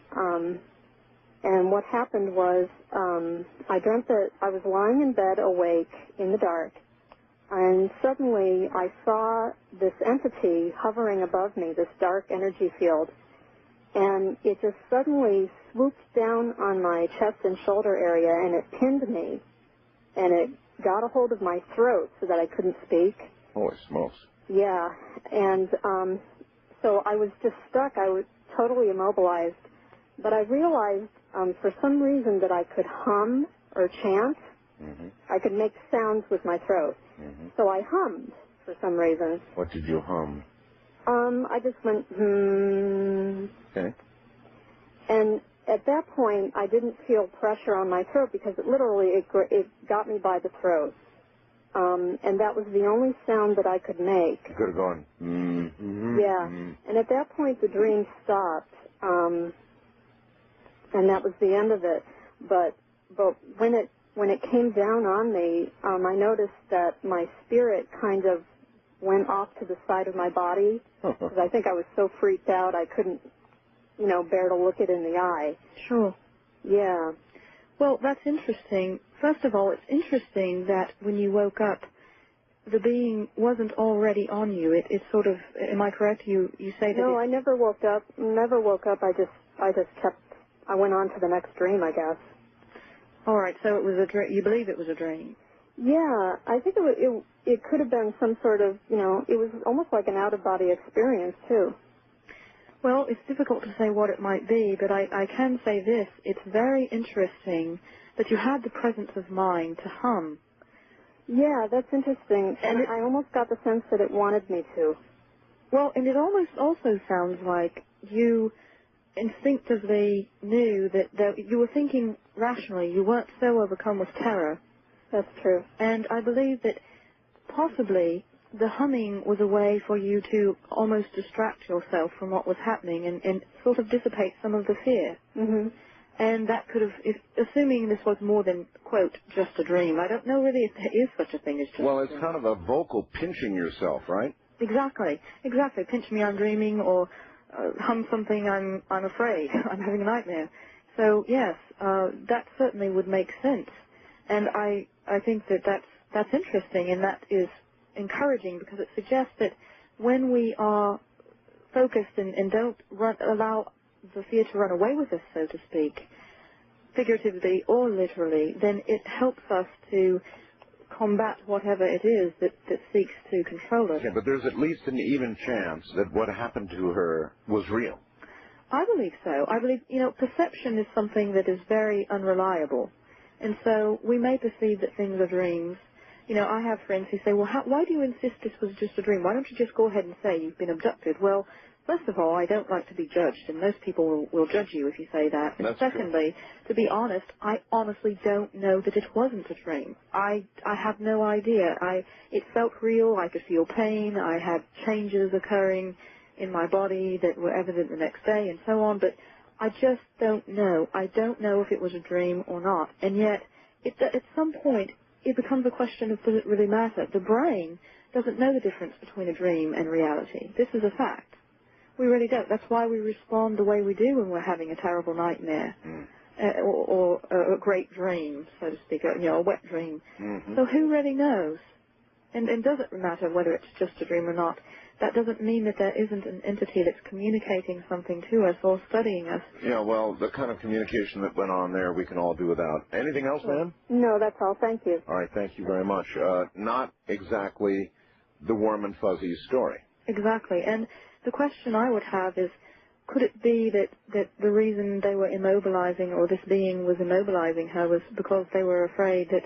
And what happened was I dreamt that I was lying in bed awake in the dark, and suddenly I saw this entity hovering above me, this dark energy field, and it just suddenly swooped down on my chest and shoulder area, and it pinned me, and it got a hold of my throat so that I couldn't speak. Holy smokes. Yeah, and so I was just stuck. I was totally immobilized. But I realized for some reason that I could hum or chant. I could make sounds with my throat. So I hummed for some reason. What did you hum? I just went, Okay. And at that point, I didn't feel pressure on my throat, because it got me by the throat. And that was the only sound that I could make. You could have gone, Yeah. And at that point, the dream stopped. And that was the end of it. But when it came down on me, I noticed that my spirit kind of went off to the side of my body because I think I was so freaked out I couldn't, bear to look it in the eye. Sure. Yeah. Well, that's interesting. First of all, it's interesting that when you woke up, the being wasn't already on you. It sort of, am I correct? You say that. No, I never woke up. I went on to the next dream, I guess. All right, so it was a dream. You believe it was a dream? Yeah, I think it could have been some sort of, it was almost like an out-of-body experience, too. Well, it's difficult to say what it might be, but I can say this. It's very interesting that you had the presence of mind to hum. Yeah, that's interesting. And I almost got the sense that it wanted me to. Well, and it almost also sounds like you instinctively knew that you were thinking rationally. You weren't so overcome with terror. That's true. And I believe that possibly the humming was a way for you to almost distract yourself from what was happening and sort of dissipate some of the fear. Mm-hmm. And that could have, assuming this was more than, quote, just a dream. I don't know really if there is such a thing as just Well, a it's dream. kind of a vocal pinching yourself, right? Exactly. Pinch me, I'm dreaming, or hum something, I'm afraid, I'm having a nightmare. So, yes, that certainly would make sense. And I think that's interesting, and that is encouraging because it suggests that when we are focused and don't allow the fear to run away with us, so to speak, figuratively or literally, then it helps us to combat whatever it is that seeks to control us. Okay, but there's at least an even chance that what happened to her was real. I believe so. I believe, perception is something that is very unreliable. And so we may perceive that things are dreams. I have friends who say, well, why do you insist this was just a dream? Why don't you just go ahead and say you've been abducted? Well, first of all, I don't like to be judged, and most people will judge you if you say that. And secondly, to be honest, I honestly don't know that it wasn't a dream. I have no idea. It felt real. I could feel pain. I had changes occurring in my body that were evident the next day and so on, but I just don't know. I don't know if it was a dream or not. And yet, at some point, it becomes a question of does it really matter? The brain doesn't know the difference between a dream and reality. This is a fact. We really don't. That's why we respond the way we do when we're having a terrible nightmare or a great dream, so to speak, a wet dream. Mm-hmm. So who really knows? And does it matter whether it's just a dream or not? That doesn't mean that there isn't an entity that's communicating something to us or studying us. Yeah, well, the kind of communication that went on there we can all do without. Anything else, ma'am? No, that's all. Thank you. All right, thank you very much. Not exactly the warm and fuzzy story. Exactly. And the question I would have is, could it be that the reason they were immobilizing, or this being was immobilizing her, was because they were afraid that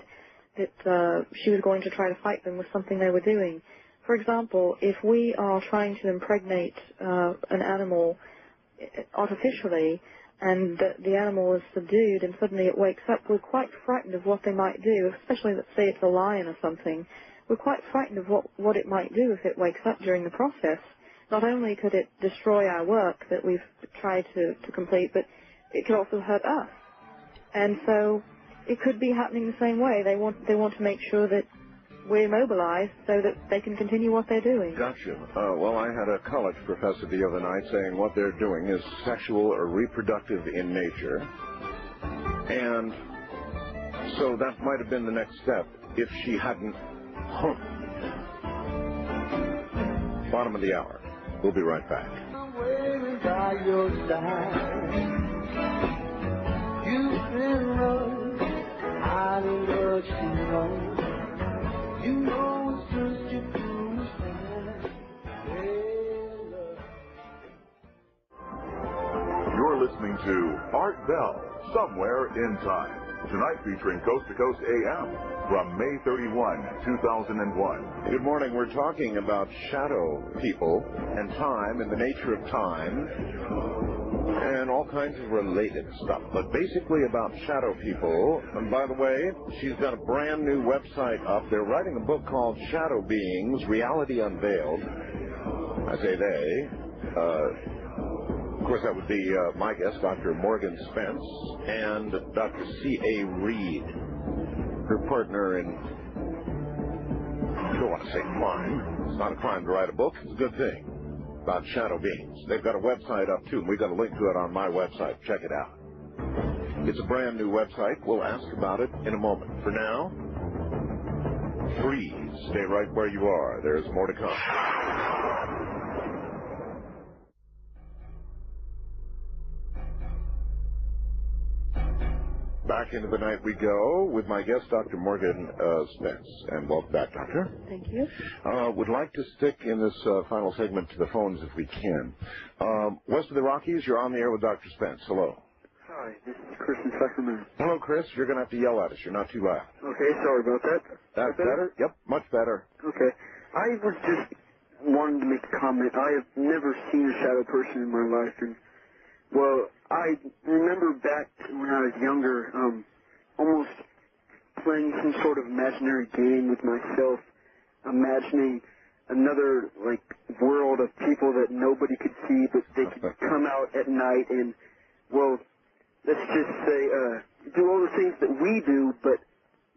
she was going to try to fight them with something they were doing? For example, if we are trying to impregnate an animal artificially and the animal is subdued and suddenly it wakes up, we're quite frightened of what they might do, especially let's say it's a lion or something. We're quite frightened of what it might do if it wakes up during the process. Not only could it destroy our work that we've tried to complete, but it could also hurt us. And so it could be happening the same way. They want to make sure that we're immobilized so that they can continue what they're doing. Gotcha. Well, I had a college professor the other night saying what they're doing is sexual or reproductive in nature. And so that might have been the next step if she hadn't... Bottom of the hour. We'll be right back. I'm waiting by your side. You've been wrong. I don't know what you know. You know it's just you do stand. You're listening to Art Bell, Somewhere in Time. Tonight featuring Coast to Coast AM from May 31, 2001. Good morning. We're talking about shadow people and time and the nature of time and all kinds of related stuff, but basically about shadow people. And by the way, she's got a brand new website up. They're writing a book called Shadow Beings, Reality Unveiled. I say they. Of course, that would be my guest, Dr. Morgan Spence, and Dr. C.A. Reed, her partner in don't want to say crime. It's not a crime to write a book. It's a good thing about shadow beings. They've got a website up, too, and we've got a link to it on my website. Check it out. It's a brand new website. We'll ask about it in a moment. For now, freeze. Stay right where you are. There's more to come. Back into the night we go with my guest, Dr. Morgan Spence. And welcome back, Doctor. Thank you. Would like to stick in this final segment to the phones if we can. West of the Rockies, you're on the air with Dr. Spence. Hello. Hi, this is Chris in Sacramento. Hello, Chris. You're going to have to yell at us. You're not too loud. Okay, sorry about that. That's better? Yep, much better. Okay. I was just wanting to make a comment. I have never seen a shadow person in my life, and, well, I remember back when I was younger, almost playing some sort of imaginary game with myself, imagining another, like, world of people that nobody could see, but they could come out at night and, well, let's just say, do all the things that we do, but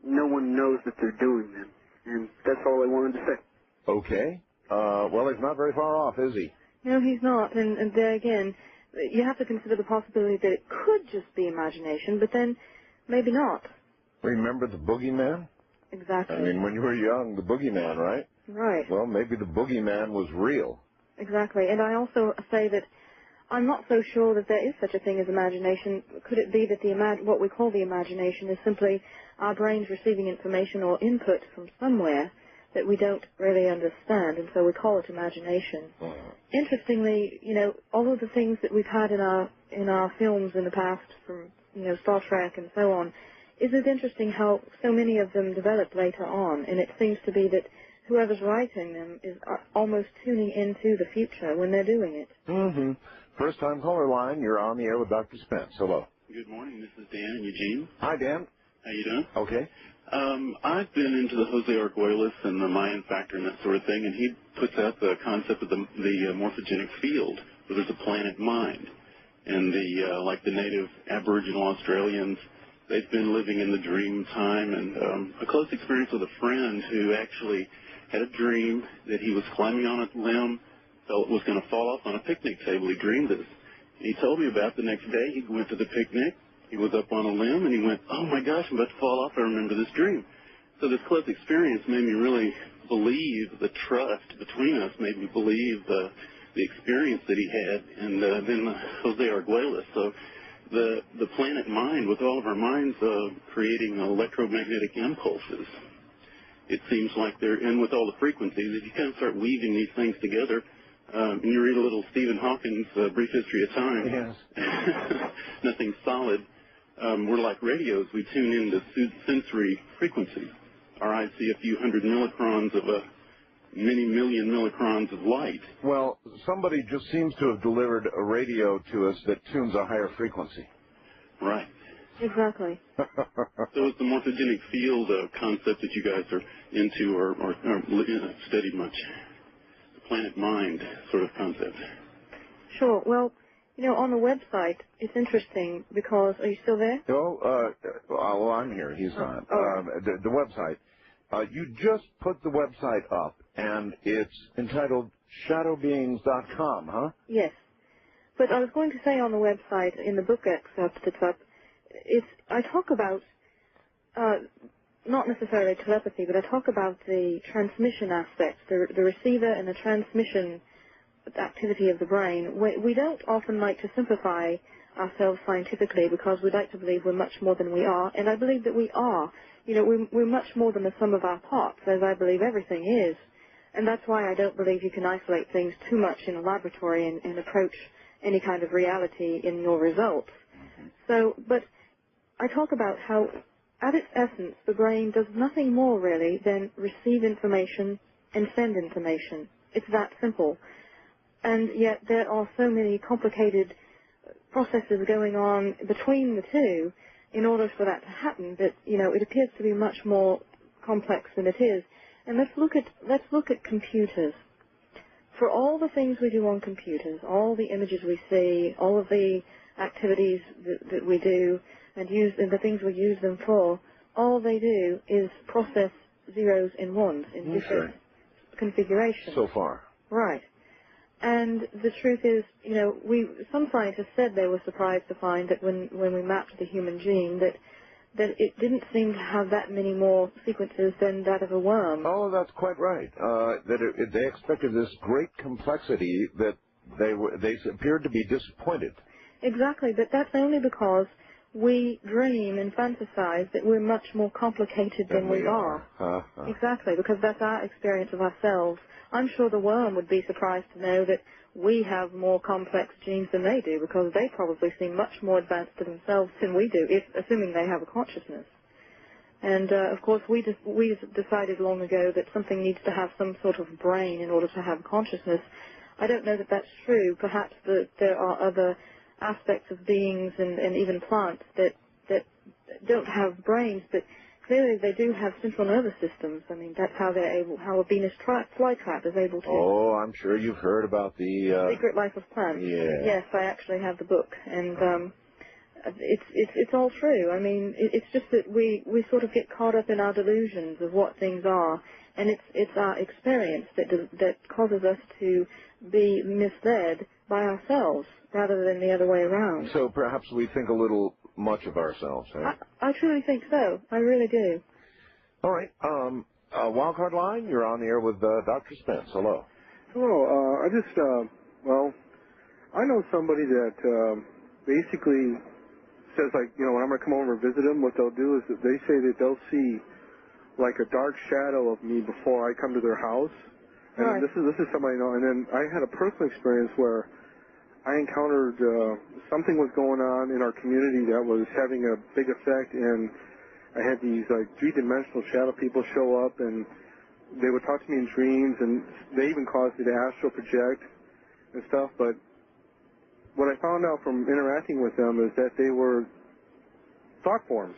no one knows that they're doing them. And that's all I wanted to say. Okay. Well, he's not very far off, is he? No, he's not. And there again, you have to consider the possibility that it could just be imagination, but then maybe not. Remember the boogeyman? Exactly. I mean, when you were young, the boogeyman, right? Right. Well, maybe the boogeyman was real. Exactly. And I also say that I'm not so sure that there is such a thing as imagination. Could it be that what we call the imagination is simply our brains receiving information or input from somewhere that we don't really understand, and so we call it imagination. Interestingly, all of the things that we've had in our films in the past, from Star Trek and so on, isn't it interesting how so many of them developed later on, and it seems to be that whoever's writing them is almost tuning into the future when they're doing it. Mm-hmm. First-time caller line, you're on the air with Dr. Spence. Hello. Good morning. This is Dan in Eugene. Hi, Dan. How you doing? Okay. I've been into the Jose Arguelles and the Mayan factor and that sort of thing, and he puts out the concept of the morphogenic field, where there's a planet mind. And like the native Aboriginal Australians, they've been living in the dream time, and a close experience with a friend who actually had a dream that he was climbing on a limb, felt it was going to fall off on a picnic table. He dreamed this. And he told me about the next day. He went to the picnic. He was up on a limb, and he went, oh, my gosh, I'm about to fall off. I remember this dream. So this close experience made me really believe the trust between us, made me believe the experience that he had, and then Jose Arguelles. So the planet mind, with all of our minds creating electromagnetic impulses, it seems like they're in with all the frequencies. If you kind of start weaving these things together, and you read a little Stephen Hawking's Brief History of Time, yes. Nothing solid. We're like radios. We tune into sensory frequencies. Our eyes see a few hundred millicrons of many million millicrons of light. Well, somebody just seems to have delivered a radio to us that tunes a higher frequency. Right. Exactly. So it's the morphogenic field concept that you guys are into or studied much. The planet mind sort of concept. Sure. Well, on the website, it's interesting because, are you still there? Well, I'm here. He's not. The website, you just put the website up, and it's entitled shadowbeings.com, huh? Yes. But I was going to say on the website, in the book excerpt that's up, I talk about, not necessarily telepathy, but I talk about the transmission aspect, the receiver and the transmission activity of the brain. We don't often like to simplify ourselves scientifically because we like to believe we're much more than we are, and I believe that we are. We're much more than the sum of our parts, as I believe everything is, and that's why I don't believe you can isolate things too much in a laboratory and approach any kind of reality in your results. So, but I talk about how, at its essence, the brain does nothing more really than receive information and send information. It's that simple. And yet there are so many complicated processes going on between the two in order for that to happen that, it appears to be much more complex than it is. And let's look at computers. For all the things we do on computers, all the images we see, all of the activities that we do and the things we use them for, all they do is process zeros and ones in different configurations. So far. Right. And the truth is, you know, some scientists said they were surprised to find that when we mapped the human gene that it didn't seem to have that many more sequences than that of a worm. Oh, that's quite right. They expected this great complexity that they appeared to be disappointed. Exactly, but that's only because we dream and fantasize that we're much more complicated than we are. Exactly, because that's our experience of ourselves. I'm sure the worm would be surprised to know that we have more complex genes than they do, because they probably seem much more advanced to themselves than we do, assuming they have a consciousness. And, of course, we decided long ago that something needs to have some sort of brain in order to have consciousness. I don't know that that's true. Perhaps there are other aspects of beings and even plants that don't have brains, but clearly they do have central nervous systems. I mean, that's how how a Venus flytrap is able to. Oh, I'm sure you've heard about the Secret Life of Plants. Yeah. Yes, I actually have the book, and it's all true. I mean, it's just that we sort of get caught up in our delusions of what things are, and it's our experience that causes us to be misled by ourselves rather than the other way around. So perhaps we think a little much of ourselves. I truly think so. I really do. All right. Wildcard line, you're on the air with Dr. Spence. Hello. Hello. I just, I know somebody that basically says, like, you know, when I'm going to come over and visit them, what they'll do is that they say that they'll see like a dark shadow of me before I come to their house. And right. this is somebody I know. And then I had a personal experience where I encountered something was going on in our community that was having a big effect, and I had these like three-dimensional shadow people show up, and they would talk to me in dreams, and they even caused me to astral project and stuff. But what I found out from interacting with them is that they were thought forms.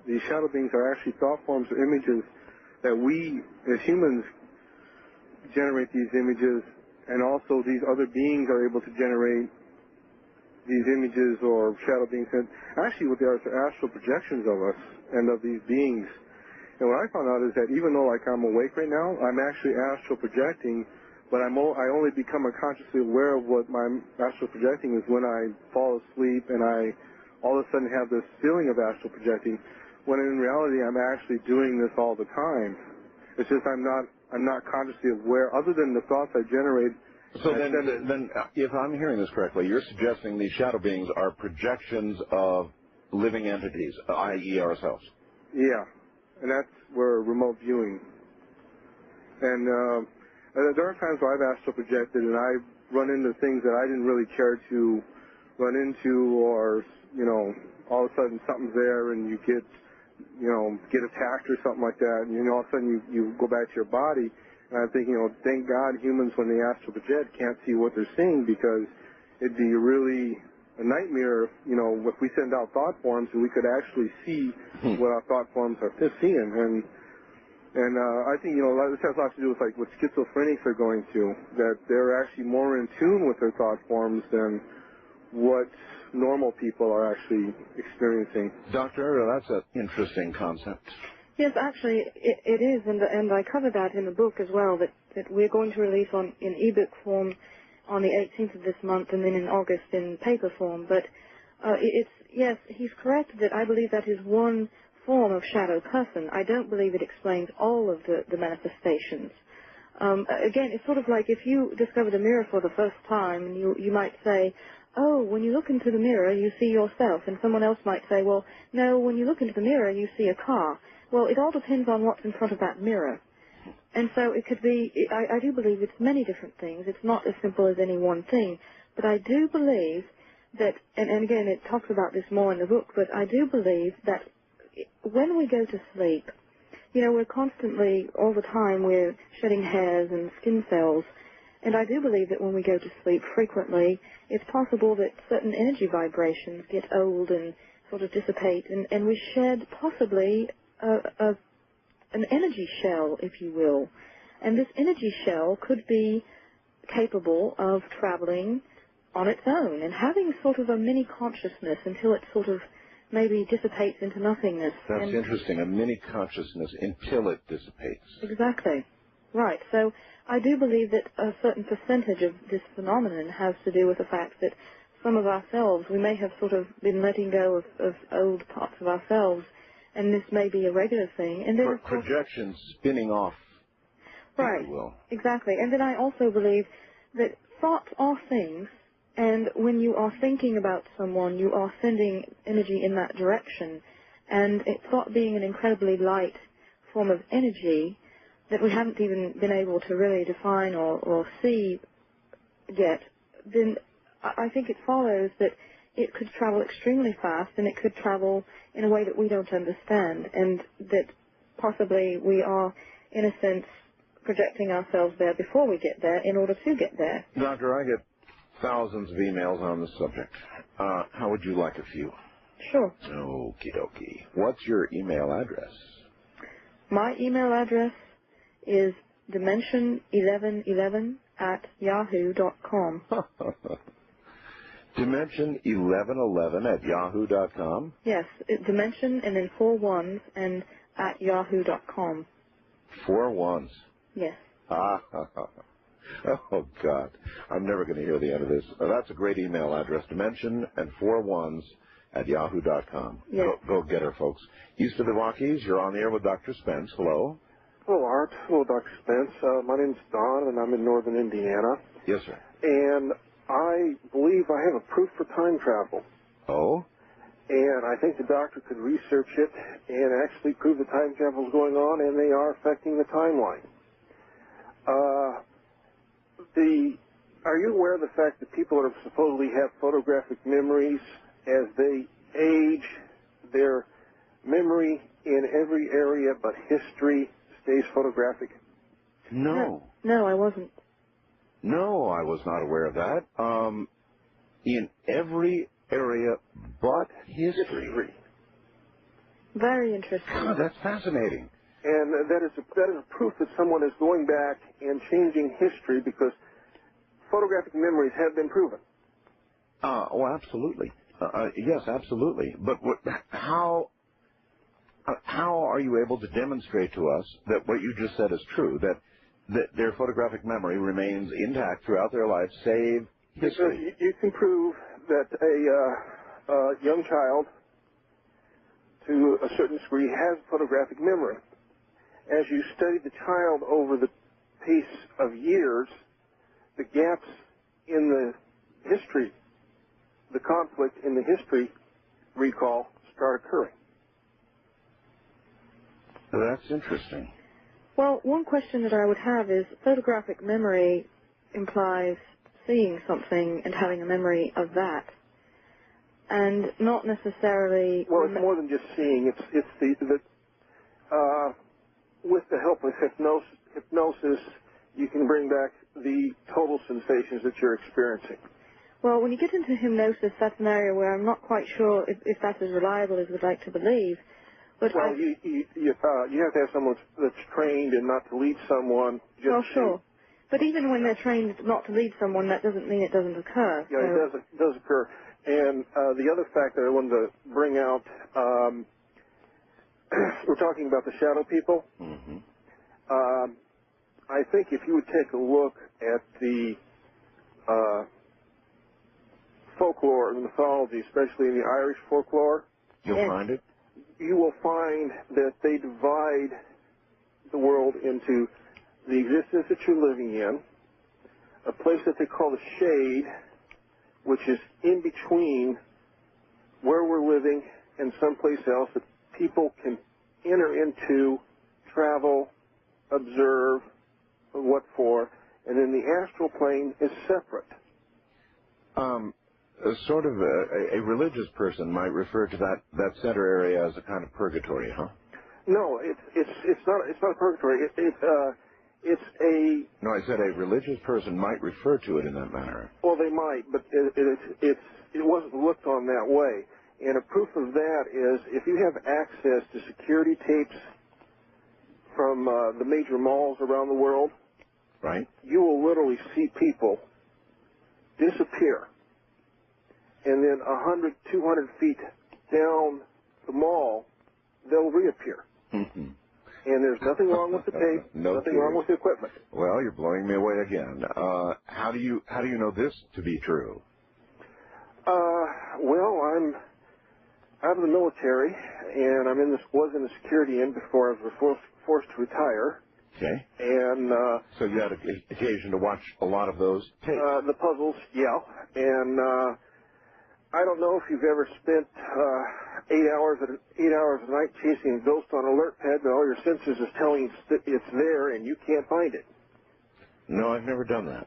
These shadow beings are actually thought forms or images that we as humans generate these images, and also these other beings are able to generate these images or shadow beings. And actually what they are astral projections of us and of these beings. And what I found out is that even though like I'm awake right now, I'm actually astral projecting, but I only become consciously aware of what my astral projecting is when I fall asleep and I all of a sudden have this feeling of astral projecting, when in reality I'm actually doing this all the time. It's just I'm not consciously aware, other than the thoughts I generate. So then, if I'm hearing this correctly, you're suggesting these shadow beings are projections of living entities, i.e. ourselves. Yeah, and that's where remote viewing. And there are times where I've astral projected, and I've run into things that I didn't really care to run into, or, you know, all of a sudden something's there and you get attacked or something like that, and all of a sudden you go back to your body. And I'm thinking, thank God humans, when they astral project, can't see what they're seeing, because it'd be really a nightmare, if we send out thought forms and we could actually see what our thought forms are seeing. And I think, this has a lot to do with like what schizophrenics are going through, that they're actually more in tune with their thought forms than what normal people are actually experiencing. Doctor, that's an interesting concept. Yes, actually, it is, and I cover that in the book as well, that we're going to release in ebook form on the 18th of this month, and then in August in paper form. But yes, he's correct that I believe that is one form of shadow person. I don't believe it explains all of the manifestations. Again, it's sort of like if you discover the mirror for the first time, and you might say, oh, when you look into the mirror, you see yourself. And someone else might say, well, no, when you look into the mirror, you see a car. Well, it all depends on what's in front of that mirror. And so it could be, I do believe it's many different things. It's not as simple as any one thing. But I do believe that, and again, it talks about this more in the book, but I do believe that when we go to sleep, we're constantly, all the time, we're shedding hairs and skin cells. And I do believe that when we go to sleep frequently, it's possible that certain energy vibrations get old and sort of dissipate, and we shed possibly an energy shell, if you will. And this energy shell could be capable of traveling on its own and having sort of a mini consciousness until it sort of maybe dissipates into nothingness. That's interesting. A mini consciousness until it dissipates. Exactly. Right. So I do believe that a certain percentage of this phenomenon has to do with the fact that some of ourselves, we may have sort of been letting go of old parts of ourselves, and this may be a regular thing. And then, of course, projections spinning off, right, if you will. Exactly. And then I also believe that thoughts are things, and when you are thinking about someone, you are sending energy in that direction. And thought being an incredibly light form of energy that we haven't even been able to really define or see yet, then I think it follows that it could travel extremely fast, and it could travel in a way that we don't understand, and that possibly we are, in a sense, projecting ourselves there before we get there in order to get there. Doctor, I get thousands of emails on this subject. How would you like a few? Sure. Okie dokie. What's your email address? My email address is dimension1111@yahoo.com. Dimension1111@yahoo.com? Yes, dimension and then 4 ones and at yahoo.com. 4 ones? Yes. Oh, God. I'm never going to hear the end of this. That's a great email address, dimension and 4 ones at yahoo.com. Yes. Go get her, folks. East of the Rockies, you're on the air with Dr. Spence. Hello. Hello, Art. Hello, Dr. Spence. My name's Don, and I'm in northern Indiana. Yes, sir. And I believe I have a proof for time travel. Oh? And I think the doctor could research it and actually prove the time travel is going on, and they are affecting the timeline. Are you aware of the fact that people that supposedly have photographic memories, as they age, their memory in every area but history stays photographic? No. No, I wasn't. No, I was not aware of that. In every area but history. Very interesting. God, that's fascinating. And that is a proof that someone is going back and changing history, because photographic memories have been proven. Oh, absolutely. Yes, absolutely. But how are you able to demonstrate to us that what you just said is true, that their photographic memory remains intact throughout their life, save history? Because you can prove that a young child, to a certain degree, has photographic memory. As you study the child over the pace of years, the gaps in the history, the conflict in the history recall start occurring. That's interesting. Well, one question that I would have is photographic memory implies seeing something and having a memory of that, and not necessarily. Well, it's more than just seeing. It's the with the help of hypnosis, you can bring back the total sensations that you're experiencing. Well, when you get into hypnosis, that's an area where I'm not quite sure if that's as reliable as we'd like to believe. But well, you have to have someone that's trained and not to lead someone. Well, sure. But even when they're trained not to lead someone, that doesn't mean it doesn't occur. Yeah, it does occur. And the other fact that I wanted to bring out, we're talking about the shadow people. Mm-hmm. I think if you would take a look at the folklore and mythology, especially in the Irish folklore, you'll find it. You will find that they divide the world into the existence that you're living in, a place that they call the shade, which is in between where we're living and someplace else that people can enter into, travel, observe, what for, and then the astral plane is separate. Sort of a religious person might refer to that center area as a kind of purgatory, huh? No, it's not a purgatory. It's a. No, I said a religious person might refer to it in that manner. Well, they might, but it wasn't looked on that way. And a proof of that is if you have access to security tapes from the major malls around the world, right? You will literally see people disappear, and then 100, 200 feet down the mall, they'll reappear. Mm-hmm. And there's nothing wrong with the tape, nothing wrong with the equipment. Well, you're blowing me away again. How do you know this to be true? Well, I'm out of the military, and was in the security end before I was forced to retire. Okay. And so you had occasion to watch a lot of those tapes. The puzzles, yeah. And I don't know if you've ever spent 8 hours a night chasing a ghost on an alert pad, but all your senses is telling you it's there and you can't find it. No, I've never done that.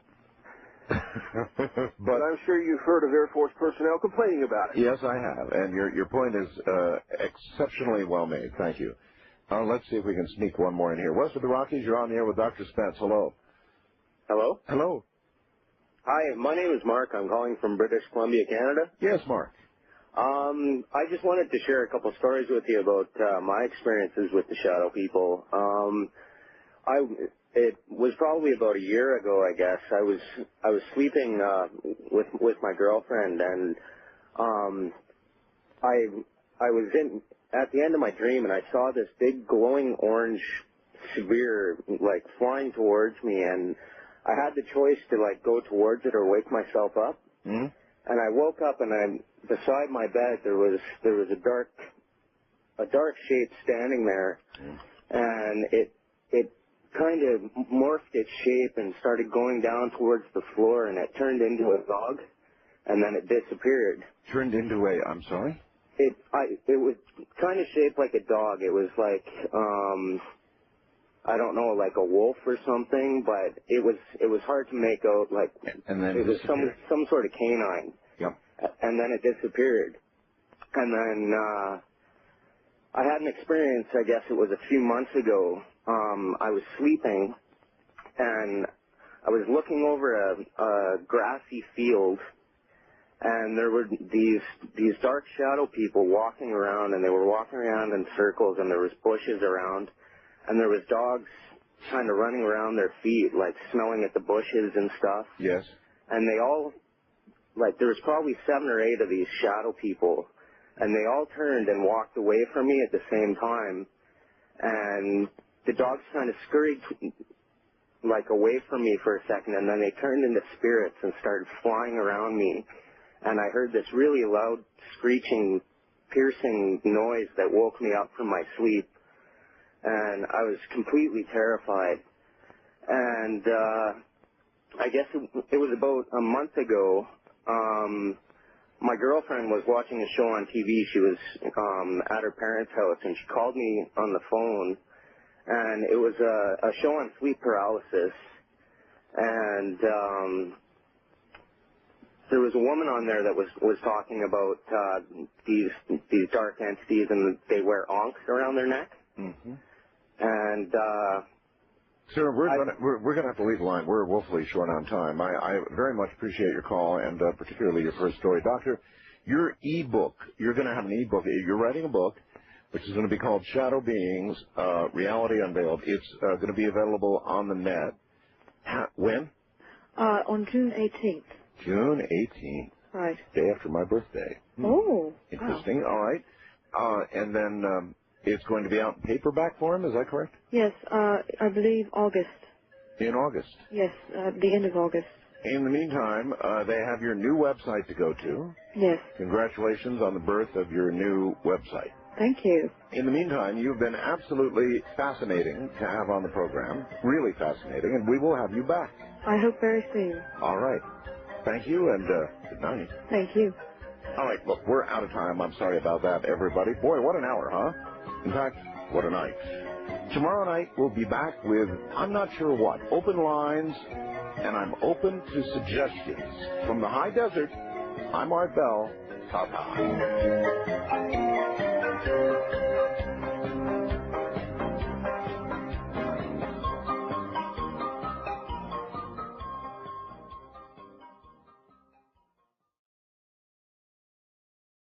But I'm sure you've heard of Air Force personnel complaining about it. Yes, I have, and your point is exceptionally well made. Thank you. Let's see if we can sneak one more in here. West of the Rockies, you're on the air with Dr. Spence. Hello. Hello? Hello. Hi, my name is Mark. I'm calling from British Columbia, Canada. Yes, Mark. I just wanted to share a couple stories with you about my experiences with the shadow people. It was probably about a year ago, I guess. I was sleeping with my girlfriend, and I was at the end of my dream, and I saw this big glowing orange sphere like flying towards me, and I had the choice to like go towards it or wake myself up. Mm-hmm. And I woke up, and beside my bed there was a dark shape standing there, and it kind of morphed its shape and started going down towards the floor, and it turned into a dog, and then it disappeared. Turned into I'm sorry? It was kind of shaped like a dog. It was like I don't know, like a wolf or something, but it was hard to make out. Like, and then it was some sort of canine. Yep. And then it disappeared. And then I had an experience. I guess it was a few months ago. I was sleeping, and I was looking over a grassy field, and there were these dark shadow people walking around, and they were walking around in circles, and there was bushes around. And there was dogs kind of running around their feet, like smelling at the bushes and stuff. Yes. And they all, like, there was probably 7 or 8 of these shadow people, and they all turned and walked away from me at the same time. And the dogs kind of scurried, like, away from me for a second, and then they turned into spirits and started flying around me. And I heard this really loud, screeching, piercing noise that woke me up from my sleep. And I was completely terrified. And I guess it was about a month ago. My girlfriend was watching a show on TV. She was at her parents' house, and she called me on the phone. And it was a show on sleep paralysis. And there was a woman on there that was talking about these dark entities, and they wear ankhs around their neck. Mm-hmm. And sir, we're gonna have to leave the line. We're woefully short on time. I very much appreciate your call, and particularly your first story, Doctor. Your e-book. You're gonna have an e-book. You're writing a book, which is going to be called Shadow Beings: Reality Unveiled. It's going to be available on the net. When? On June 18th. June 18th. Right. Day after my birthday. Oh. Interesting. Wow. All right. And then it's going to be out in paperback form. Is that correct? Yes. I believe August. In August. Yes. The end of August. In the meantime, they have your new website to go to. Yes. Congratulations on the birth of your new website. Thank you. In the meantime, you've been absolutely fascinating to have on the program. Really fascinating, and we will have you back. I hope very soon. All right. Thank you, and good night. Thank you. All right, look, we're out of time. I'm sorry about that, everybody. Boy, what an hour, huh? In fact, what a night. Tomorrow night, we'll be back with, I'm not sure what, open lines, and I'm open to suggestions. From the high desert, I'm Art Bell. Ta-ta.